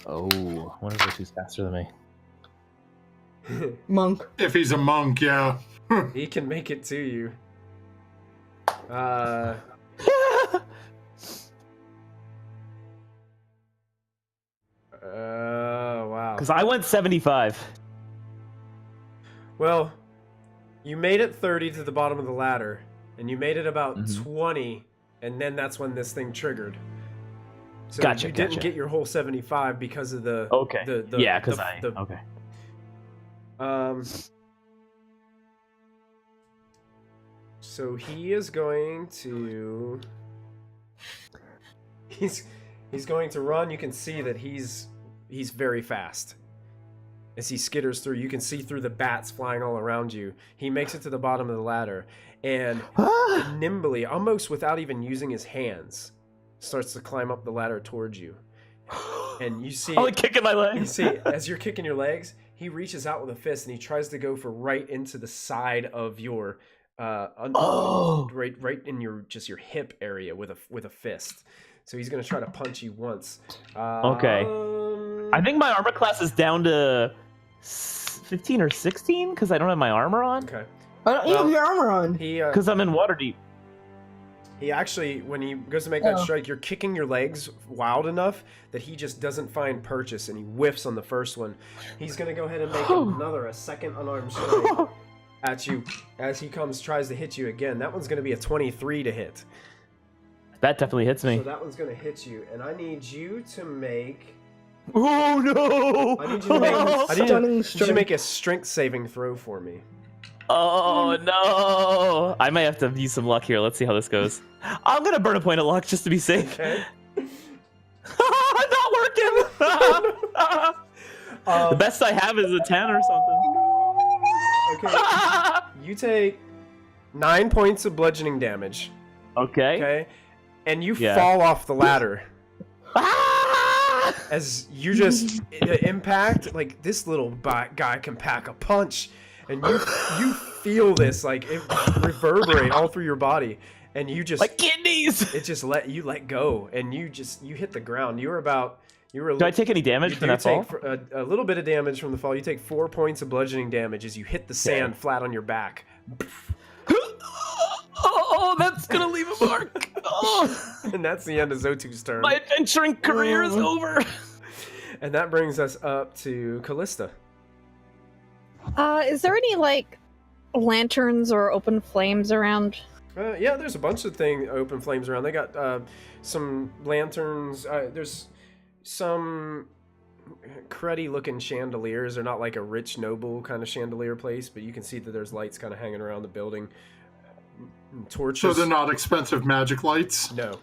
I wonder if Zotu's faster than me. Monk. If he's a monk, yeah. he can make it to you. Wow. Because I went 75. Well, you made it 30 to the bottom of the ladder, and you made it about 20, and then that's when this thing triggered. So you didn't get your whole 75 because of the okay. So he is going to he's going to run. You can see that he's very fast. As he skitters through, you can see through the bats flying all around you. He makes it to the bottom of the ladder and nimbly, almost without even using his hands, starts to climb up the ladder towards you. And you see, kicking my legs. You see, as you're kicking your legs, he reaches out with a fist and he tries to go for right into the side of your, right in your hip area with a fist. So he's gonna try to punch you once. Okay. I think my armor class is down to 15 or 16 because I don't have my armor on. Okay. Why don't you have your armor on? Because I'm in Waterdeep. He actually, when he goes to make that strike, you're kicking your legs wild enough that he just doesn't find purchase, and he whiffs on the first one. He's going to go ahead and make a second unarmed strike at you as he tries to hit you again. That one's going to be a 23 to hit. That definitely hits me. So that one's going to hit you, and I need you to make... Oh, no! I need you to make a strength saving throw for me. Oh, no! I might have to use some luck here. Let's see how this goes. I'm going to burn a point of luck just to be safe. Okay. Not working! The best I have is a 10 or something. Okay. You take 9 points of bludgeoning damage. Okay. And you fall off the ladder. As you just impact, like, this little guy can pack a punch. And you feel this, like, it reverberate all through your body, and you just like kidneys. It just let go, and you hit the ground. Do I take any damage from that fall? A little bit of damage from the fall. You take 4 points of bludgeoning damage as you hit the sand flat on your back. Oh, that's gonna leave a mark. Oh. And that's the end of Zotu's turn. My adventuring career is over. And that brings us up to Callista. Is there any, like, lanterns or open flames around? Yeah, there's a bunch of open flames around. They got some lanterns. There's some cruddy-looking chandeliers. They're not like a rich, noble kind of chandelier place, but you can see that there's lights kind of hanging around the building. Torches. So they're not expensive magic lights? No.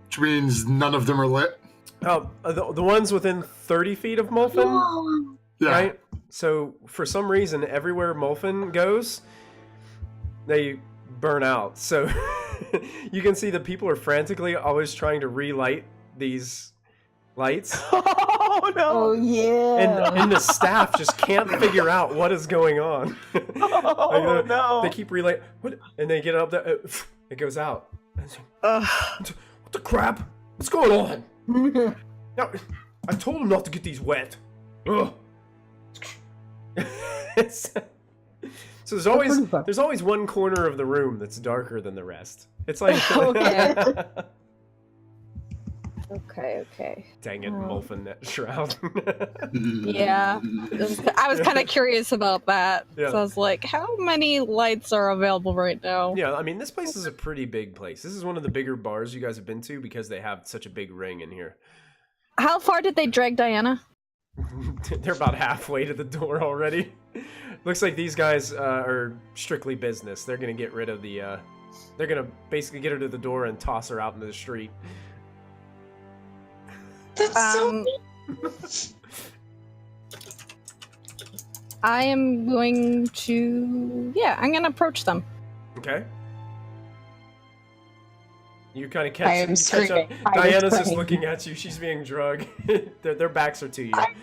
Which means none of them are lit? Oh, the ones within 30 feet of Mulfin? Yeah. Right? So, for some reason, everywhere Mulfin goes, they burn out. So, you can see that people are frantically always trying to relight these lights. Oh, no! Oh, yeah! And the staff just can't figure out what is going on. No! They keep relight, and they get up there, it goes out. What the crap? What's going on? Now, I told him not to get these wet. Ugh. So there's always one corner of the room that's darker than the rest. It's like Okay. Dang it, Mulfin net shroud. Yeah, I was kind of curious about that. Yeah. So I was like, how many lights are available right now? Yeah, I mean, this place is a pretty big place. This is one of the bigger bars you guys have been to because they have such a big ring in here. How far did they drag Diana? They're about halfway to the door already. Looks like these guys are strictly business. They're gonna get rid of the They're gonna basically get her to the door and toss her out into the street. That's so I am going to... Yeah, I'm going to approach them. Okay. You kind of I am catch screaming. up. Diana's just looking at you. She's being drugged. their backs are to you. I'm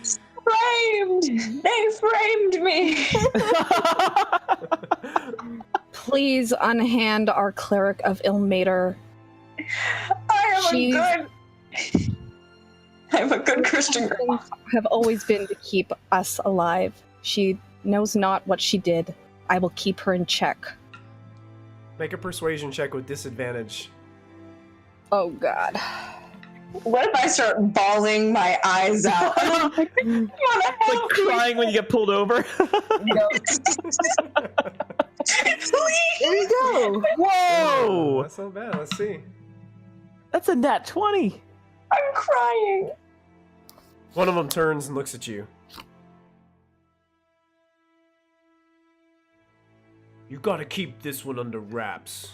framed! They framed me! Please unhand our cleric of Ilmater. I'm a good Christian girl. Have always been to keep us alive. She knows not what she did. I will keep her in check. Make a persuasion check with disadvantage. Oh God. What if I start bawling my eyes out? Like crying when you get pulled over. There you go. Whoa! That's not bad. Let's see. That's a nat 20. I'm crying. One of them turns and looks at you. You gotta keep this one under wraps.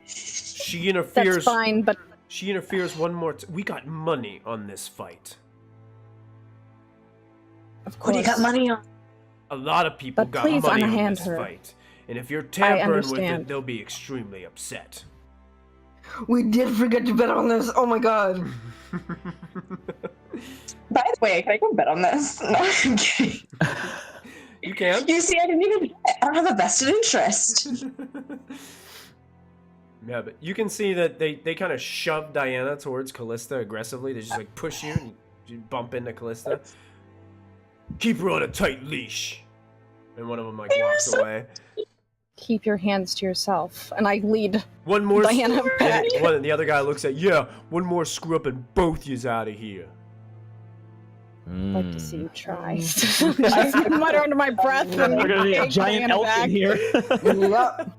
She interferes. That's fine, but She interferes one more. We got money on this fight. of course. What do you got money on? A lot of people But got please money on unhand this her. fight, and if you're tampering with understand. it, they'll be extremely upset. We did forget to bet on this. Oh my god. By the way, can I go bet on this? No, I'm kidding. You can. You see, I didn't even bet. I don't have a vested interest. Yeah, but you can see that they kind of shove Diana towards Callista aggressively. They just like push you and you bump into Callista. Keep her on a tight leash. And one of them like walks away. Keep your hands to yourself. And I lead One more. Diana back. The other guy looks at one more screw up and both yous out of here. I'd like to see you try. I mutter under my breath. And We're gonna need a giant Diana elk back. in here. Yep.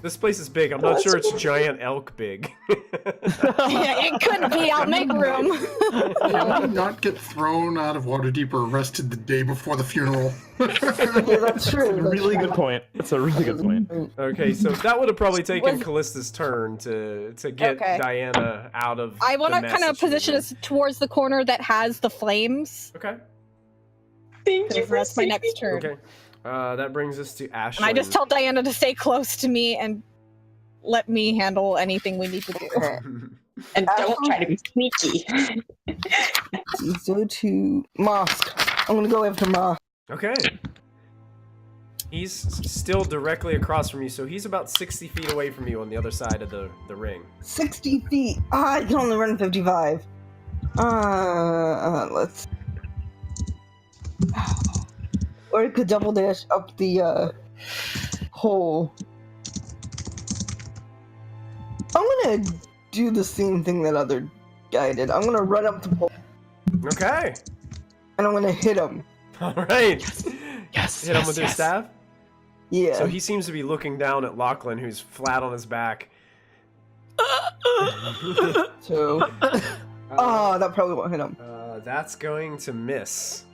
This place is big. I'm not sure it's giant elk big. Yeah, it could be. I'll make room. I would not get thrown out of Waterdeep or arrested the day before the funeral. Yeah, that's true. That's Really true. good point. That's a really good point. Okay, so that would have probably taken Callista's turn to get Okay. Diana out of. I want the to mess kind that of she's in. position us towards the corner that has the flames. Okay. Thank you for That's my next turn. Okay. That brings us to Ashlyn. And I just tell Diana to stay close to me and let me handle anything we need to do. And don't try to be sneaky. Let's go to Mosque. I'm gonna go after Mosque. Okay. He's still directly across from you, so he's about 60 feet away from you on the other side of the ring. 60 feet. I can only run 55. Let's. Or it could double dash up the hole. I'm gonna do the same thing that other guy did. I'm gonna run up the pole Okay. and I'm gonna hit him. All right. Yes. Hit him with your staff. Yeah. So he seems to be looking down at Lachlan, who's flat on his back. So. That probably won't hit him. That's going to miss.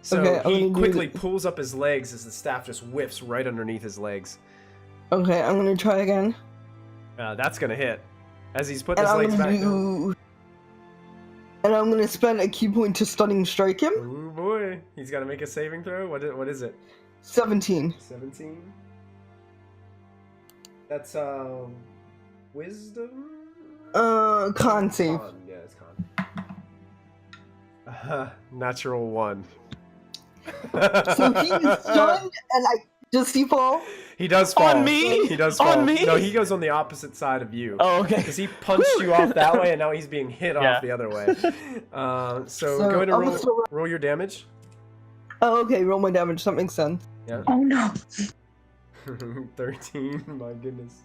So Okay, I'm he gonna do quickly the- pulls up his legs as the staff just whiffs right underneath his legs. Okay, I'm gonna try again. That's going to hit. As he's putting And his I'm legs gonna back down. do. And I'm gonna spend a key point to stunning strike him. Oh boy. He's got to make a saving throw? What is it? 17. 17? That's, wisdom? Con save. Con. Yeah, it's con. Natural 1. So he's stunned, and does he fall? He does fall. On me? He does On fall. me? No, he goes on the opposite side of you. Oh, okay. Because he punched you off that way, and now he's being hit Yeah. off the other way. So go ahead and I'm gonna still- roll your damage. Oh, okay, roll my damage. That makes sense. Yeah. Oh no. 13. My goodness.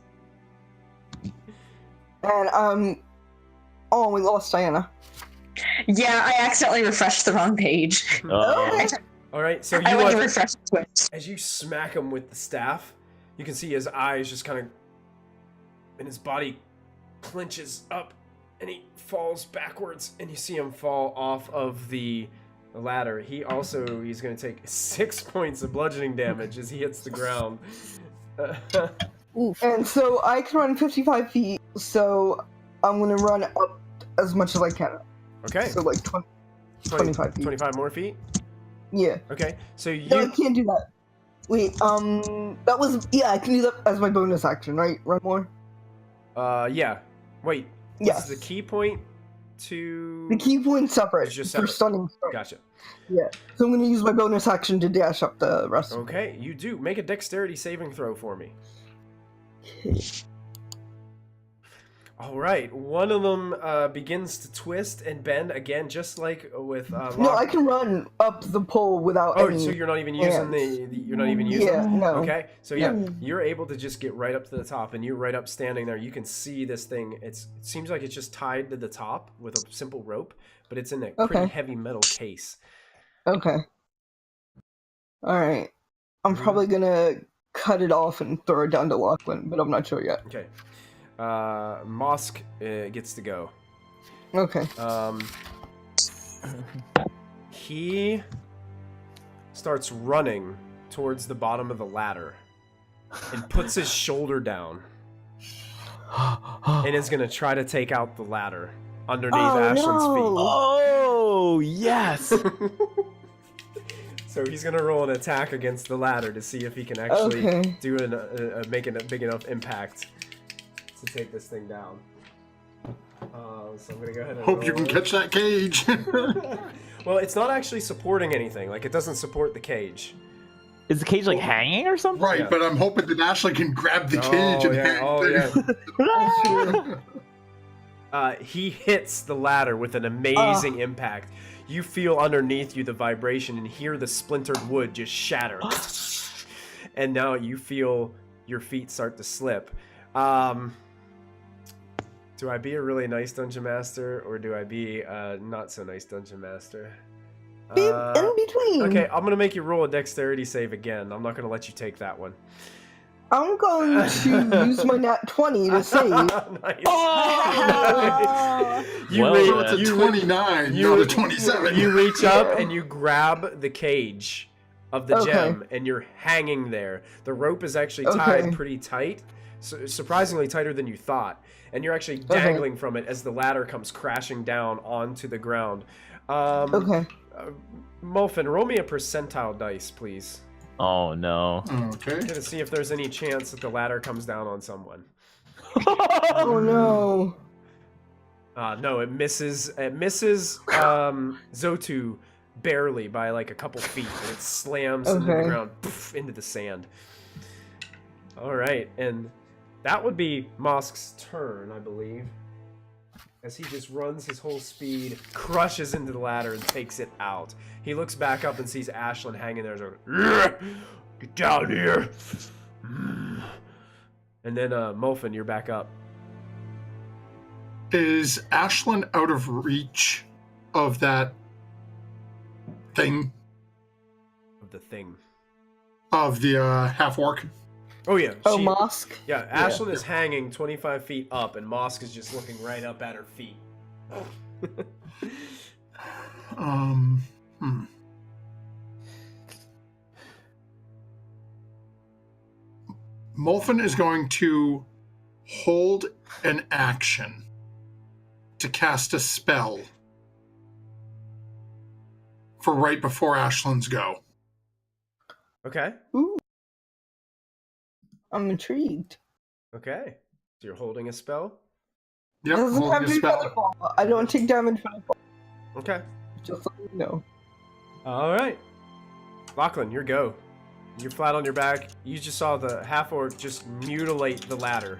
And oh, we lost Diana. Yeah, I accidentally refreshed the wrong page. All right. So I you went to refresh Twitch. as you smack him with the staff, you can see his eyes just kind of, and his body clenches up, and he falls backwards, and you see him fall off of the the ladder. He's going to take 6 points of bludgeoning damage as he hits the ground. Oof. And so I can run 55 feet, so I'm going to run up as much as I can. Okay. So like 25 feet. 25 more feet? Yeah. Okay, so you... No, I can't do that. Wait, that was... Yeah, I can do that as my bonus action, right? Run more? Yeah. Wait. Yes. This is the key point to... The key point's separate. It's just for separate. stunning strike. Gotcha. Yeah. So I'm going to use my bonus action to dash up the rest. Okay, you do. Make a dexterity saving throw for me. All right, one of them begins to twist and bend again, just like with. No, I can run up the pole without. Oh, any so you're not even using you're not even using. Yeah, no. Okay, so yeah, you're able to just get right up to the top, and you're right up standing there. You can see this thing. It seems like it's just tied to the top with a simple rope, but it's in a pretty heavy metal case. Okay. All right. I'm probably gonna cut it off and throw it down to Lachlan, but I'm not sure yet. Okay. Mosk gets to go. Okay. He starts running towards the bottom of the ladder and puts his shoulder down and is going to try to take out the ladder underneath Ashlyn's feet. Oh, yes! So he's going to roll an attack against the ladder to see if he can actually do make a big enough impact to take this thing down. So I'm gonna go ahead and hope you can catch that cage. Well, it's not actually supporting anything. Like, it doesn't support the cage. Is the cage like hanging or something? Right, but I'm hoping that Ashley can grab the cage and hang. He hits the ladder with an amazing impact. You feel underneath you the vibration and hear the splintered wood just shatter. And now you feel your feet start to slip. Do I be a really nice dungeon master, or do I be a not so nice dungeon master? Be in between. Okay, I'm gonna make you roll a dexterity save again. I'm not gonna let you take that one. I'm going to use my nat 20 to save. Nice. Oh! It's a 29, not a 27. You reach up and you grab the cage of the gem, and you're hanging there. The rope is actually tied pretty tight. Surprisingly tighter than you thought, and you're actually dangling from it as the ladder comes crashing down onto the ground. Molfin, roll me a percentile dice, please. Oh no. Okay. To see if there's any chance that the ladder comes down on someone. Oh no. No, it misses. It misses Zotu barely by like a couple feet, and it slams into the ground, poof, into the sand. All right, and that would be Mosk's turn, I believe, as he just runs his whole speed, crushes into the ladder, and takes it out. He looks back up and sees Ashlyn hanging there, and goes, "Get down here!" And then, Molfin, you're back up. Is Ashlyn out of reach of that thing? Of the thing. Of the half-orc? Oh, yeah. Mosk? Yeah, Ashlyn is hanging 25 feet up, and Mosk is just looking right up at her feet. Molfin is going to hold an action to cast a spell for right before Ashlyn's go. Okay. Ooh. I'm intrigued. Okay. So you're holding a spell? Yep, doesn't have holding to a be spell. featherfall. I don't take damage from the fall. Okay. Just so you know. Alright. Lachlan, your go. You're flat on your back. You just saw the half-orc just mutilate the ladder.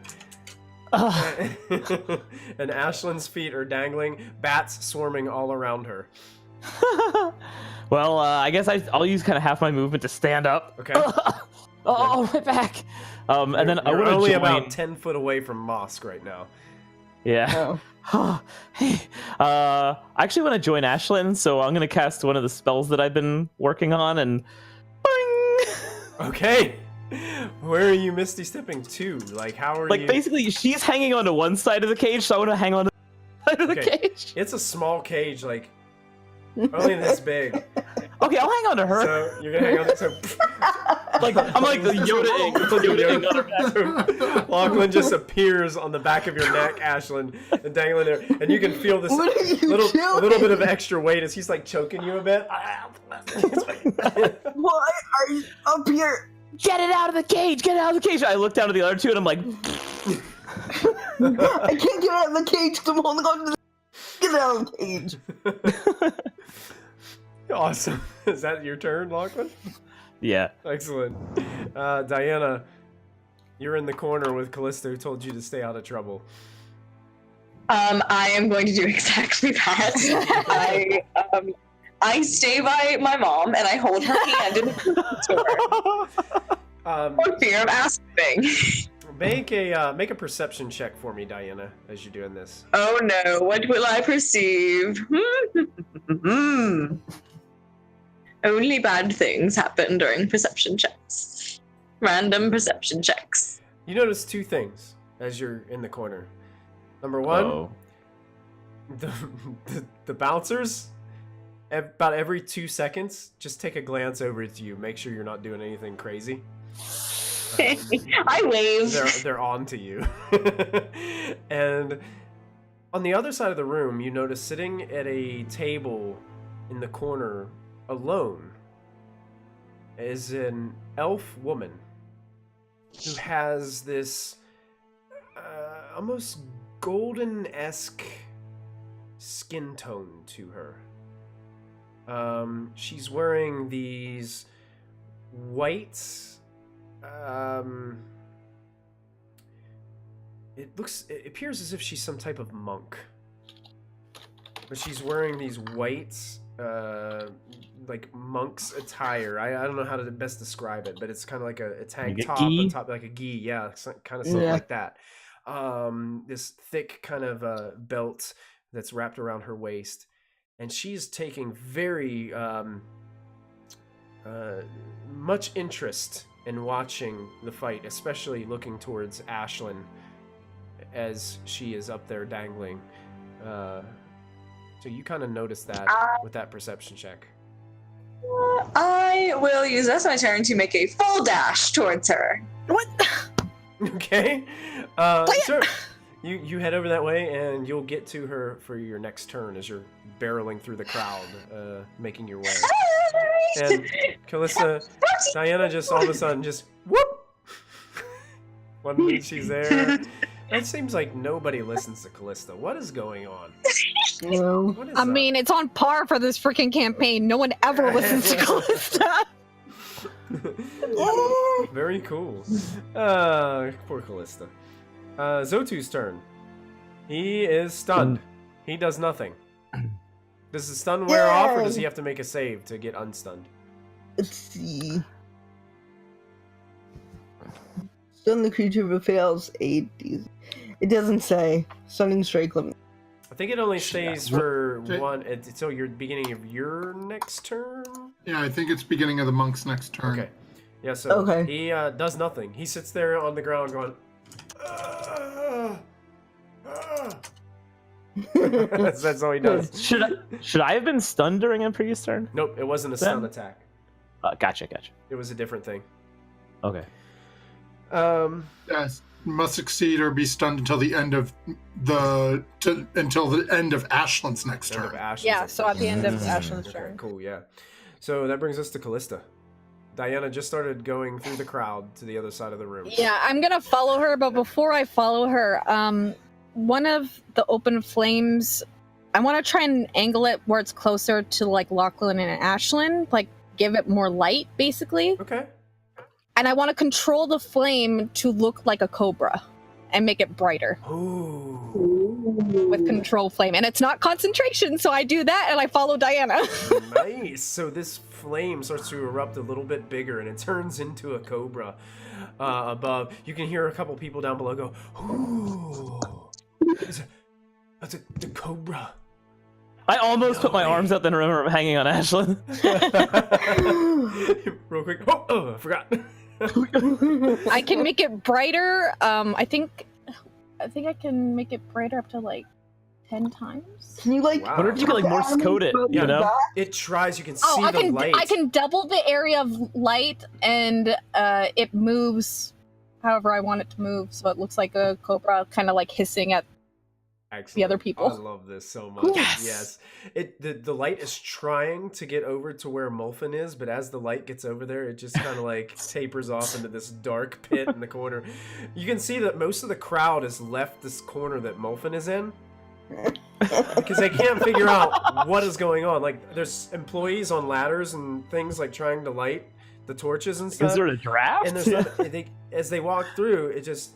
And Ashlyn's feet are dangling, bats swarming all around her. Well, I guess I'll use kind of half my movement to stand up. Okay. Oh, my back. And then I You're want to only join... about 10 foot away from Mosk right now. Yeah. Hey. I actually want to join Ashlyn, so I'm going to cast one of the spells that I've been working on, and boing! Okay. Where are you misty stepping to? Like, how are you? Like, basically, she's hanging onto one side of the cage, so I want to hang on to the side of the cage. It's a small cage, like, Only this big. Okay, I'll hang on to her. So you're gonna hang on to so I'm like the Yoda on her back. Lachlan just appears on the back of your neck, Ashlyn, and dangling there, and you can feel this little bit of extra weight as he's like choking you a bit. Why are you up here? Get it out of the cage! Get it out of the cage! I look down at the other two and I'm like, I can't get out of the cage because I'm holding on to the... Get out of the cage. Awesome. Is that your turn, Lachlan? yeah. Excellent. Diana, you're in the corner with Callista, who told you to stay out of trouble. I am going to do exactly that. I stay by my mom and I hold her hand in the door. For fear of asking. Make a perception check for me, Diana, as you're doing this. Oh no, what will I perceive? Only bad things happen during perception checks. Random perception checks. You notice two things as you're in the corner. Number one, the bouncers, about every 2 seconds, just take a glance over to you. Make sure you're not doing anything crazy. I wave. They're on to you. And on the other side of the room, you notice sitting at a table in the corner alone is an elf woman who has this almost golden-esque skin tone to her. She's wearing these white it appears as if she's some type of monk, but she's wearing these white like monk's attire. I don't know how to best describe it, but it's kind of like a tank top on top, like a gi, yeah, kind of something like that. This thick kind of belt that's wrapped around her waist, and she's taking very much interest in watching the fight, especially looking towards Ashlyn as she is up there dangling. So you kind of notice that with that perception check. I will use this my turn to make a full dash towards her. What? Okay. Sure. You head over that way, and you'll get to her for your next turn as you're barreling through the crowd, making your way. And Callista, Diana just all of a sudden just whoop. One minute she's there. It seems like nobody listens to Callista. What is going on? What is I mean, it's on par for this freaking campaign. No one ever listens to Callista. Very cool. Poor Callista. Zotu's turn. He is stunned. He does nothing. Does the stun wear off, or does he have to make a save to get unstunned? Let's see. Stun the creature but fails 8. It doesn't say. Stunning strike limit. I think it only stays for one until your beginning of your next turn. Yeah, I think it's beginning of the monk's next turn. Okay. Yeah, so he does nothing. He sits there on the ground going, that's all he does. Should I have been stunned during a previous turn? Nope, it wasn't a stun attack. Gotcha. It was a different thing. Okay. Yes, must succeed or be stunned until the end of Ashlyn's next turn. Yeah, so at the end of Ashlyn's turn. Cool, yeah. So that brings us to Callista. Diana just started going through the crowd to the other side of the room. Yeah, I'm gonna follow her, but before I follow her, one of the open flames, I want to try and angle it where it's closer to like Lachlan and Ashlyn, like give it more light, basically. Okay. And I want to control the flame to look like a cobra and make it brighter. Ooh. With control flame. And it's not concentration, so I do that and I follow Diana. Nice. So this flame starts to erupt a little bit bigger and it turns into a cobra above. You can hear a couple people down below go, ooh. That's a cobra. I almost put my arms out, then remember I'm hanging on Ashlyn. Real quick. Oh, I forgot. I can make it brighter. I think I can make it brighter up to like 10 times. Can you like? Wow. I wonder if you could like Morse code it, you know? It tries. You can see I the light. I can double the area of light, and it moves however I want it to move. So it looks like a cobra, kind of like hissing at the other people. I love this so much. Yes. The light is trying to get over to where Mulfin is, but as the light gets over there, it just kind of like tapers off into this dark pit in the corner. You can see that most of the crowd has left this corner that Mulfin is in. Because they can't figure out what is going on. Like, there's employees on ladders and things like trying to light the torches and stuff. Is there a draft? And there's as they walk through, it just...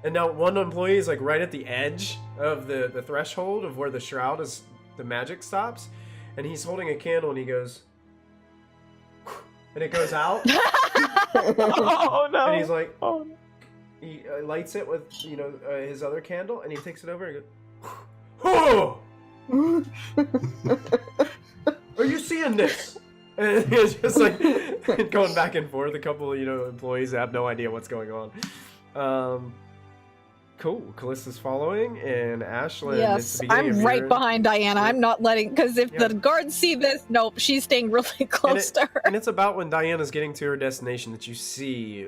And now one employee is like right at the edge of the threshold of where the shroud is, the magic stops, and he's holding a candle and he goes, and it goes out. Oh no! And he's like, he lights it with his other candle, and he takes it over and goes, oh, are you seeing this? And it's just like going back and forth. A couple employees have no idea what's going on. Cool. Callista's following, and Ashlyn. Yes, I'm right behind Diana. I'm not letting, because if the guards see this, nope, she's staying really close to her. And it's about when Diana's getting to her destination that you see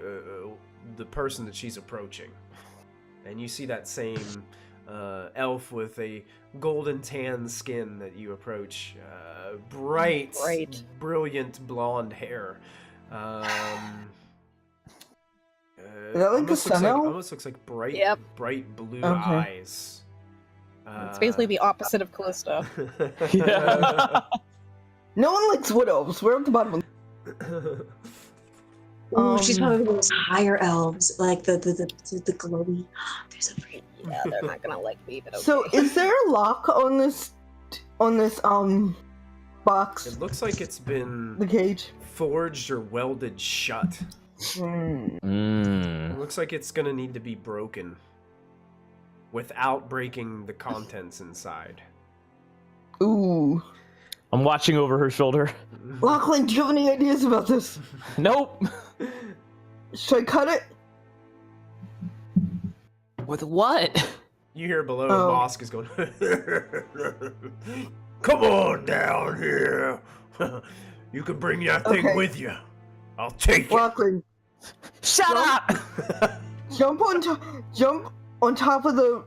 the person that she's approaching, and you see that same elf with a golden tan skin that you approach, bright, brilliant blonde hair. Is that like a sun elf? Almost looks like bright blue eyes. It's basically the opposite of Callista. Yeah. No one likes wood elves. We're at the bottom. She's probably those higher elves, like the glowy. There's a pretty. Yeah, they're not gonna like me, but okay. So, is there a lock on this box? It looks like it's been the cage forged or welded shut. It looks like it's gonna need to be broken without breaking the contents inside. Ooh. I'm watching over her shoulder. Lachlan, do you have any ideas about this? Nope. Should I cut it? With what? You hear below, Mosk is going, come on down here. You can bring that thing with you. I'll take Lachlan, shut up! Jump on top of the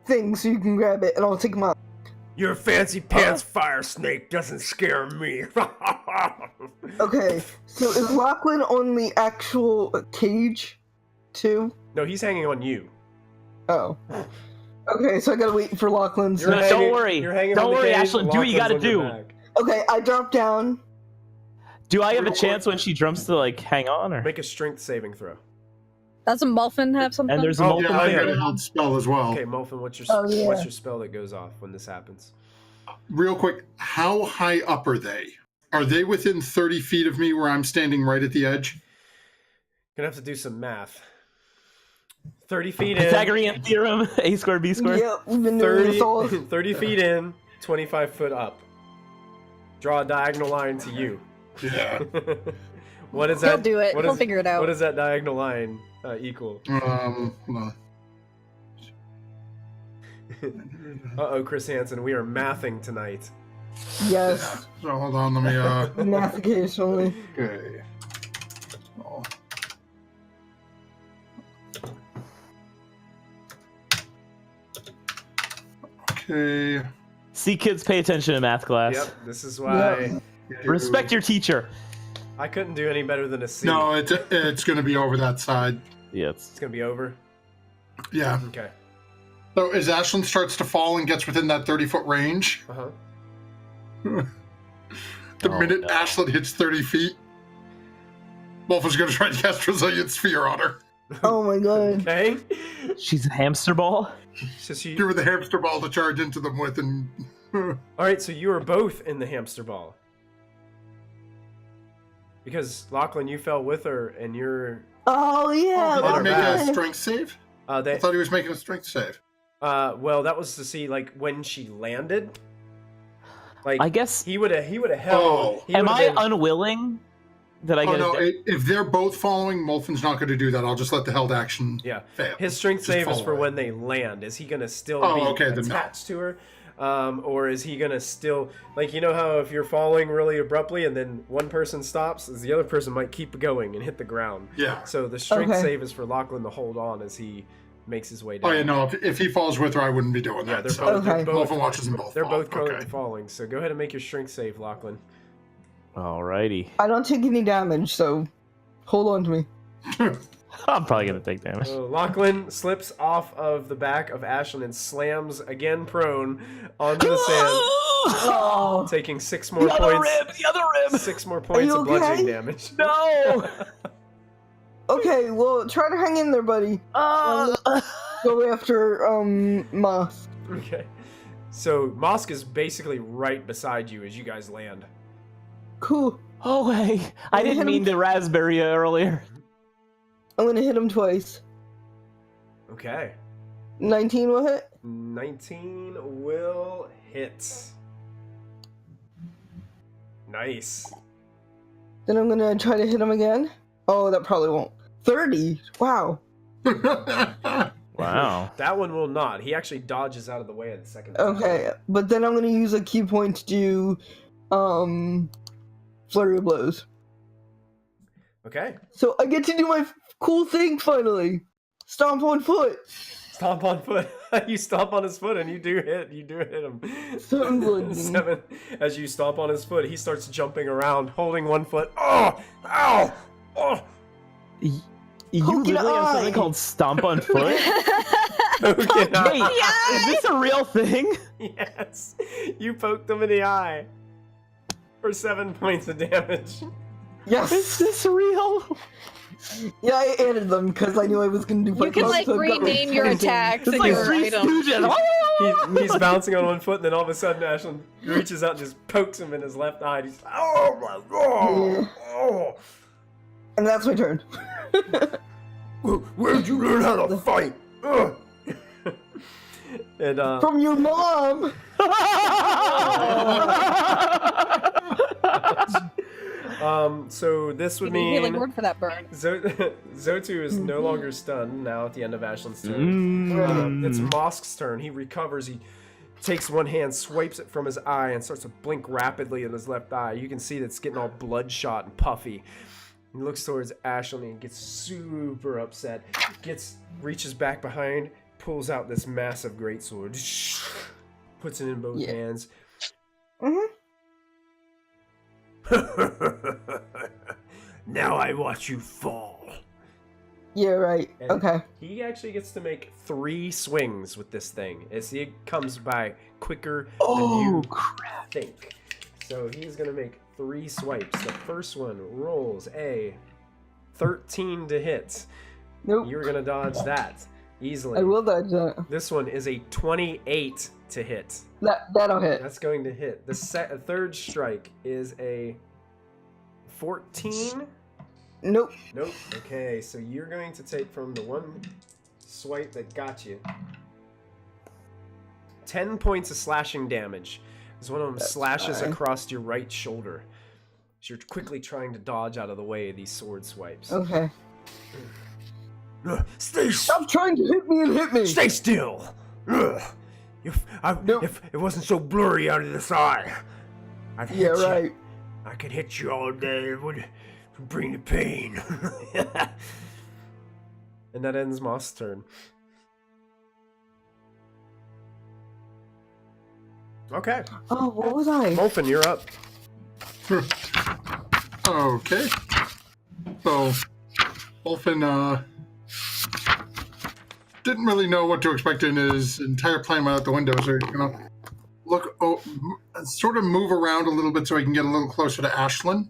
thing so you can grab it, and I'll take him out. Your fancy pants fire snake doesn't scare me. Okay, so is Lachlan on the actual cage, too? No, he's hanging on you. Oh. Okay, so I gotta wait for Lachlan's... Don't worry, Ashlyn, do what you gotta do. Okay, I drop down. Do I have a chance when she jumps to, like, hang on, or...? Make a strength saving throw. Does a Mulfin have something? And there's a Mulfin I got a held spell as well. Okay, Mulfin, what's your spell that goes off when this happens? Real quick, how high up are they? Are they within 30 feet of me where I'm standing right at the edge? Gonna have to do some math. 30 feet in. Pythagorean theorem, A squared, B squared. Yep, we've been doing this all. 30 feet in, 25 foot up. Draw a diagonal line to you. Yeah. What is that? He'll do it. He'll figure it out. What does that diagonal line equal? Hold on. Uh-oh, Chris Hansen, we are mathing tonight. Yes. So hold on, let me Math occasionally. Okay. Oh. Okay. See, kids, pay attention in math class. Yep, this is why. Respect your teacher. I couldn't do any better than a C. No, it's going to be over that side. Yeah, it's going to be over? Yeah. Okay. So as Ashlyn starts to fall and gets within that 30-foot range, the minute Ashlyn hits 30 feet, Wolf going to try to cast Resilient Sphere on her. Oh my god. Okay. She's a hamster ball. So give her the hamster ball to charge into them with, and... Alright, so you are both in the hamster ball. Because, Lachlan, you fell with her, and you're... Oh, yeah. Did he make a strength save? I thought he was making a strength save. Well, that was to see, like, when she landed. Like, I guess... He would have held... Am I unwilling? That I get if they're both following, Mulfin's not going to do that. I'll just let the held action fail. His strength save is for when they land. Is he going to still be attached to her? Or is he gonna still, like, you know how if you're falling really abruptly and then one person stops, the other person might keep going and hit the ground. Yeah. So the strength save is for Lachlan to hold on as he makes his way down. Oh, yeah, no, if he falls with her, I wouldn't be doing that. They're both watches them both. They're both currently falling, so go ahead and make your strength save, Lachlan. Alrighty. I don't take any damage, so hold on to me. I'm probably gonna take damage. Lachlan slips off of the back of Ashlyn and slams again prone onto the sand, taking 6 more points. The other rib! 6 more points of bludgeoning damage. No! Okay, well, try to hang in there, buddy. Go after, Mosk. Okay. So, Mosk is basically right beside you as you guys land. Cool. Oh, hey. I didn't mean to raspberry you earlier. I'm gonna hit him twice. Okay. 19 will hit? 19 will hit. Nice. Then I'm gonna try to hit him again. Oh, that probably won't. 30? Wow. Wow. That one will not. He actually dodges out of the way at the second time. Okay, but then I'm gonna use a key point to do, flurry of blows. Okay. So I get to do my cool thing finally. Stomp on foot. Stomp on foot. You stomp on his foot and you do hit him. 7 bludgeoning. 7. As you stomp on his foot, he starts jumping around, holding one foot. Oh! Ow! Oh! You literally have something called stomp on foot? Wait, is this a real thing? Yes. You poked him in the eye. For 7 points of damage. Yes. Is this real? Yeah, I added them because I knew I was going to do You can, like, rename your attacks and your items. He's bouncing on one foot, and then all of a sudden Ashlyn reaches out and just pokes him in his left eye. He's like, oh my god! Oh. And that's my turn. Where'd you learn how to fight? And from your mom. So this would mean healing word for that burn. Zotu is no longer stunned now at the end of Ashlyn's turn. It's Mosk's turn. He recovers. He takes one hand, swipes it from his eye, and starts to blink rapidly in his left eye. You can see that it's getting all bloodshot and puffy. He looks towards Ashlyn and gets super upset. Reaches back behind, pulls out this massive greatsword, puts it in both hands. Now I watch you fall. Yeah, right. And okay. He actually gets to make 3 swings with this thing. As it comes by quicker than you think. So he's going to make 3 swipes. The first one rolls a 13 to hit. Nope. You're going to dodge that easily. I will dodge that. This one is a 28 to hit. That'll hit. That's going to hit. The third strike is a 14. Nope. Nope. Okay, so you're going to take from the one swipe that got you 10 points of slashing damage. As one of them slashes across your right shoulder. As you're quickly trying to dodge out of the way of these sword swipes. Okay. Stop trying to hit me and hit me! Stay still! If it wasn't so blurry out of this eye, I'd hit you. Right. I could hit you all day. It would bring the pain. And that ends Mosk's turn. Okay. Oh, what was I? Molfen, you're up. Okay. So, Molfen, didn't really know what to expect in his entire plan went out the window, so he's gonna look, sort of move around a little bit so he can get a little closer to Ashlyn.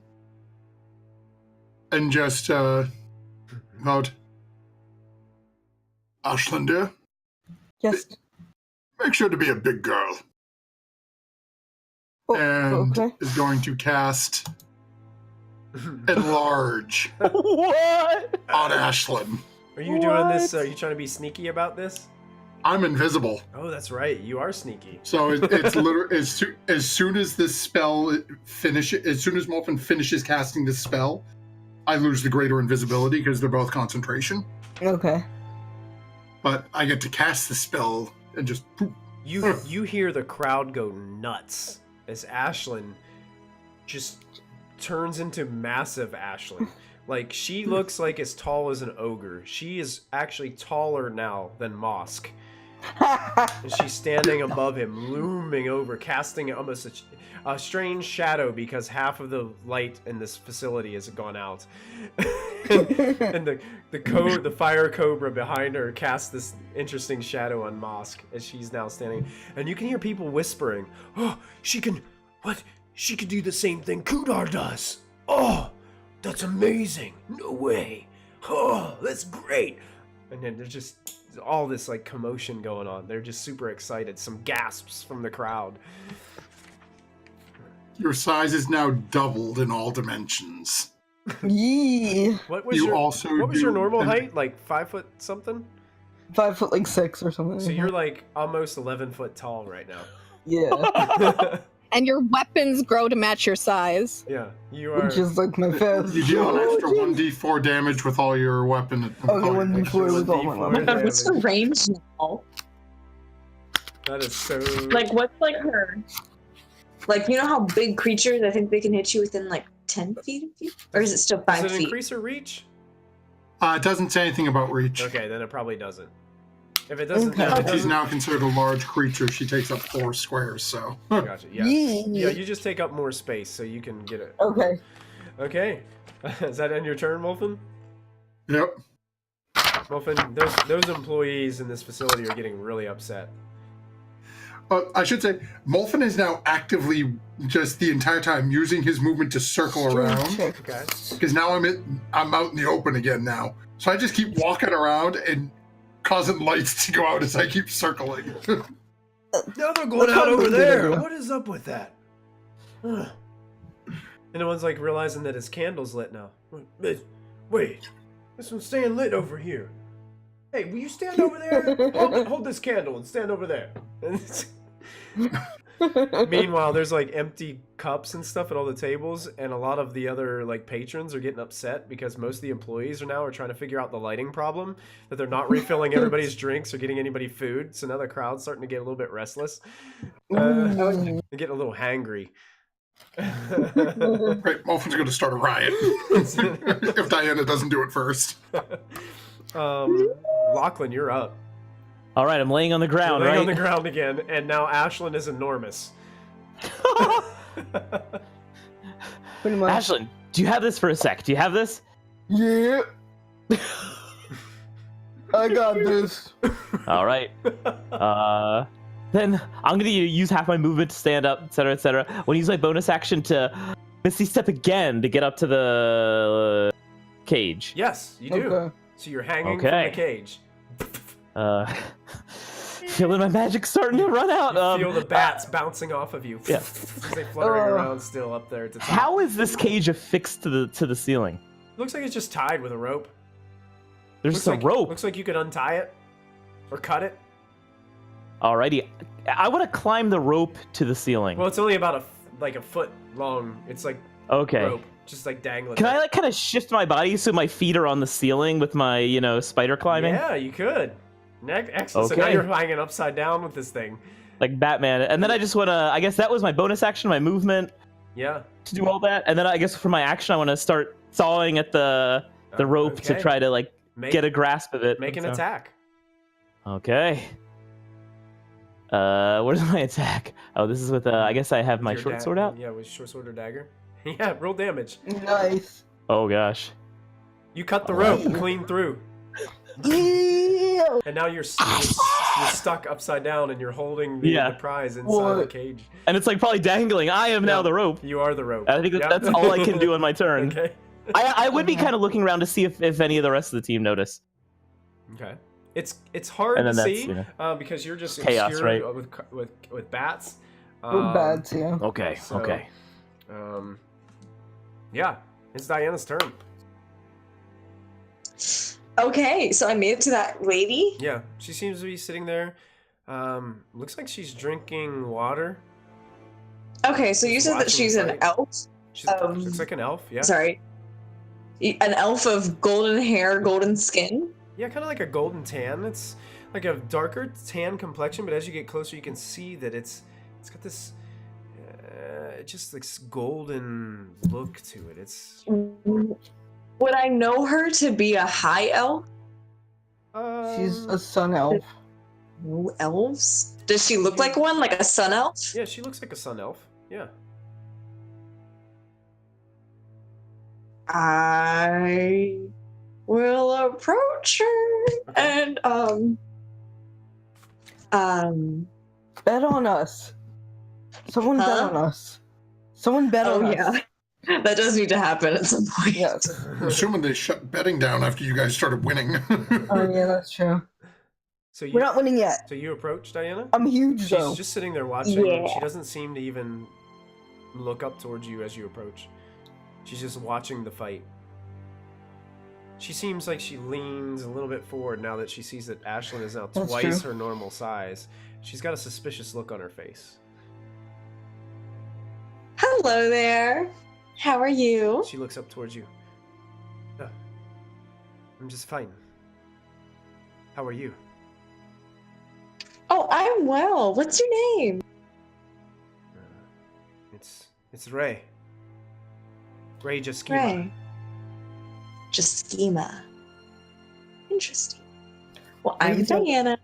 And just, about, Ashlyn, dear? Yes. Make sure to be a big girl. And is going to cast Enlarge What? on Ashlyn. Are you doing this? Are you trying to be sneaky about this? I'm invisible. Oh, that's right. You are sneaky. So it's literally as soon as this spell finishes, as soon as Molfen finishes casting this spell, I lose the greater invisibility because they're both concentration. Okay. But I get to cast the spell and just poof, You hear the crowd go nuts as Ashlyn just turns into massive Ashlyn. Like, she looks like as tall as an ogre. She is actually taller now than Mosk. And she's standing above him, looming over, casting almost a strange shadow because half of the light in this facility has gone out. and the fire cobra behind her casts this interesting shadow on Mosk as she's now standing. And you can hear people whispering, "Oh, she can do the same thing Kudar does. Oh, that's amazing. No way. Oh, that's great." And then there's just all this like commotion going on. They're just super excited. Some gasps from the crowd. Your size is now doubled in all dimensions. Yee. What was your normal height? Like 5 foot something? 5 foot like 6 or something. So you're like almost 11 foot tall right now. Yeah. And your weapons grow to match your size. Yeah, you are. Which is like my fast. You deal an extra 1d4 damage with all your weapon. Okay, 1d4 with all my weapons. What's the range now? That is so. Like, what's like her? Like, you know how big creatures, I think they can hit you within like 10 feet of you? Or is it still 5 feet? Does it increase her reach? It doesn't say anything about reach. Okay, then it probably doesn't. If it doesn't, She's now considered a large creature. She takes up 4 squares, so. Gotcha. Yeah. Yeah, you just take up more space so you can get it. Okay. Okay. Does that end your turn, Wolfen? Yep. Wolfen, those employees in this facility are getting really upset. I should say, Molfen is now actively just the entire time using his movement to circle around. Okay. Because now I'm out in the open again now. So I just keep walking around and causing lights to go out as I keep circling. Now they're going out over there. What is up with that? And the one's like realizing that his candle's lit now. Wait, this one's staying lit over here. Hey, will you stand over there? Hold this candle and stand over there. Meanwhile, there's like empty cups and stuff at all the tables, and a lot of the other like patrons are getting upset because most of the employees are trying to figure out the lighting problem, that they're not refilling everybody's drinks or getting anybody food. So now the crowd's starting to get a little bit restless. They're getting a little hangry. Right, Molfen's going to start a riot if Diana doesn't do it first. Lachlan, you're up. All right, I'm laying on the ground, You're laying right? on the ground again, and now Ashlyn is enormous. Pretty much. Ashlyn, do you have this for a sec? Do you have this? Yeah. I got this. All right. Then I'm going to use half my movement to stand up, etc., etc. I'm going to use my bonus action to Misty Step again to get up to the cage. Yes, you do. Okay. So you're hanging from the cage. Feeling my magic starting to run out. You feel the bats bouncing off of you. Yeah. They fluttering around still up there at the top. How is this cage affixed to the ceiling? Looks like it's just tied with a rope. There's a rope. Looks like you could untie it or cut it. Alrighty, I want to climb the rope to the ceiling. Well, it's only about a foot long. It's like rope, just like dangling. Can I like kind of shift my body so my feet are on the ceiling with my spider climbing? Yeah, you could. Excellent. So now you're hanging upside down with this thing. Like Batman. And then I just want to, I guess that was my bonus action, my movement. Yeah. To do all that. And then I guess for my action, I want to start sawing at the rope to try to like get a grasp of it. Make an attack. Okay. Where's my attack? Oh, this is with, I guess I have my short sword out? Yeah, with short sword or dagger. Yeah, roll damage. Nice. Oh, gosh. You cut the rope clean through. Yeah. And now you're stuck upside down and you're holding the prize inside the cage. And it's like probably dangling. I am now the rope. You are the rope. I think that's all I can do on my turn. Okay. I would be kind of looking around to see if any of the rest of the team notice. Okay. It's hard to see because you're just chaos, right? with bats. With bats, yeah. Okay. Okay. Yeah, it's Diana's turn. Okay, so I made it to that lady. Yeah, she seems to be sitting there. Looks like she's drinking water. Okay, so you said that she's an elf. Looks like an elf. Yeah. Sorry. An elf of golden hair, golden skin. Yeah, kind of like a golden tan. It's like a darker tan complexion, but as you get closer, you can see that it's got this just like golden look to it. It's. Would I know her to be a high elf? She's a sun elf. No elves? Does she look like one, like a sun elf? Yeah, she looks like a sun elf. Yeah. I will approach her and bet on us. Someone bet on us. Someone bet on us. Yeah. That does need to happen at some point. Yes. I'm assuming they shut betting down after you guys started winning. Oh yeah, that's true. So we're not winning yet. So you approach Diana? I'm huge though. She's just sitting there watching. Yeah. She doesn't seem to even look up towards you as you approach. She's just watching the fight. She seems like she leans a little bit forward now that she sees that Ashlyn is now twice her normal size. She's got a suspicious look on her face. Hello there. How are you? She looks up towards you. I'm just fine. How are you? Oh, I'm well. What's your name? It's Ray. Ray Jaskima. Ray. Jaskima. Interesting. Well, I'm Diana.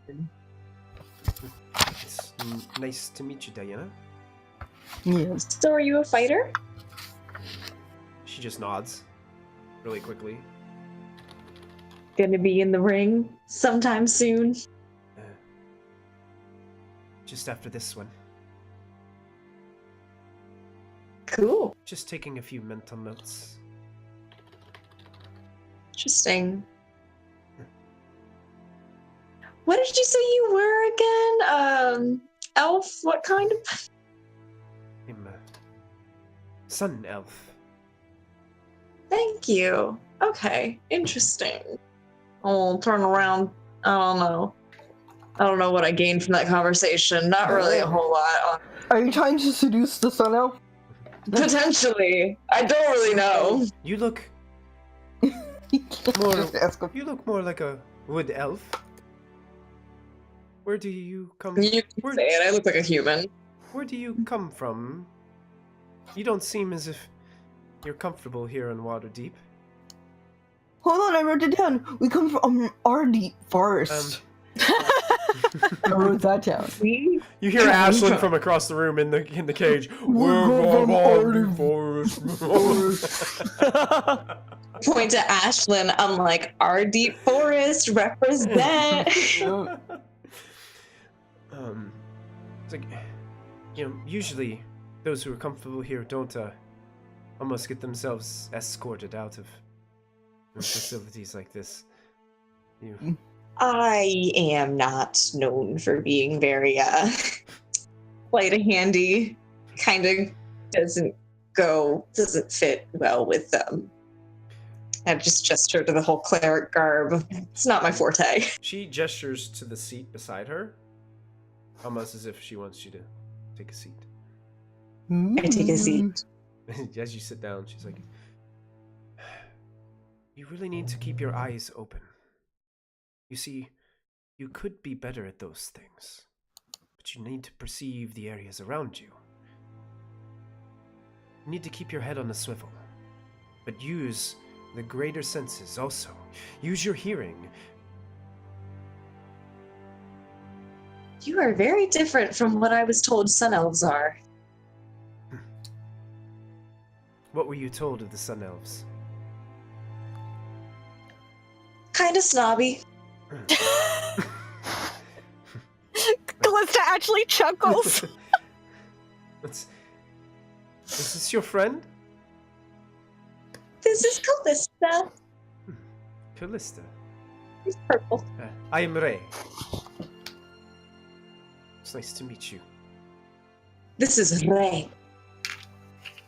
It's nice to meet you, Diana. Yes. So are you a fighter? She just nods really quickly. Gonna be in the ring sometime soon? Just after this one. Cool. Just taking a few mental notes. Interesting. What did you say you were again? Elf? What kind of? I'm a sun elf. Thank you. Okay, interesting. I'll turn around. I don't know what I gained from that conversation. Not really a whole lot. Are you trying to seduce the sun elf? Potentially. I don't really know. You look more like a wood elf. Where do you come? You can say it. I look like a human. Where do you come from? You don't seem as if you're comfortable here in Waterdeep. Hold on, I wrote it down. We come from Waterdeep Forest. I wrote that down. You hear Ashlyn from across the room in the cage. We're from Waterdeep Forest. Point to Ashlyn. I'm like, our deep forest represent. It's like, usually those who are comfortable here don't almost get themselves escorted out of facilities like this. I am not known for being very light and handy. Kind of doesn't fit well with them. I just gesture to the whole cleric garb. It's not my forte. She gestures to the seat beside her, almost as if she wants you to take a seat. I take a seat. As you sit down, she's like, you really need to keep your eyes open. You see, you could be better at those things, but you need to perceive the areas around you. You need to keep your head on a swivel, but use the greater senses also. Use your hearing. You are very different from what I was told sun elves are. What were you told of the sun elves? Kind of snobby. Callista actually chuckles. Is this your friend? This is Callista. Callista. He's purple. I am Ray. It's nice to meet you. This is Ray.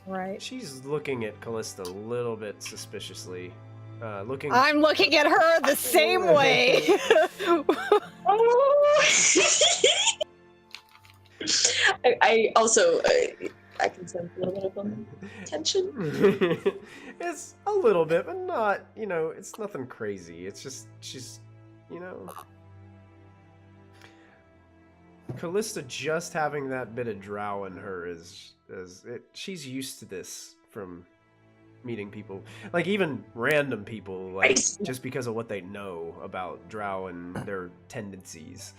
Right. She's looking at Callista a little bit suspiciously. I'm looking at her the same way. I also I can sense a little bit of tension. It's a little bit, but not, it's nothing crazy. It's just she's, Callista just having that bit of drow in her she's used to this from meeting people, like even random people, like just because of what they know about drow and their tendencies,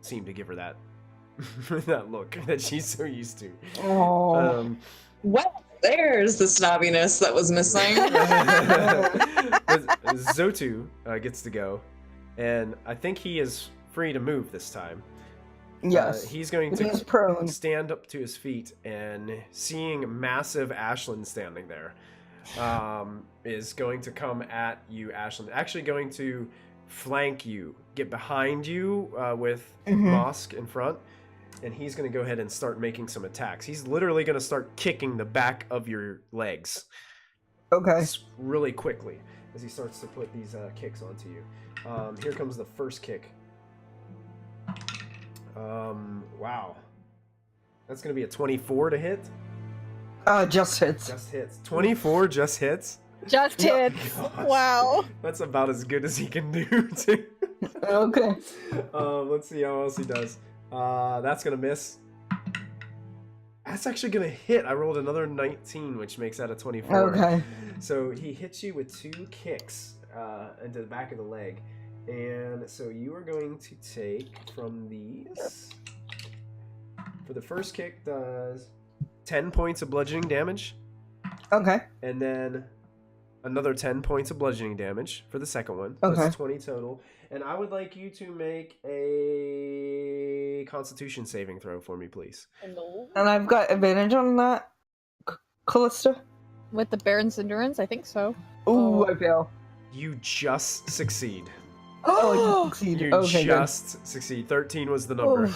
seem to give her that that look that she's so used to. Oh. Well, there's the snobbiness that was missing. Zotu gets to go, and I think he is free to move this time. Yes. He's going He's to prone. stand up to his feet, and seeing massive Ashlyn standing there, is going to come at you, Ashlyn. Actually going to flank you, get behind you with Mosk in front, and he's going to go ahead and start making some attacks. He's literally going to start kicking the back of your legs. Okay. Really quickly as he starts to put these kicks onto you. Here comes the first kick. Wow. That's going to be a 24 to hit. Just hits. Just hits. 24 just hits? Just hits. Wow. That's about as good as he can do, too. Okay. Let's see how else he does. That's going to miss. That's actually going to hit. I rolled another 19, which makes that a 24. Okay. So he hits you with 2 kicks into the back of the leg. And so you are going to take from these. For the first kick, does 10 points of bludgeoning damage. Okay. And then another 10 points of bludgeoning damage for the second one. Okay. That's 20 total. And I would like you to make a Constitution saving throw for me, please. And I've got advantage on that, Callista? With the Baron's Endurance, I think so. Ooh, I fail. You just succeed. Oh, you succeed. You Okay, just succeed. 13 was the number.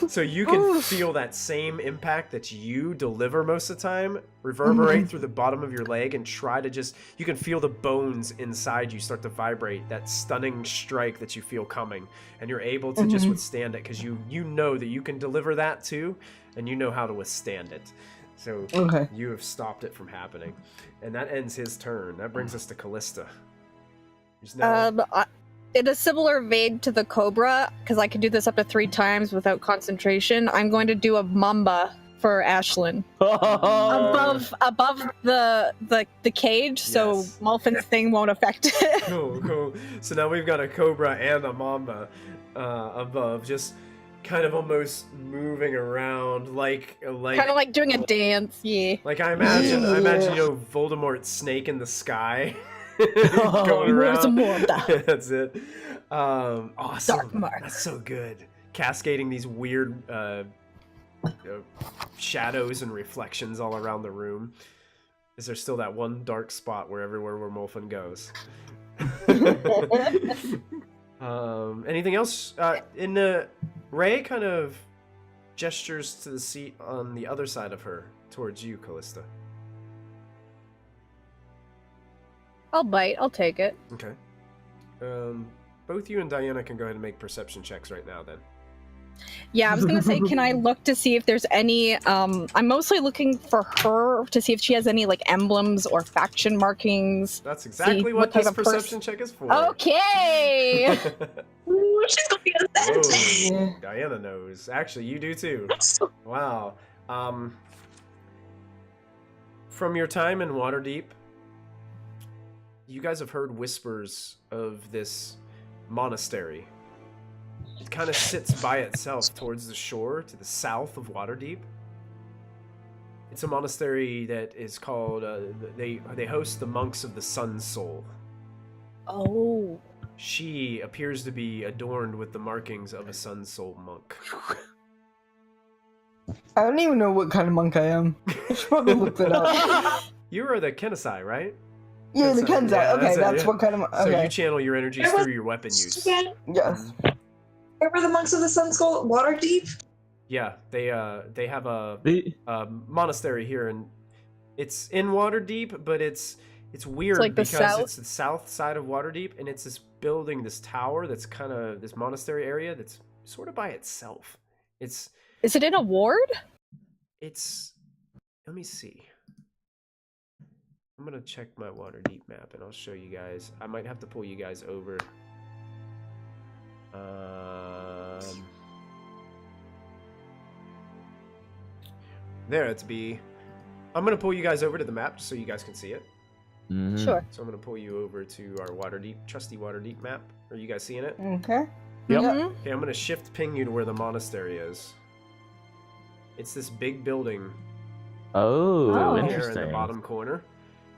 So you can feel that same impact that you deliver most of the time reverberate through the bottom of your leg, and try to just, you can feel the bones inside you start to vibrate, that stunning strike that you feel coming, and you're able to just withstand it because you know that you can deliver that too, and you know how to withstand it. So you have stopped it from happening. And that ends his turn. That brings us to Callista. In a similar vein to the Cobra, because I can do this up to 3 times without concentration, I'm going to do a Mamba for Ashlyn. Above the cage, so Malfin's thing won't affect it. Cool. So now we've got a Cobra and a Mamba above, just kind of almost moving around like kind of like doing a dance, yeah. Like I imagine Voldemort's snake in the sky. Going around. Some more of that. That's it. Awesome. Dark mark. That's so good. Cascading these weird shadows and reflections all around the room. Is there still that one dark spot everywhere where Molfin goes? Anything else? Ray kind of gestures to the seat on the other side of her towards you, Callista. I'll bite. I'll take it. Okay. Both you and Diana can go ahead and make perception checks right now, then. Yeah, I was gonna say, can I look to see if there's any? I'm mostly looking for her to see if she has any like emblems or faction markings. That's exactly what this perception check is for. Okay. Ooh, she's gonna be upset. Diana knows. Actually, you do too. Wow. From your time in Waterdeep, you guys have heard whispers of this monastery. It kind of sits by itself towards the shore to the south of Waterdeep. It's a monastery that is called, they host the monks of the Sun Soul. Oh. She appears to be adorned with the markings of a Sun Soul monk. I don't even know what kind of monk I am. I should probably look that up. You are the Kenesai, right? Yeah, the Kenzai. Yeah, okay, that's what kind of. Okay. So you channel your energies through your weapon use. Yes. Where were the monks of the Sun Skull? Waterdeep? Yeah, they have a monastery here, and it's in Waterdeep, but it's weird like because it's the south side of Waterdeep, and it's this building, this tower that's kind of this monastery area that's sort of by itself. Is it in a ward? Let me see. I'm gonna check my Waterdeep map and I'll show you guys. I might have to pull you guys over. There, it's B. I'm gonna pull you guys over to the map so you guys can see it. Mhm. Sure. So I'm gonna pull you over to our Waterdeep, trusty Waterdeep map. Are you guys seeing it? Okay. Yep. Mhm. Okay, I'm gonna shift ping you to where the monastery is. It's this big building Oh, Oh. here in interesting. the bottom corner.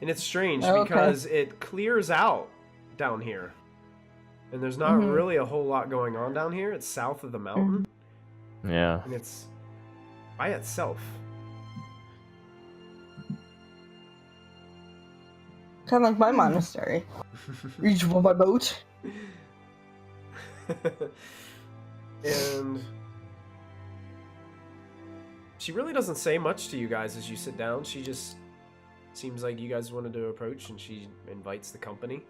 And it's strange Okay. because it clears out down here. And there's not Mhm. really a whole lot going on down here. It's south of the mountain. Yeah. And it's by itself. Kind of like my monastery. Reachable by boat. And she really doesn't say much to you guys as you sit down. She just seems like you guys wanted to approach, and she invites the company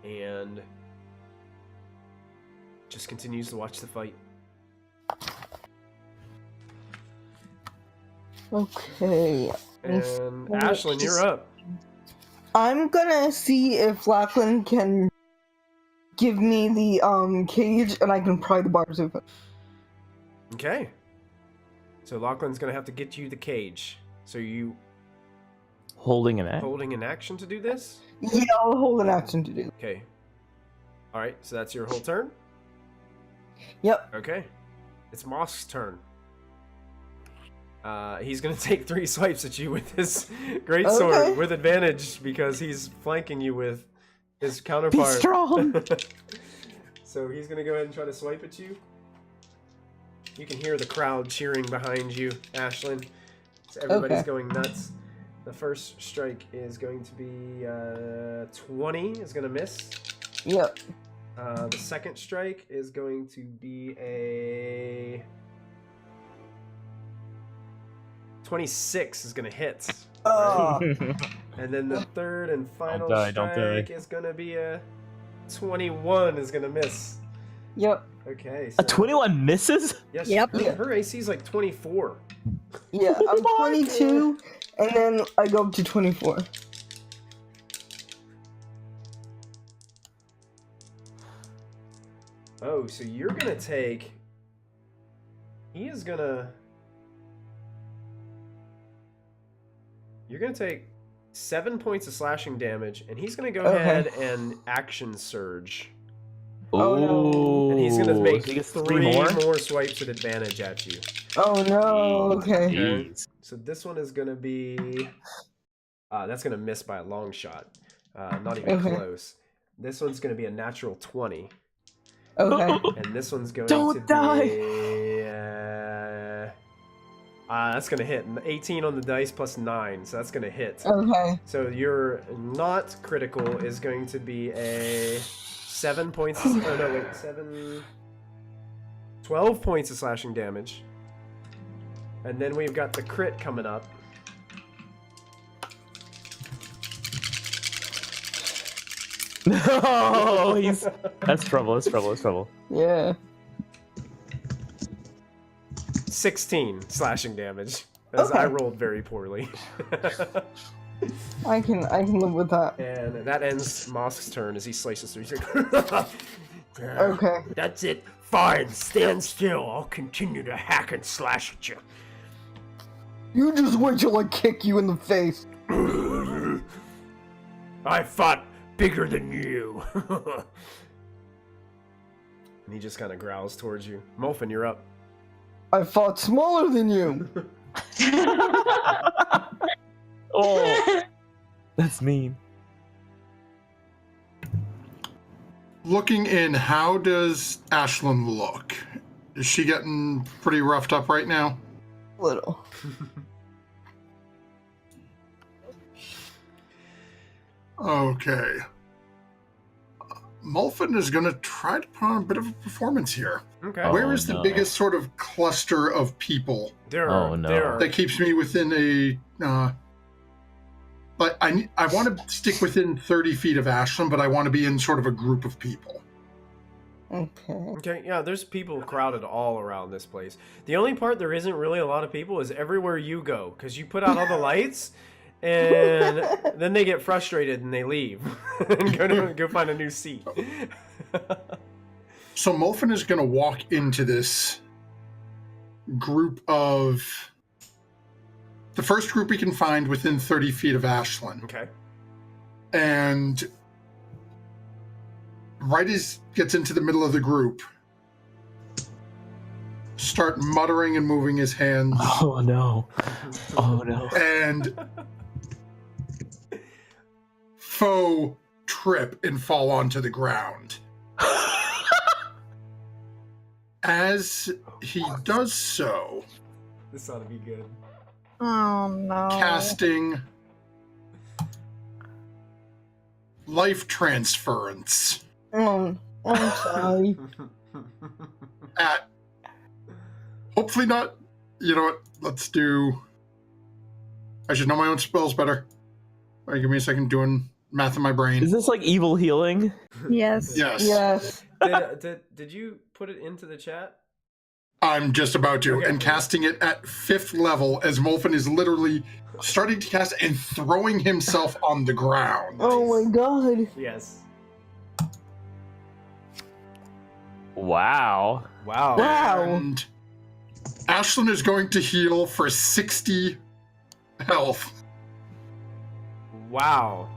and just continues to watch the fight. Okay. And Ashlyn, you're up. I'm gonna see if Lachlan can give me the cage and I can pry the bars open. Okay. So Lachlan's gonna have to get you the cage. So you Holding an axe. holding an action to do this? Yeah, I'll hold an action to do. Okay. Alright, so that's your whole turn? Yep. Okay. It's Mosk's turn. He's gonna take 3 swipes at you with his greatsword Okay. with advantage because he's flanking you with his Be counterpart. strong. So he's gonna go ahead and try to swipe at you. You can hear the crowd cheering behind you, Ashlyn. So everybody's Okay. going nuts. The first strike is going to be 20, is gonna miss. Yep. The second strike is going to be a 26 is gonna hit. Oh. And then the third and final die, strike is gonna be a 21 is gonna miss. Yep. Okay. A 21 misses? Yes. Yep. Her AC is like 24. Yeah, I'm my 22, and then I go up to 24. Oh, so you're gonna take. He is gonna. You're gonna take 7 points of slashing damage, and he's gonna go Okay. ahead and action surge. Oh, no. And he's gonna make so he gets 3 more swipes at advantage at you. Oh no, okay. Jeez. So this one is gonna be. That's gonna miss by a long shot. Not even Okay. close. This one's gonna be a natural 20. Okay. And this one's going Don't to die. be... that's going to hit. 18 on the dice plus 9, so that's going to hit. Okay. So your not critical is going to be a 7 points... oh, no, wait. 12 points of slashing damage. And then we've got the crit coming up. No, that's trouble. That's trouble. That's trouble. Yeah. 16 slashing damage. As I Okay. rolled very poorly. I can live with that. And that ends Mosk's turn as he slices through. He's like, Okay. That's it. Fine, stand still. I'll continue to hack and slash at you. You just wait till I kick you in the face. I fought bigger than you. And he just kind of growls towards you. Molfin, you're up. I fought smaller than you. Oh, that's mean. Looking in, how does Ashlyn look? Is she getting pretty roughed up right now? Little. Okay. Molfin is going to try to put on a bit of a performance here. Okay. Oh, Where is the no. biggest sort of cluster of people There Oh, are, no. there are, that keeps me within a... but I want to stick within 30 feet of Ashlyn, but I want to be in sort of a group of people. Okay. Okay, yeah, there's people crowded all around this place. The only part there isn't really a lot of people is everywhere you go, because you put out all the lights, and then they get frustrated and they leave and go find a new seat. So Molfin is going to walk into this group of... The first group we can find within 30 feet of Ashlyn. Okay. And right as gets into the middle of the group, start muttering and moving his hands. Oh no. Oh no. And faux trip and fall onto the ground. As he does so, This ought to be good. Oh no. casting life transference Oh, I'm sorry. at hopefully not. You know what? Let's do. I should know my own spells better. All right, give me a second doing math in my brain. Is this like evil healing? Yes. Yes. Yes. Did you put it into the chat? I'm just about to, Okay. and casting it at 5th level as Molfin is literally starting to cast and throwing himself on the ground. Oh my god. Yes. Wow. Wow. Wow. And Ashlyn is going to heal for 60 health Wow.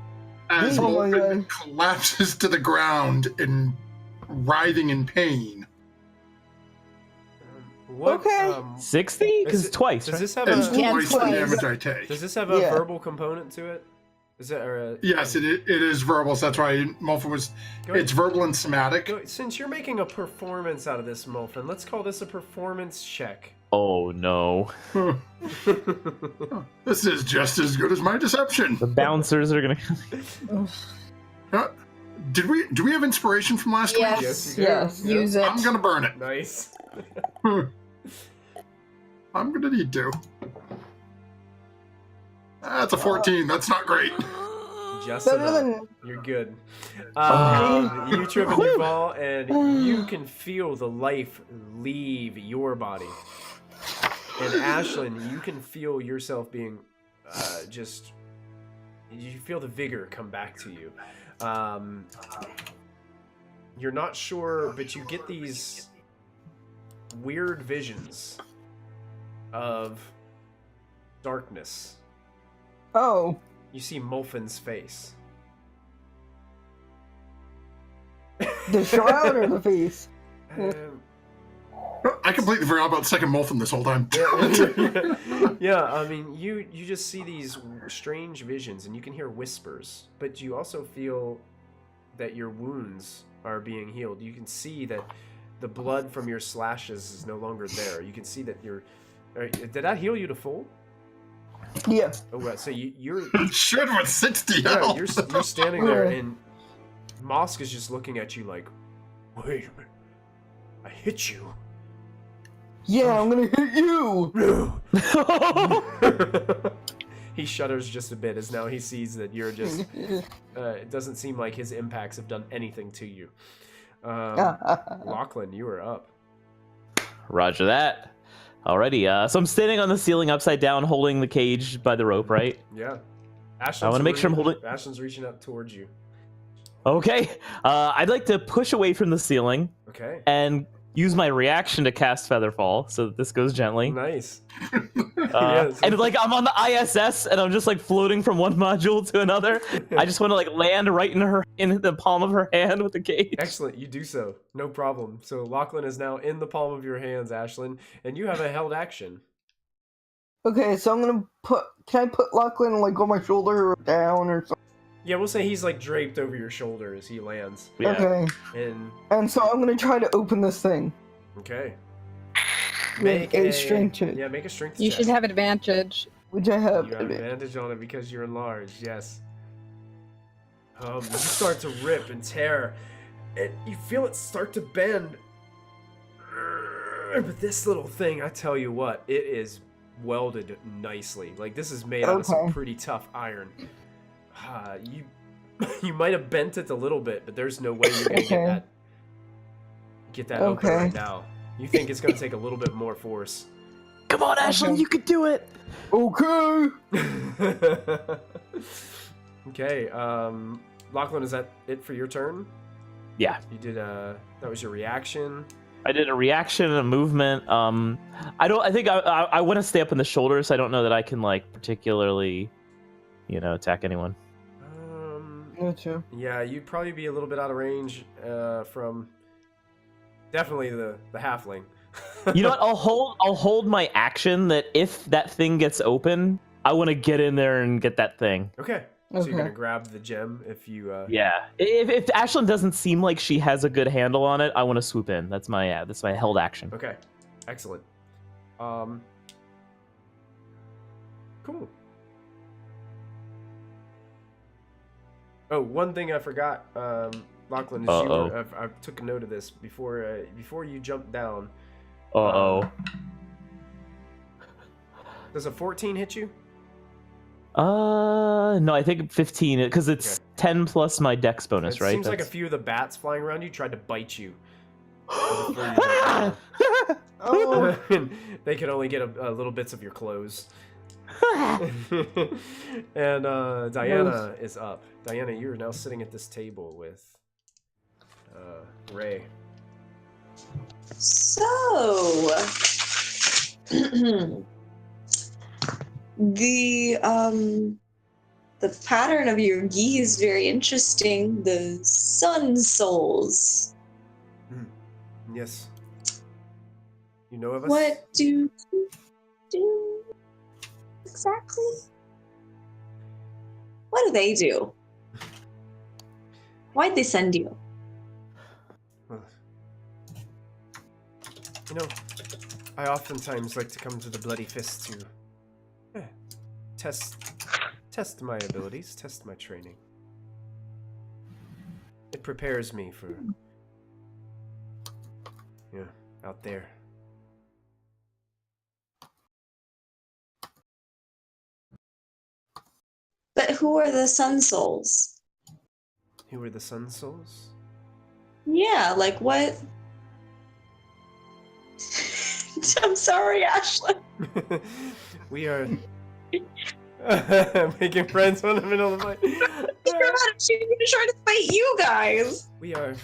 as Oh my Molfin God. collapses to the ground and writhing in pain. What, Okay. 60? Because it- twice, Does right? this have It's a Yeah, twice the twice. damage I take. Does this have a Yeah. verbal component to it? Is it or a, Yes, it is verbal, so that's why Molfin was... Go It's verbal and somatic. Go, since you're making a performance out of this, Molfin, let's call this a performance check. Oh no. This is just as good as my deception. The bouncers are gonna. Do we have inspiration from last week? Yes. Yes, you do. Yes. Yeah. Use it. I'm gonna burn it. Nice. I'm gonna need to. That's a 14. That's not great. Just Better enough. than. You're good. Okay. You trip and you fall, and you can feel the life leave your body. And Ashlyn, you can feel yourself being just. You feel the vigor come back to you. You're not sure, but you get these weird visions of darkness. Oh. You see Molfin's face. The shroud or the face? Um, I completely forgot about second Molfin this whole time. yeah, I mean, you just see these strange visions, and you can hear whispers, but you also feel that your wounds are being healed. You can see that the blood from your slashes is no longer there. You can see that you're... Did that heal you to full? Yeah. Oh, right. So you're... Should with 60 Yeah, health. you're standing there, Yeah. and Mosk is just looking at you like, wait a minute, I hit you. Yeah, I'm gonna hit you! No. He shudders just a bit as now he sees that you're just... it doesn't seem like his impacts have done anything to you. Lachlan, you are up. Roger that. Alrighty, so I'm standing on the ceiling upside down holding the cage by the rope, right? Yeah. I wanna make sure I'm holding- Ashlyn's reaching up towards you. Okay. I'd like to push away from the ceiling Okay. and use my reaction to cast Featherfall, so that this goes gently. Nice. Yes. And like I'm on the ISS and I'm just like floating from one module to another. I just want to like land right in the palm of her hand with the cage. Excellent, you do so. No problem. So Lachlan is now in the palm of your hands, Ashlyn, and you have a held action. Okay, so I'm gonna put. Can I put Lachlan like on my shoulder or down or something? Yeah, we'll say he's like draped over your shoulder as he lands. Yeah. Okay. And so I'm gonna try to open this thing. Okay. Make a strength check. Yeah, make a strength You check. should have advantage. Which I have. You have advantage on it because you're enlarged, yes. You start to rip and tear, and you feel it start to bend. But this little thing, I tell you what, it is welded nicely. Like, this is made out of some Okay. pretty tough iron. You might have bent it a little bit, but there's no way you're gonna Okay. get that open Okay. right now. You think it's gonna take a little bit more force. Come on, Ashlyn, you can do it. Okay. Okay, Lachlan, is that it for your turn? Yeah. You did that was your reaction. I did a reaction and a movement. I think I want to stay up in the shoulders. So I don't know that I can like particularly, attack anyone. Gotcha. Yeah, you'd probably be a little bit out of range from definitely the halfling. You know what? I'll hold my action that if that thing gets open, I want to get in there and get that thing. Okay. So you're gonna grab the gem if you. Yeah. If Ashlyn doesn't seem like she has a good handle on it, I want to swoop in. That's my held action. Okay. Excellent. Cool. Oh, one thing I forgot, Lachlan, is I took a note of this before you jump down. Does a 14 hit you? No, I think 15 because it's 10 plus my dex bonus, right? It seems like a few of the bats flying around you tried to bite you. They could only get a little bits of your clothes. And Diana is up. Diana, you are now sitting at this table with Ray. So, the pattern of your gi is very interesting. The sun souls. Yes. You know of us? What do you do exactly? What do they do? Why'd they send you? Well, I oftentimes like to come to the Bloddy Fist to test my abilities, test my training. It prepares me for, out there. But who are the Sun Souls? Who are the Sun Souls? Yeah, like what? I'm sorry, Ashlyn. We are making friends in the middle of the fight. She's gonna try to fight you guys. We are.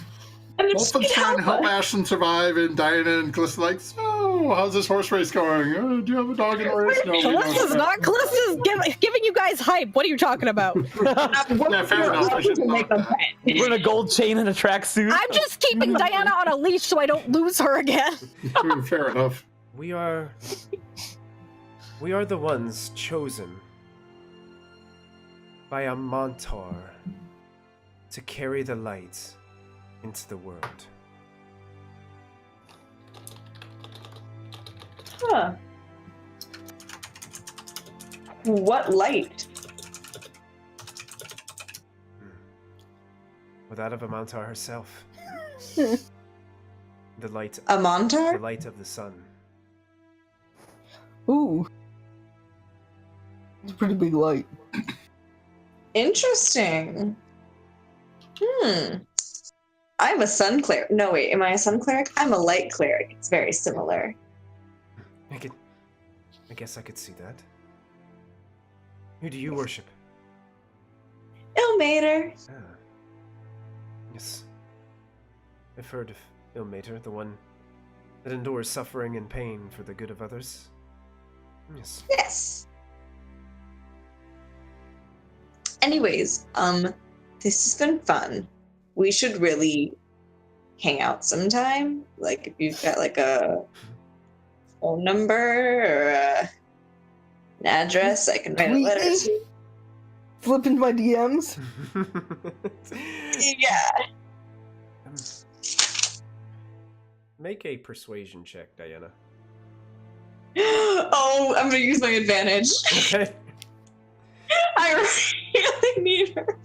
Wolfen's trying to help Ashlyn survive, and Diana and Calista like, so, how's this horse race going? Do you have a dog in the race? No, Calista's not. Calista's giving you guys hype. What are you talking about? Yeah, fair enough. I should not that. We're in a gold chain and a tracksuit. I'm just keeping Diana on a leash so I don't lose her again. Fair enough. We are the ones chosen by a Montar to carry the light into the world. Huh. What light? Well, that of a Montar herself. The light. A Montar? The light of the sun. Ooh. It's a pretty big light. Interesting. I'm a sun cleric. No, wait, am I a sun cleric? I'm a light cleric. It's very similar. I guess I could see that. Who do you worship? Ilmater. Ah. Yes. I've heard of Ilmater, the one that endures suffering and pain for the good of others. Yes. Yes. Anyways, this has been fun. We should really hang out sometime. Like, if you've got like a phone number or an address, I can write a letter to you. Flip into my DMs. Yeah. Make a persuasion check, Diana. Oh, I'm gonna use my advantage. Okay. I really need her.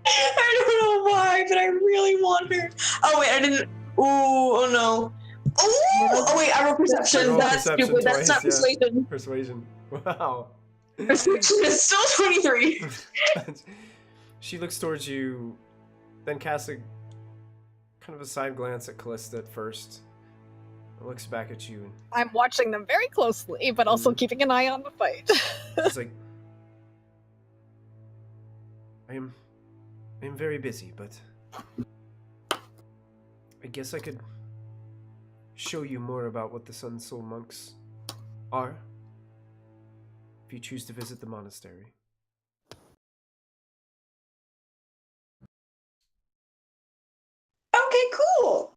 I don't know why, but I really want her. Oh wait, I didn't. Ooh, oh no. Oh wait, I roll perception. That's perception stupid. That's twice, not persuasion. Persuasion. Wow. Persuasion is still 23. She looks towards you, then casts a kind of a side glance at Callista at first. Looks back at you. I'm watching them very closely, but also keeping an eye on the fight. She's like, I am very busy, but guess I could show you more about what the Sun Soul monks are, if you choose to visit the monastery. Okay, cool.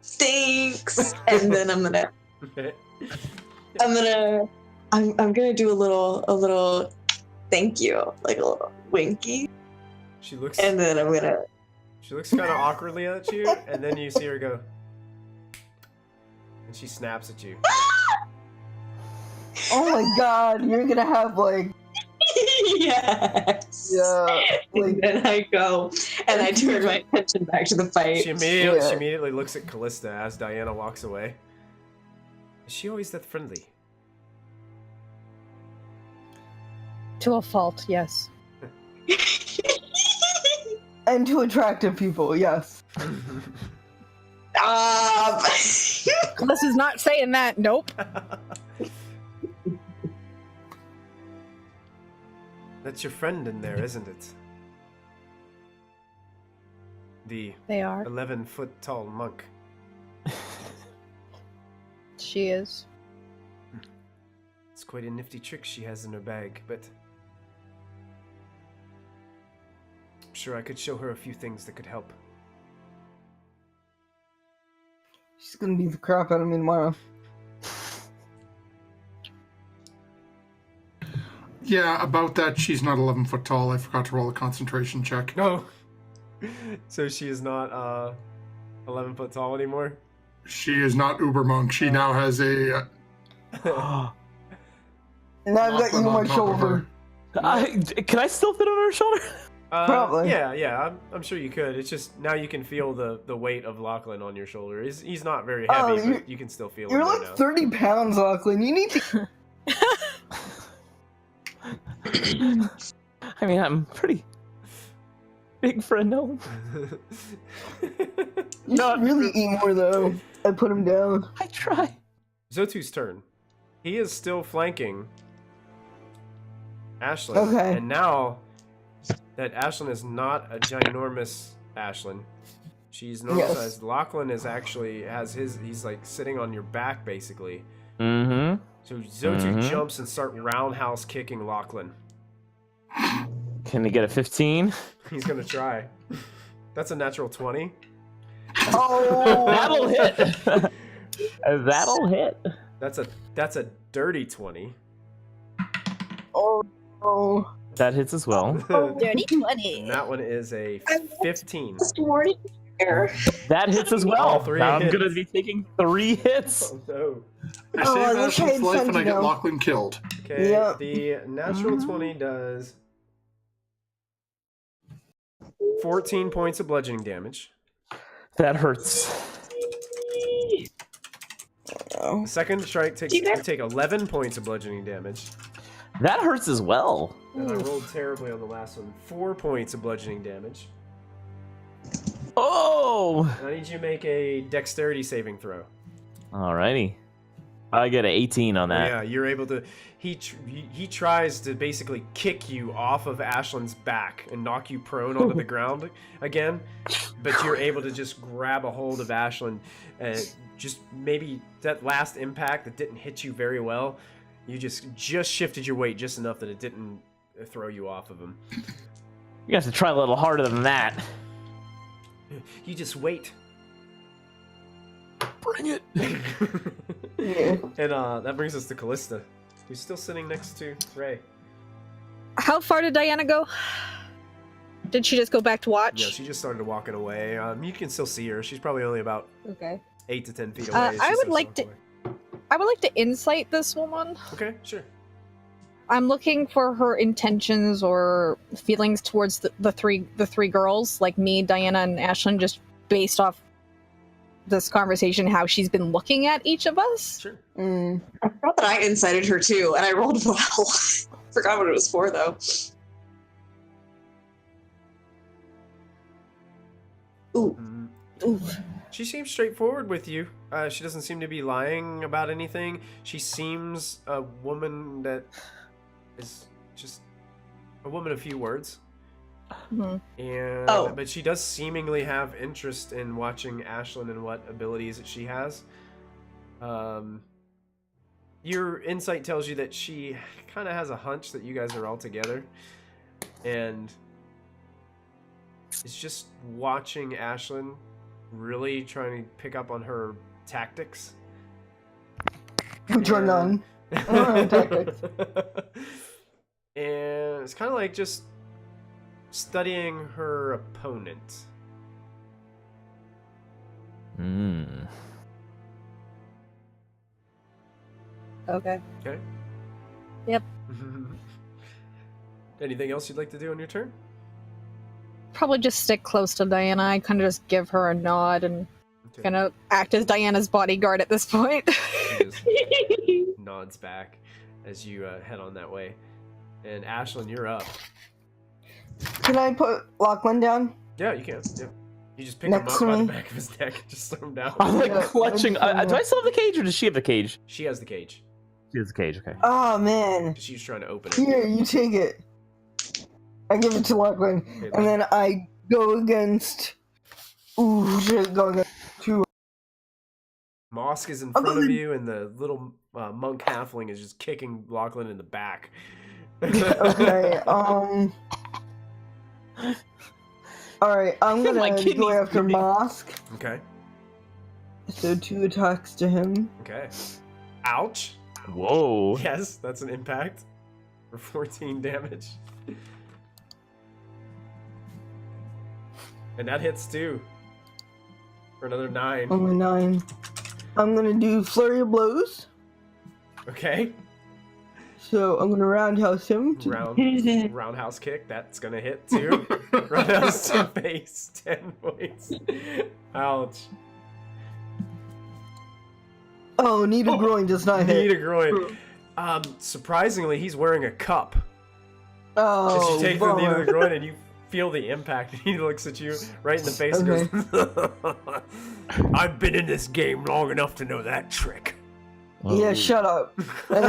Thanks. And then I'm gonna do a little thank you, like a little winky. She looks and then I'm gonna She looks kind of awkwardly at you, and then you see her go, and she snaps at you. Oh my god, you're gonna have like yes. Yeah. And then I go and I turn my attention back to the fight. She immediately looks at Callista as Diana walks away. Is she always that friendly? To a fault, yes. And to attractive people, yes. Callista's not saying that, nope. That's your friend in there, isn't it? They are. 11-foot tall monk. She is. It's quite a nifty trick she has in her bag, but I'm sure I could show her a few things that could help. She's gonna beat the crap out of me tomorrow. Yeah, about that, she's not 11 foot tall. I forgot to roll a concentration check. No. So she is not 11 foot tall anymore? She is not uber monk. She now has a... Now I've got you on my shoulder. Can I still fit on her shoulder? Probably. Yeah, I'm sure you could. It's just now you can feel the weight of Lachlan on your shoulder. He's not very heavy, but you can still feel it. You're right like now. 30 pounds, Lachlan. You need to... I mean, I'm pretty big for a gnome. You should really eat more, though. I put him down. I try. Zotu's turn. He is still flanking Ashlyn. Okay. And now that Ashlyn is not a ginormous Ashlyn, she's normal sized. Lachlan is actually he's like sitting on your back basically. Mm-hmm. So Zotu jumps and start roundhouse kicking Lachlan. Can he get a 15? He's gonna try. That's a natural 20. Oh! That'll hit. That'll hit. That's a dirty 20. Oh. That hits as well. Dirty 20. And that one is a 15. That hits as well. All three I'm hits. gonna be taking 3 hits. Oh no. I Oh, I save wish I Ashlyn's had life and I get Sentinel. Lachlan killed. Okay, Yep. the natural 20 does 14 points of bludgeoning damage. That hurts. The second strike takes you take 11 points of bludgeoning damage. That hurts as well. And I rolled terribly on the last one. 4 points of bludgeoning damage. Oh! And I need you to make a dexterity saving throw. Alrighty. I get an 18 on that. Yeah, you're able to. He tries to basically kick you off of Ashlyn's back and knock you prone onto the ground again, but you're able to just grab a hold of Ashlyn and just maybe that last impact that didn't hit you very well. You just shifted your weight just enough that it didn't throw you off of him. You have to try a little harder than that. You just wait. Bring it. And that brings us to Callista, who's still sitting next to Ray. How far did Diana go? Did she just go back to watch? Yeah, she just started walking away. You can still see her. She's probably only about Okay. 8 to 10 feet away. I would like to insight this woman. Okay, sure. I'm looking for her intentions or feelings towards the three girls, like me, Diana, and Ashlyn, just based off this conversation, how she's been looking at each of us. Sure. Mm. I thought that I incited her too, and I rolled well. Forgot what it was for though. Ooh. Ooh. She seems straightforward with you. She doesn't seem to be lying about anything. She seems a woman that is just a woman of few words. And but she does seemingly have interest in watching Ashlyn and what abilities that she has. Your insight tells you that she kind of has a hunch that you guys are all together, and is just watching Ashlyn, really trying to pick up on her tactics. Which are none. Tactics. And it's kind of like just studying her opponent. Okay. Okay. Yep. Anything else you'd like to do on your turn? Probably just stick close to Diana. I kind of just give her a nod and kind of act as Diana's bodyguard at this point. She just nods back as you head on that way. And Ashlyn, you're up. Can I put Lachlan down? Yeah, you can. Yeah. You just pick him up by the back of his neck and just throw him down. I'm like clutching. Do I still have the cage, or does she have the cage? She has the cage. She has the cage, okay. Oh, man. She's trying to open it. Here, you take it. I give it to Lachlan, Okay, and then I go against... Ooh, shit, go against two. Mosk is in front of you, and the little monk halfling is just kicking Lachlan in the back. Okay, Alright, I'm gonna go after Mosk. Okay. So 2 attacks to him. Okay. Ouch. Whoa. Yes, that's an impact for 14 damage. And that hits too. For another 9. Only 9. I'm gonna do Flurry of Blows. Okay. So I'm gonna roundhouse him. Roundhouse kick, that's gonna hit too. Roundhouse to face, 10 points. Ouch. Oh, knee to groin does not hit. Knee to groin. Surprisingly, he's wearing a cup. Oh, as you take the knee to the groin and you feel the impact, and he looks at you right in the face and goes, I've been in this game long enough to know that trick. Yeah, shut up. And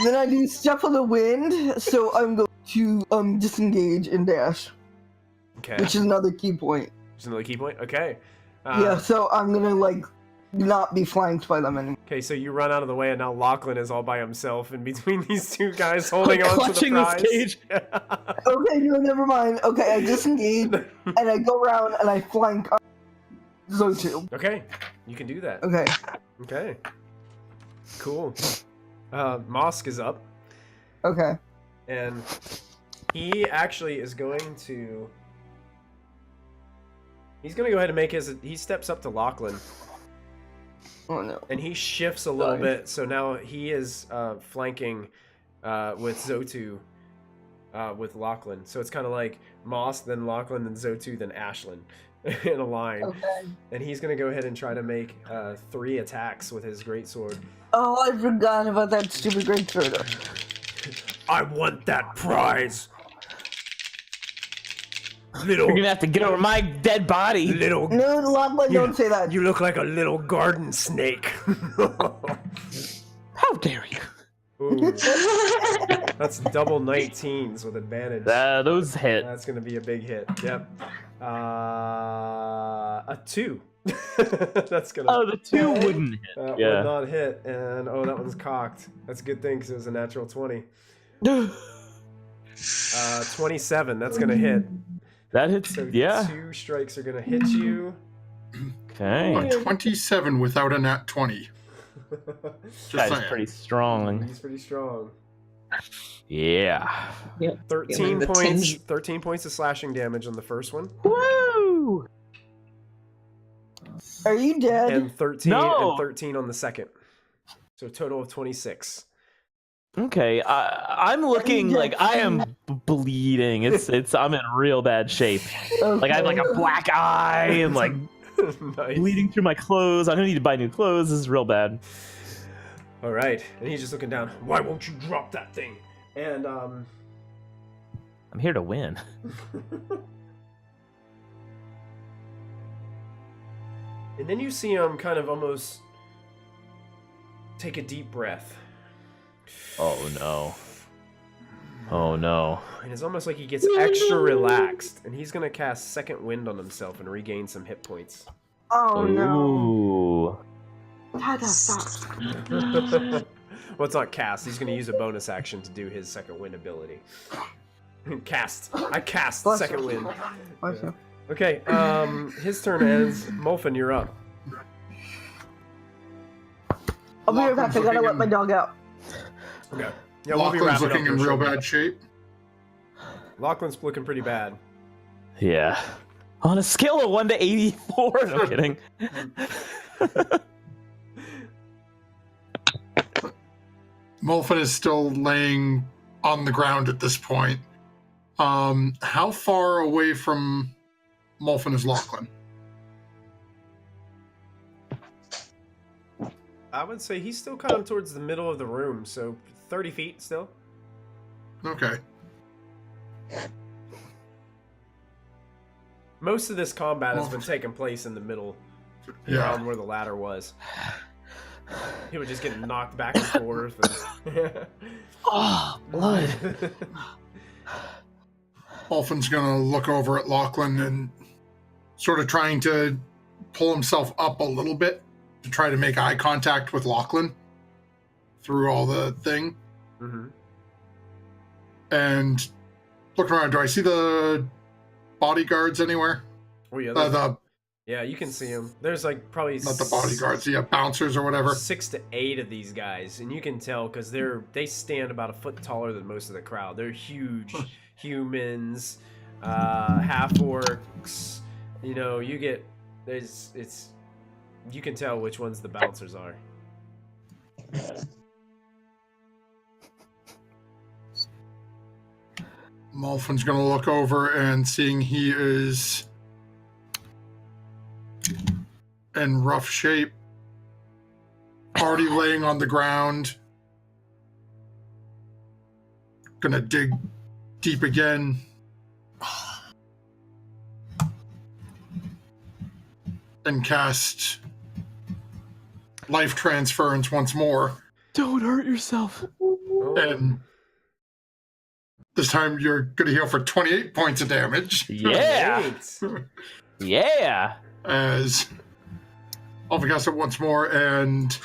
then I do Step of the Wind, so I'm going to disengage and dash. Okay. Which is another key point. Which is another key point? Okay. Yeah, so I'm gonna, like, not be flanked by them anymore. Okay, so you run out of the way, and now Lachlan is all by himself in between these two guys holding on to the prize. This cage. Okay, no, never mind. Okay, I disengage, and I go around, and I flank Zotu. Okay, you can do that. Okay. Okay. Cool. Mosk is up. Okay. And he actually is going to... He's going to go ahead and make his... He steps up to Lachlan. Oh, no. And he shifts a little bit, so now he is flanking with Zotu with Lachlan. So it's kind of like Mosk, then Lachlan, then Zotu, then Ashlyn in a line. Okay. And he's going to go ahead and try to make 3 attacks with his greatsword. Oh, I forgot about that stupid greatsword. I want that prize. Little, you're gonna have to get over my dead body. Little. No, Lachlan, don't say that. You look like a little garden snake. How dare you? Ooh. That's double 19s with advantage. Those hit. That's gonna be a big hit. Yep. A 2. That's gonna. Oh, the 2 wouldn't hit. That would not hit, and that one's cocked. That's a good thing because it was a natural 20. 27. That's gonna hit. That hits. So yeah. 2 strikes are gonna hit you. Okay. A 27 without a nat 20. That's pretty strong. He's pretty strong. Yeah. 13 points. 13 points of slashing damage on the first one. Woo! Are you dead? And 13 No. and 13 on the second. So a total of 26. Okay, I'm looking like I am bleeding. I'm in real bad shape. Okay. Like I have like a black eye and like Nice. bleeding through my clothes. I'm gonna need to buy new clothes. This is real bad. All right, and he's just looking down. Why won't you drop that thing? And I'm here to win. And then you see him kind of almost take a deep breath. Oh no. Oh no. And it's almost like he gets extra relaxed, and he's gonna cast Second Wind on himself and regain some hit points. Oh no. Ooh. That sucks. Well, it's not cast. He's gonna use a bonus action to do his Second Wind ability. Cast. I cast Bless Second you. Wind. Bless you. Okay, his turn ends. Molfin, you're up. I'll be right back. I gotta let my dog out. Okay. Yeah, we'll be Lachlan's wrapping looking up in here real shortly. bad shape. Lachlan's looking pretty bad. Yeah. On a scale of 1 to 84. No kidding. Molfin is still laying on the ground at this point. How far away from Molfin is Lachlan? I would say he's still kind of towards the middle of the room, so 30 feet still. Okay. Most of this combat has been taking place in the middle, around where the ladder was. He would just get knocked back and forth. And Oh, blood. Molfin's gonna look over at Lachlan and sort of trying to pull himself up a little bit to try to make eye contact with Lachlan through all the thing. Mm-hmm. And looking around, do I see the bodyguards anywhere? Oh yeah, yeah, you can see them. There's like probably Not the bodyguards, yeah, bouncers or whatever. 6 to 8 of these guys, and you can tell because they stand about a foot taller than most of the crowd. They're huge humans, half orcs. You know, you can tell which ones the bouncers are. Molfin's gonna look over and seeing he is in rough shape, already laying on the ground. Gonna dig deep again. And cast life transference once more. Don't hurt yourself. And this time you're gonna heal for 28 points of damage. Yeah. Yeah. As I'll cast it once more, and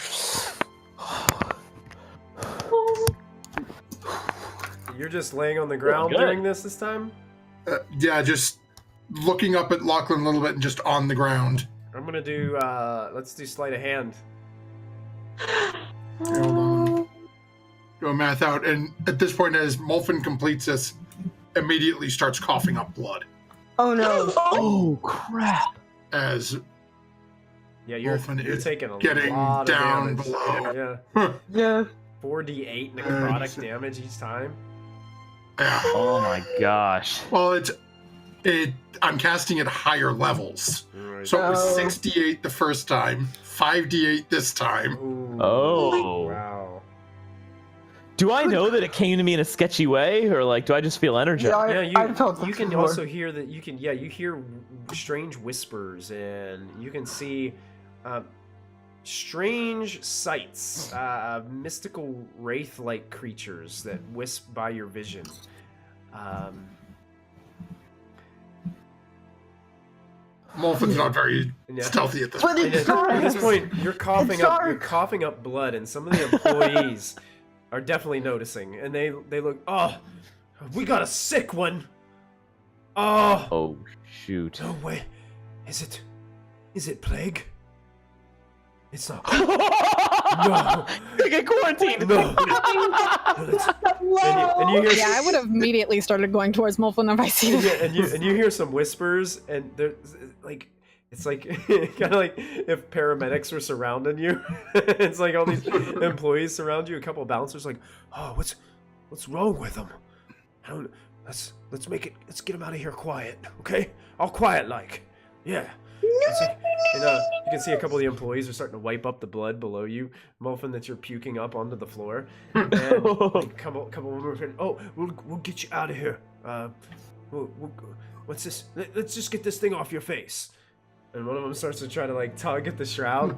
You're just laying on the ground doing this time? yeah, just looking up at Lachlan a little bit and just on the ground. I'm gonna do, let's do sleight of hand. Hold on. Do a math out, and at this point, as Molfin completes this, immediately starts coughing up blood. Oh no. Oh, crap. As Yeah, you're is taking a getting lot down of damage. below. Yeah. Yeah. 4d8 necrotic damage each time. Yeah. Oh my gosh. Well, I'm casting at higher levels. Right. So it was 68 the first time, 5d8 this time. Ooh. Oh. Wow. Do I know that it came to me in a sketchy way, or like, do I just feel energized? Yeah, I felt you this can before. also hear that you hear strange whispers, and you can see strange sights, mystical wraith-like creatures that wisp by your vision. Molfin's not very stealthy at this But point. it's At this point, you're coughing up. dark. You're coughing up blood, and some of the employees are definitely noticing, and they look. Oh, we got a sick one. Oh. Oh, shoot. No way. Is it plague? It's not. No. You get quarantined. No. And you hear. Yeah, I would have immediately started going towards Molfin if I see Yeah, that. and you hear some whispers, and there's like. It's like kind of like if paramedics were surrounding you. It's like all these employees surround you. A couple of bouncers like, oh, what's wrong with them? I don't. Let's get him out of here quiet, okay? All quiet like, yeah. And you can see a couple of the employees are starting to wipe up the blood below you, Molfin, that you're puking up onto the floor. And like, a couple of them are saying, oh, we'll get you out of here. What's this? Let's just get this thing off your face. And one of them starts to try to like tug at the shroud.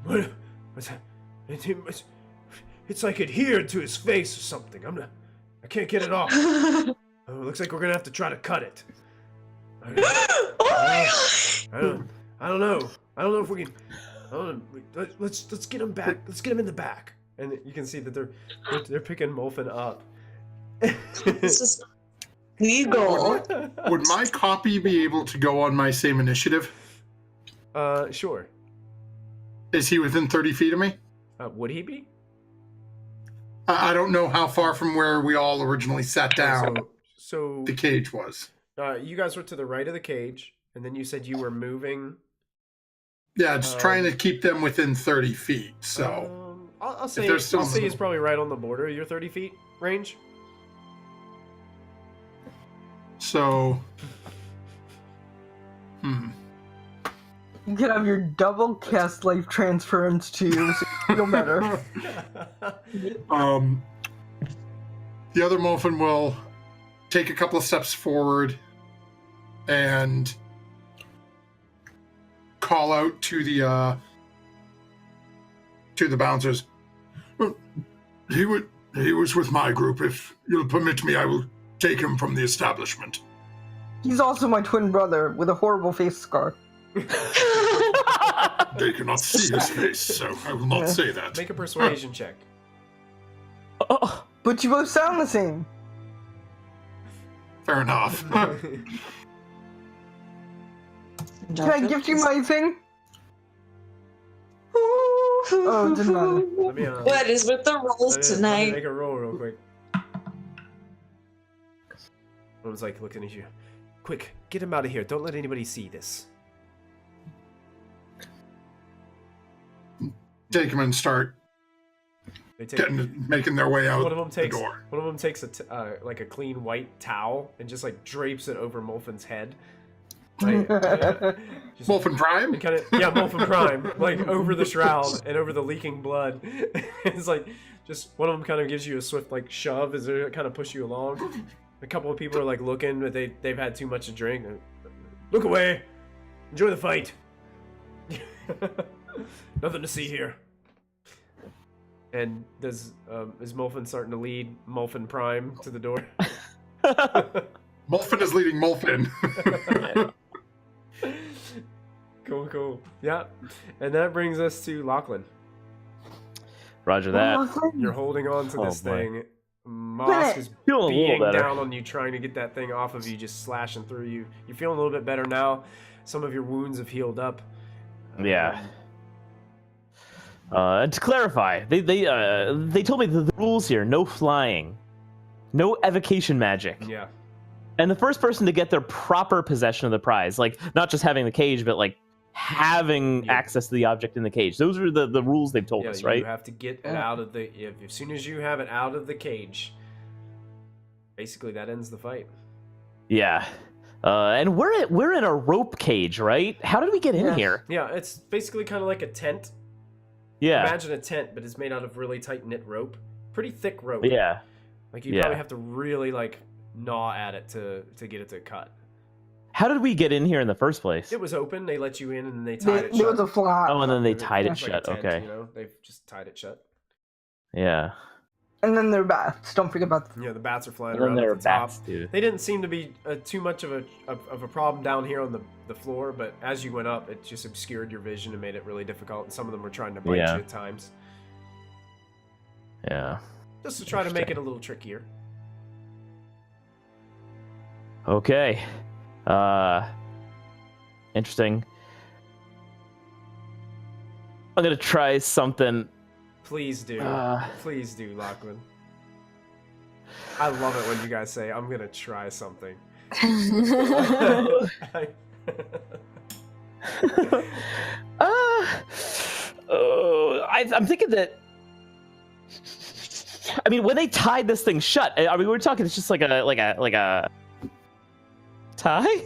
What's that? It's like adhered to his face or something. I can't get it off. Oh, it looks like we're gonna have to try to cut it. I don't know. I don't know if we can. Let's get him back. Let's get him in the back. And you can see that they're picking Molfin up. This is legal. Would my copy be able to go on my same initiative? Sure. Is he within 30 feet of me? Would he be? I don't know how far from where we all originally sat down So the cage was. You guys were to the right of the cage, and then you said you were moving. Yeah, just trying to keep them within 30 feet. So I'll say he's probably right on the border of your 30 feet range. You could have your double cast life transference too, so you feel better. The other Molfin will take a couple of steps forward and call out to the bouncers. He was with my group. If you'll permit me, I will take him from the establishment. He's also my twin brother with a horrible face scar. They cannot see his face, so I will not say that. Make a persuasion check. Oh, but you both sound the same. Fair enough. Can I gift you my thing? Oh, it didn't matter. What is with the rolls tonight? Let me make a roll real quick. Everyone's like looking at you. Quick, get him out of here. Don't let anybody see this. Take him and start making their way out the door. One of them takes like a clean white towel and just like drapes it over Molfin's head. Like, Molfin Prime? Molfin Prime. Like over the shroud and over the leaking blood. It's like just one of them kind of gives you a swift like shove as they kind of push you along. A couple of people are like looking, but they've had too much to drink. Look away. Enjoy the fight. Nothing to see here. And is Molfin starting to lead Molfin Prime to the door? Molfin is leading Molfin. Cool. Yeah. And that brings us to Lachlan. Roger that. You're holding on to this thing. Mosk is beating down on you, trying to get that thing off of you, just slashing through you. You're feeling a little bit better now. Some of your wounds have healed up. Yeah. To clarify, they told me the rules here: no flying, no evocation magic. Yeah. And the first person to get their proper possession of the prize, like not just having the cage, but like having access to the object in the cage. Those are the rules they've told us, right? You have to get it out of the. As soon as you have it out of the cage, basically that ends the fight. Yeah. And we're in a rope cage, right? How did we get in here? Yeah, it's basically kind of like a tent. Yeah. Imagine a tent, but it's made out of really tight knit rope, pretty thick rope. Yeah. Like you probably have to really like gnaw at it to get it to cut. How did we get in here in the first place? It was open. They let you in, and they tied it shut. There was a fly. Oh, and then they tied it shut. Like a tent, Okay. You know, they've just tied it shut. Yeah. And then there are bats. Don't forget about them. Yeah, the bats are flying And around there at are the top. bats, dude. They didn't seem to be too much of a problem down here on the floor, but as you went up, it just obscured your vision and made it really difficult. And some of them were trying to bite you at times. Yeah. Just to try to make it a little trickier. Okay. Interesting. I'm gonna try something. Please do. Please do, Lachlan. I love it when you guys say, I'm gonna try something. I'm thinking that. I mean, when they tied this thing shut, I mean, we're talking. It's just like a tie.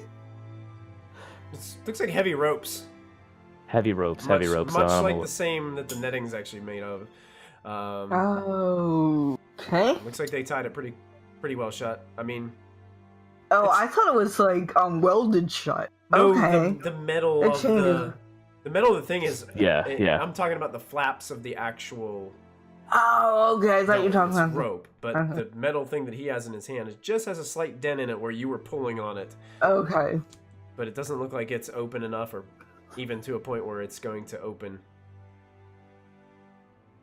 Looks like heavy ropes. Heavy ropes. Much like the same that the netting's actually made of. Okay. Looks like they tied it pretty well shut. I mean. Oh, I thought it was like welded shut. No, okay. the metal of the metal of the thing is. Yeah. I'm talking about the flaps of the actual Oh, okay. I thought you were talking it's about rope, but the metal thing that he has in his hand just has a slight dent in it where you were pulling on it. Okay. But it doesn't look like it's open enough, or even to a point where it's going to open.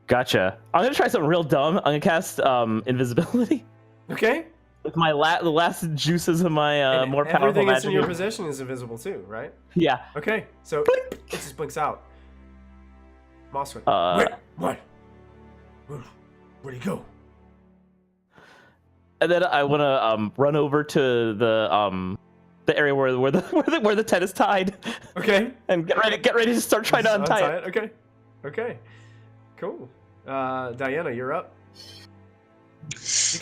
Gotcha. I'm gonna try something real dumb. I'm gonna cast invisibility. Okay. With the last juices of my more powerful everything that's magic. in your possession is invisible too, right? Yeah. Okay, so it just blinks out. Moss went, what? Where'd he go? And then I want to run over to the area where the tent is tied. Okay. And get ready to start trying to untie it. Okay. Okay. Cool. Diana, you're up.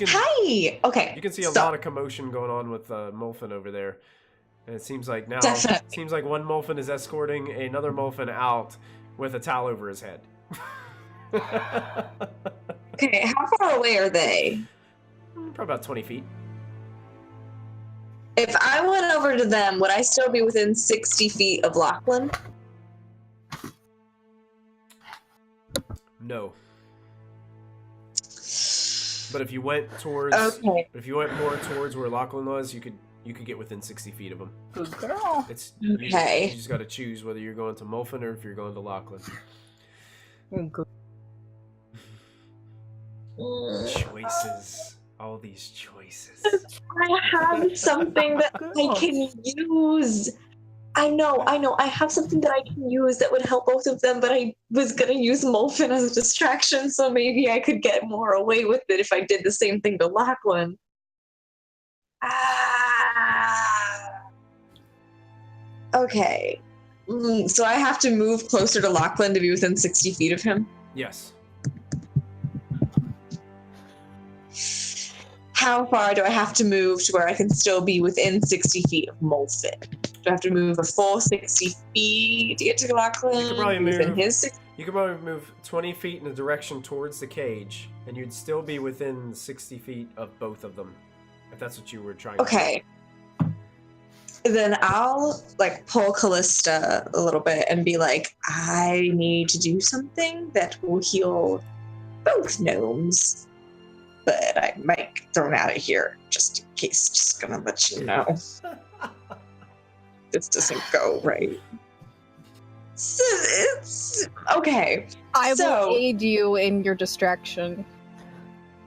Hi. Okay. You can see a lot of commotion going on with Molfin over there, and it seems like now one Molfin is escorting another Molfin out with a towel over his head. Okay, how far away are they? Probably about 20 feet. If I went over to them, would I still be within 60 feet of Lachlan? No. But if you went towards, if you went more towards where Lachlan was, you could get within 60 feet of him. Good girl. It's okay. You just got to choose whether you're going to Molfin or if you're going to Lachlan. Good. Choices. All these choices. I have something that I can use. I know. I have something that I can use that would help both of them, but I was going to use Molfin as a distraction, so maybe I could get more away with it if I did the same thing to Lachlan. Okay. So I have to move closer to Lachlan to be within 60 feet of him? Yes. How far do I have to move to where I can still be within 60 feet of Molfin? Do I have to move a full 60 feet to get to Lachlan? You could probably You could probably move 20 feet in a direction towards the cage, and you'd still be within 60 feet of both of them, if that's what you were trying to do. Okay. Then I'll pull Callista a little bit and be like, I need to do something that will heal both gnomes. But I might get thrown out of here just in case. Just gonna let you know. This doesn't go right. It's okay. I will aid you in your distraction.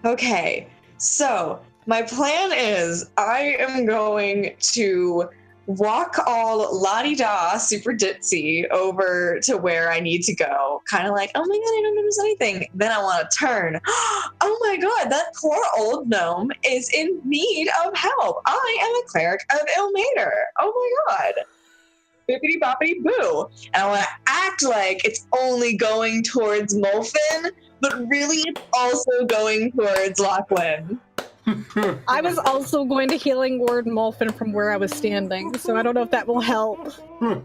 Okay. So my plan is I am going to walk all la-di-da super ditzy over to where I need to go. Kind of like, oh my god, I don't notice anything. Then I want to turn. Oh my god, that poor old gnome is in need of help. I am a cleric of Ilmater. Oh my god. Bippity boppity boo. And I want to act like it's only going towards Molfin, but really it's also going towards Lachlan. I was also going to healing word Molfin from where I was standing, so I don't know if that will help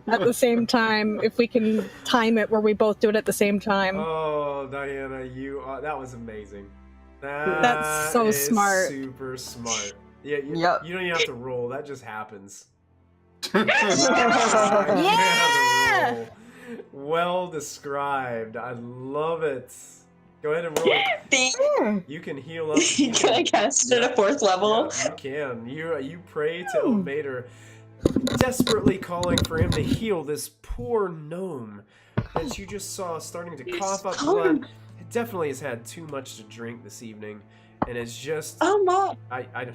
at the same time, if we can time it where we both do it at the same time. Oh, Diana, that was amazing. That's so smart. Super smart. Yeah, you don't even have to roll. That just happens. Yeah! Well described. I love it. Go ahead and roll. You can heal up. Can I cast it at a 4th level? Yeah, you can. You pray to Ilmater, desperately calling for him to heal this poor gnome that you just saw starting to cough up blood. It definitely has had too much to drink this evening, and it's just. Oh my! I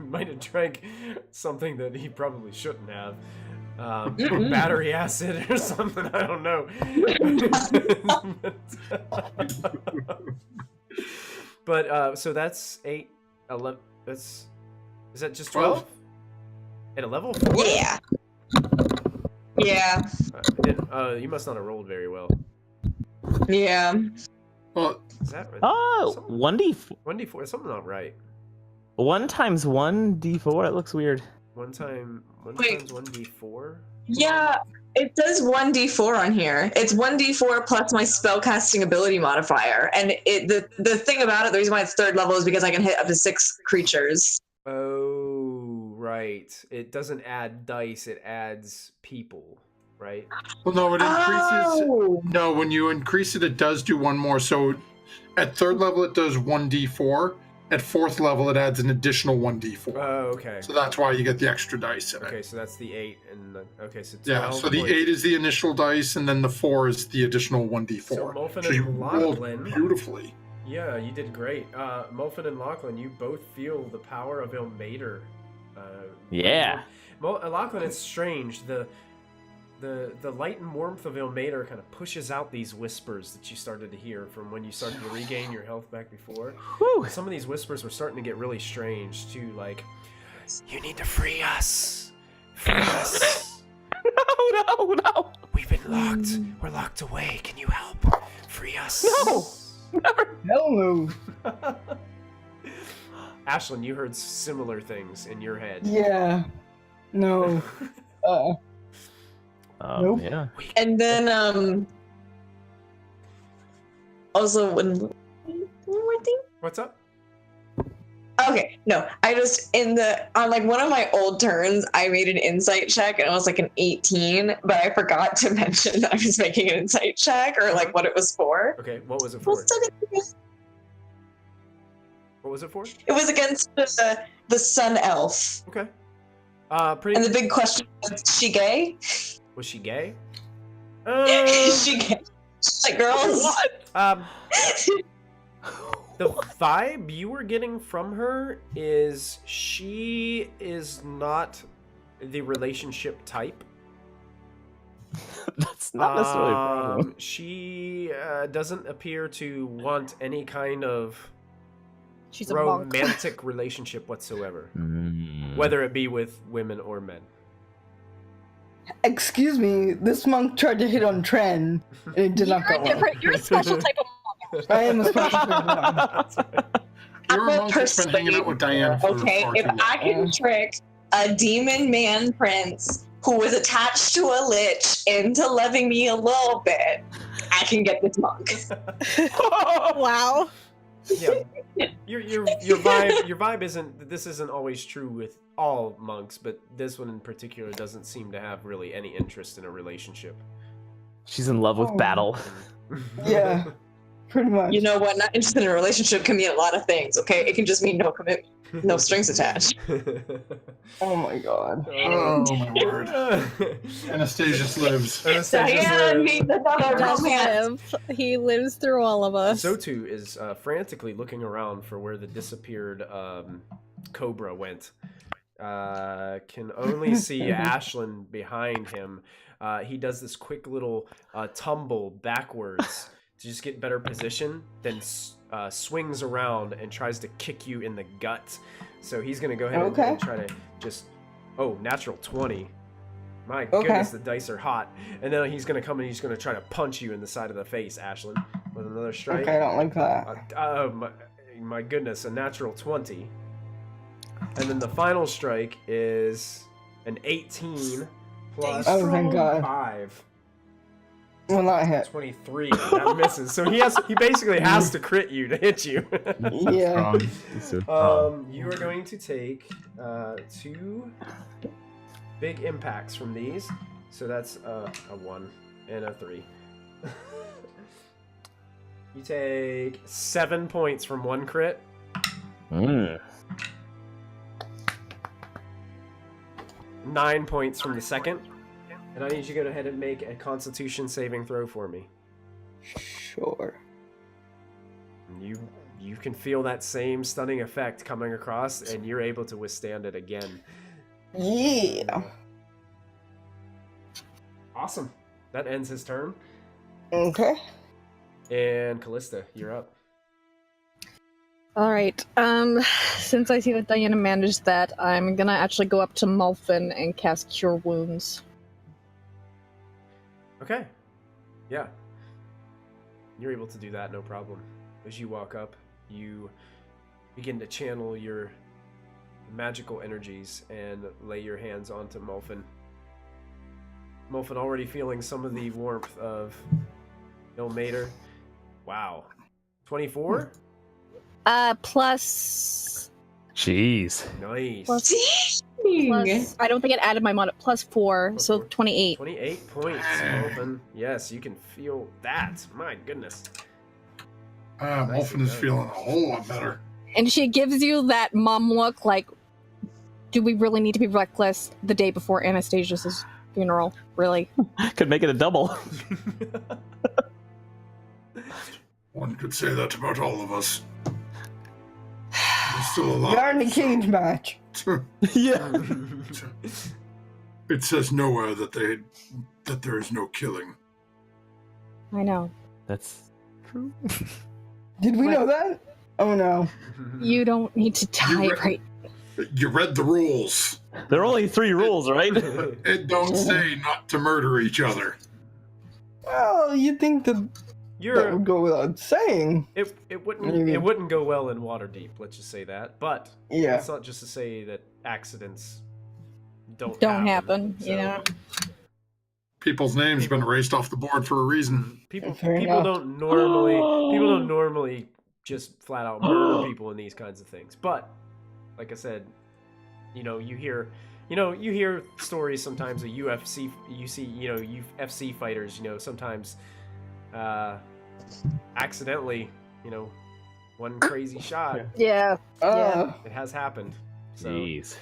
might have drank something that he probably shouldn't have. Battery acid or something, I don't know. But so that's 8, 11. Is that just 12? At a level 4? Yeah. Yeah. You must not have rolled very well. Yeah. Well, is that right? 1d4. 1d4. Something's not right. 1 times 1d4. It looks weird. 1 times 1d4? Yeah, it says 1d4 on here. It's 1d4 plus my spellcasting ability modifier. And the thing about it, the reason why it's 3rd level is because I can hit up to 6 creatures. Oh, right. It doesn't add dice, it adds people, right? Well, no, it increases. No, when you increase it, it does do one more. So At 3rd level, it does 1d4. At 4th level, it adds an additional 1d4. Oh, okay. So that's why you get the extra dice in it. Okay, so that's the 8, and okay, so 12 Yeah, so the points. 8 is the initial dice, and then the 4 is the additional 1d4. So Molfin So you and rolled Lachlan, beautifully. yeah, you did great. Molfin and Lachlan, you both feel the power of Ilmater. Yeah. Lachlan, it's strange. The light and warmth of Ilmater kind of pushes out these whispers that you started to hear from when you started to regain your health back before. Whew. Some of these whispers were starting to get really strange too, like, you need to free us. Free us. No. We've been locked. We're locked away. Can you help? Free us. No. Never. Hell no. Ashlyn, you heard similar things in your head. Yeah. No. Nope. Yeah. And then, also, one more thing? What's up? Okay, no, I just, on like one of my old turns, I made an insight check and it was like an 18, but I forgot to mention that I was making an insight check or like what it was for. Okay, what was it for? What was it for? It was against the sun elf. Okay. And the big question was she gay? Was she gay? Is she gay? Like girls? What? The vibe you were getting from her is she is not the relationship type. That's not necessarily a problem. She doesn't appear to want any kind of She's a monk. romantic relationship whatsoever, whether it be with women or men. Excuse me, this monk tried to hit on Tren, and it did not go well. You're a special type of monk. I am a special type of monk. You're a I'm monk that's been hanging out with Diana for okay, far if too long. I can trick a demon man prince who was attached to a lich into loving me a little bit, I can get this monk. Wow. Yeah, your vibe isn't. This isn't always true with all monks, but this one in particular doesn't seem to have really any interest in a relationship. She's in love with battle. Yeah, pretty much. You know what? Not interested in a relationship can mean a lot of things, okay? It can just mean no commitment, no strings attached. Oh my god. Oh my word. Anastazius lives. Diana needs another romance. He lives through all of us. Sotu is frantically looking around for where the disappeared cobra went. Can only see Ashlyn behind him. He does this quick little tumble backwards to just get better position, then swings around and tries to kick you in the gut. So he's going to go ahead and try to just... Oh, natural 20. My goodness, the dice are hot. And then he's going to come and he's going to try to punch you in the side of the face, Ashlyn, with another strike. Okay, I don't like that. My goodness, a natural 20. And then the final strike is an 18 plus 5. Will not hit. 23. That misses. So he basically has to crit you to hit you. Yeah. You are going to take 2 big impacts from these. So that's a 1 and a 3. You take 7 points from 1 crit. 9 points from the second. And I need you to go ahead and make a Constitution saving throw for me. Sure. You can feel that same stunning effect coming across, and you're able to withstand it again. Yeah. Awesome. That ends his turn. Okay. And Callista, you're up. Alright, since I see that Diana managed that, I'm gonna actually go up to Molfin and cast Cure Wounds. Okay. Yeah. You're able to do that, no problem. As you walk up, you begin to channel your magical energies and lay your hands onto Molfin. Molfin already feeling some of the warmth of Ilmater. Wow. 24? Plus... Jeez. Nice. Plus, I don't think it added my mod at +4, so 28. 28 points, Molfin. Yes, you can feel that. My goodness. Wolfen is feeling a whole lot better. And she gives you that mom look like, do we really need to be reckless the day before Anastasius' funeral? Really? Could make it a double. One could say that about all of us. We're still alive. We are in a cage match. Yeah. It says nowhere that there is no killing. I know. That's true. Did we know that? Oh no. You don't need to die right. You read the rules. There are only 3 rules, right? It don't say not to murder each other. Well, you'd think that would go without saying. It wouldn't go well in Waterdeep, let's just say that. But yeah, it's not just to say that accidents don't happen. So, yeah. People's names have been erased off the board for a reason. People don't normally just flat out murder people in these kinds of things. But like I said, you hear stories sometimes of UFC fighters, sometimes accidentally, one crazy shot. Yeah. It has happened. So, Jeez.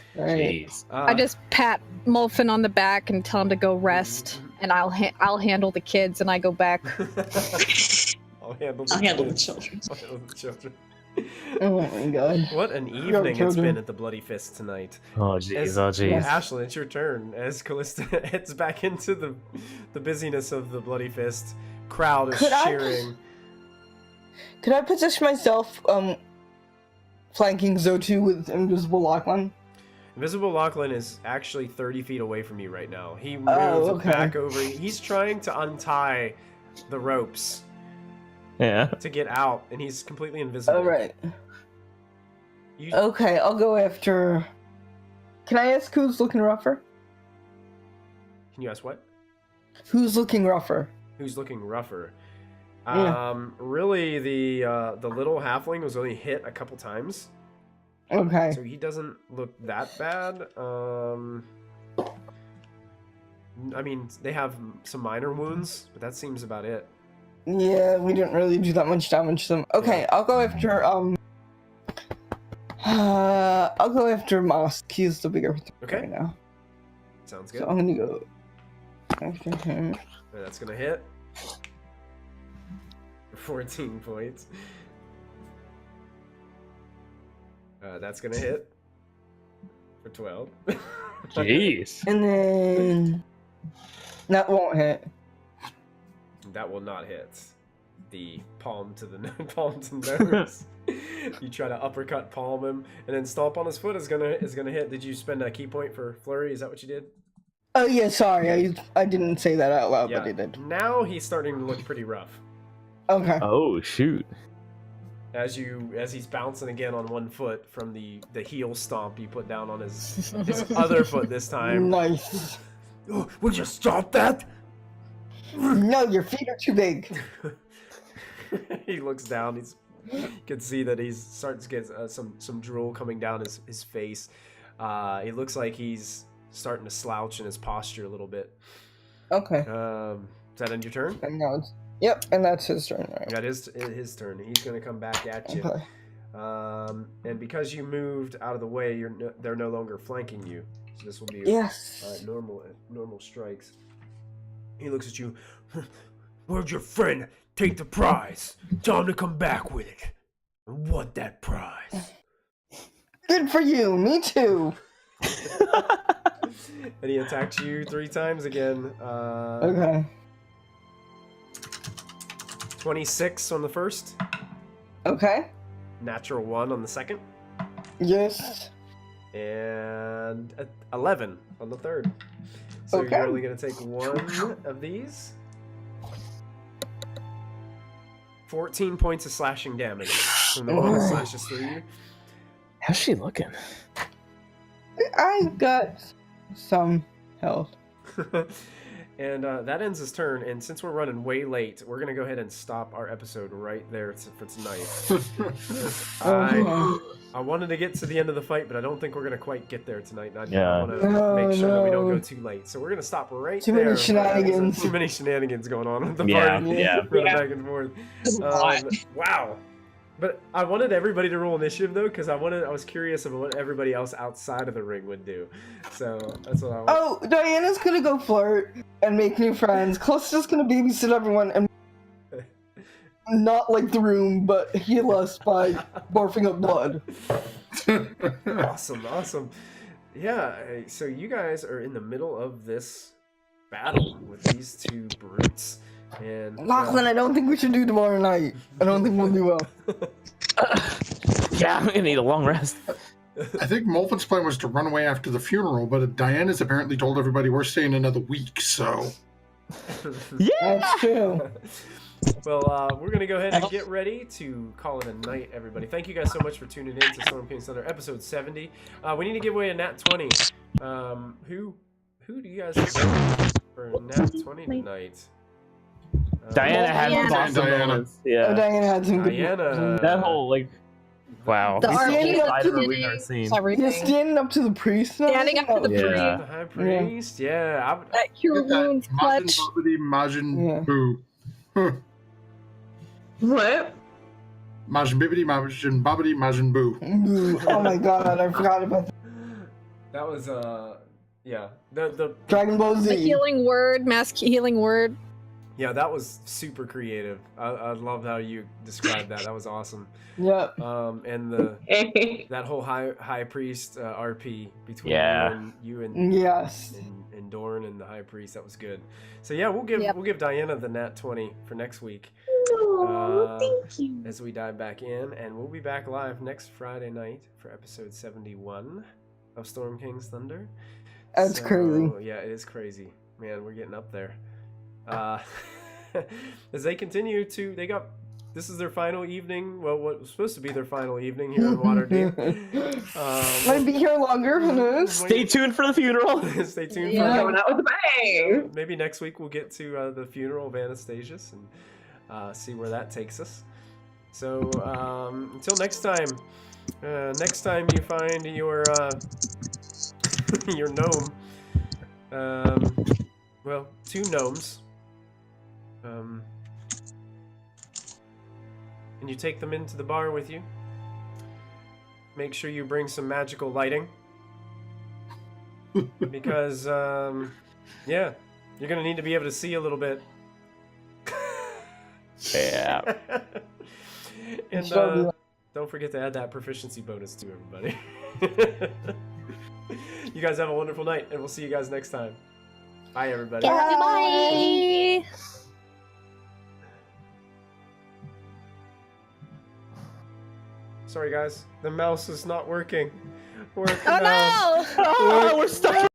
I just pat Molfen on the back and tell him to go rest, and I'll handle the kids, and I go back. I'll handle the children. Oh my god. What an evening it's been at the Bloody Fist tonight. Oh jeez. Ashlyn, it's your turn as Callista heads back into the busyness of the Bloody Fist. Crowd is cheering. Could I position myself flanking Zotu with Invisible Lachlan? Invisible Lachlan is actually 30 feet away from you right now. He moved back over. He's trying to untie the ropes. Yeah. To get out, and he's completely invisible. Alright. Okay, I'll go after... Can I ask who's looking rougher? Can you ask what? Who's looking rougher? Who's looking rougher? Yeah. Really, the little halfling was only hit a couple times. Okay. So he doesn't look that bad. I mean, they have some minor wounds, but that seems about it. Yeah, we didn't really do that much damage to them. Okay, I'll go after Mosk. He's the bigger threat right now. Sounds good. So I'm gonna go after him. That's gonna hit. 14 points. That's gonna hit for 12. Jeez. And then that won't hit. That will not hit. The palm to the nose. You try to uppercut palm him, and then stomp on his foot is gonna hit. Did you spend a key point for flurry? Is that what you did? Oh yeah, sorry, I didn't say that out loud, but I did. Now he's starting to look pretty rough. Okay. Oh shoot. As he's bouncing again on one foot from the heel stomp you put down on his other foot this time. Nice. Oh, would you stop that? No, your feet are too big. He looks down. You can see that he's starting to get some drool coming down his face. He looks like he's starting to slouch in his posture a little bit. Okay. Does that end your turn? And now yep, and that's his turn. Right? That is his turn. He's going to come back at you. Okay. And because you moved out of the way, they're no longer flanking you. So this will be normal strikes. He looks at you. Where'd your friend take the prize? Tell him to come back with it. I want that prize. Good for you. Me too. And he attacks you 3 times again. Okay. 26 on the first. Okay. Natural 1 on the second. Yes. And 11 on the third. So you're only going to take 1 of these. 14 points of slashing damage from the one that slashes through you. How's she looking? I got some health. And that ends his turn, and since we're running way late, we're going to go ahead and stop our episode right there for tonight. I wanted to get to the end of the fight, but I don't think we're going to quite get there tonight. I want to make sure that we don't go too late. So we're going to stop right there. Too many shenanigans. Too many shenanigans going on with the party. Yeah. Running back and forth. Wow. But I wanted everybody to roll initiative though, because I was curious about what everybody else outside of the ring would do. So that's what I want. Oh, Diana's gonna go flirt and make new friends. Callista's gonna babysit everyone and not like the room, but heal us by barfing up blood. Awesome. Yeah, so you guys are in the middle of this battle with these two brutes. And Lachlan, I don't think we should do tomorrow night. I don't think we'll do well. Yeah, I'm gonna need a long rest. I think Molfin's plan was to run away after the funeral, but Diana's apparently told everybody we're staying another week, so... Yeah! That's true. Well, we're going to go ahead and get ready to call it a night, everybody. Thank you guys so much for tuning in to Storm King's Thunder, episode 70. We need to give away a Nat 20. Who do you guys have for a Nat 20 tonight? Diana had some awesome moments. Yeah. Oh, Diana had some good That whole, like, wow. The You're standing up to the priest now? Standing up to the priest. The high priest, yeah. That cure wounds clutch. Majin Boo. What? Majin Bibbidi, Majin Bobbidi, Majin Boo. Oh my god, I forgot about that. That was, yeah. The Dragon Ball Z. The healing word, mass healing word. Yeah, that was super creative. I love how you described that. That was awesome. Yep. And that whole high priest RP between you and yes. and Dorn and the high priest, that was good. So yeah, we'll give Diana the Nat 20 for next week. Oh, thank you. As we dive back in, and we'll be back live next Friday night for episode 71 of Storm King's Thunder. That's crazy. Yeah, it is crazy, man. We're getting up there. As they continue to, this is their final evening. Well, what was supposed to be their final evening here in Waterdeep. Might be here longer. Who knows? Stay tuned for the funeral. Stay tuned. Yeah, coming out with a bang. Maybe next week we'll get to the funeral of Anastazius and see where that takes us. So until next time. Next time you find your your gnome. Well, 2 gnomes. And you take them into the bar with you. Make sure you bring some magical lighting. Because, yeah, you're gonna need to be able to see a little bit. Yeah. And don't forget to add that proficiency bonus to everybody. You guys have a wonderful night, and we'll see you guys next time. Bye, everybody. Bye. Sorry, guys. The mouse is not working. Work Oh mouse. no! We're stuck.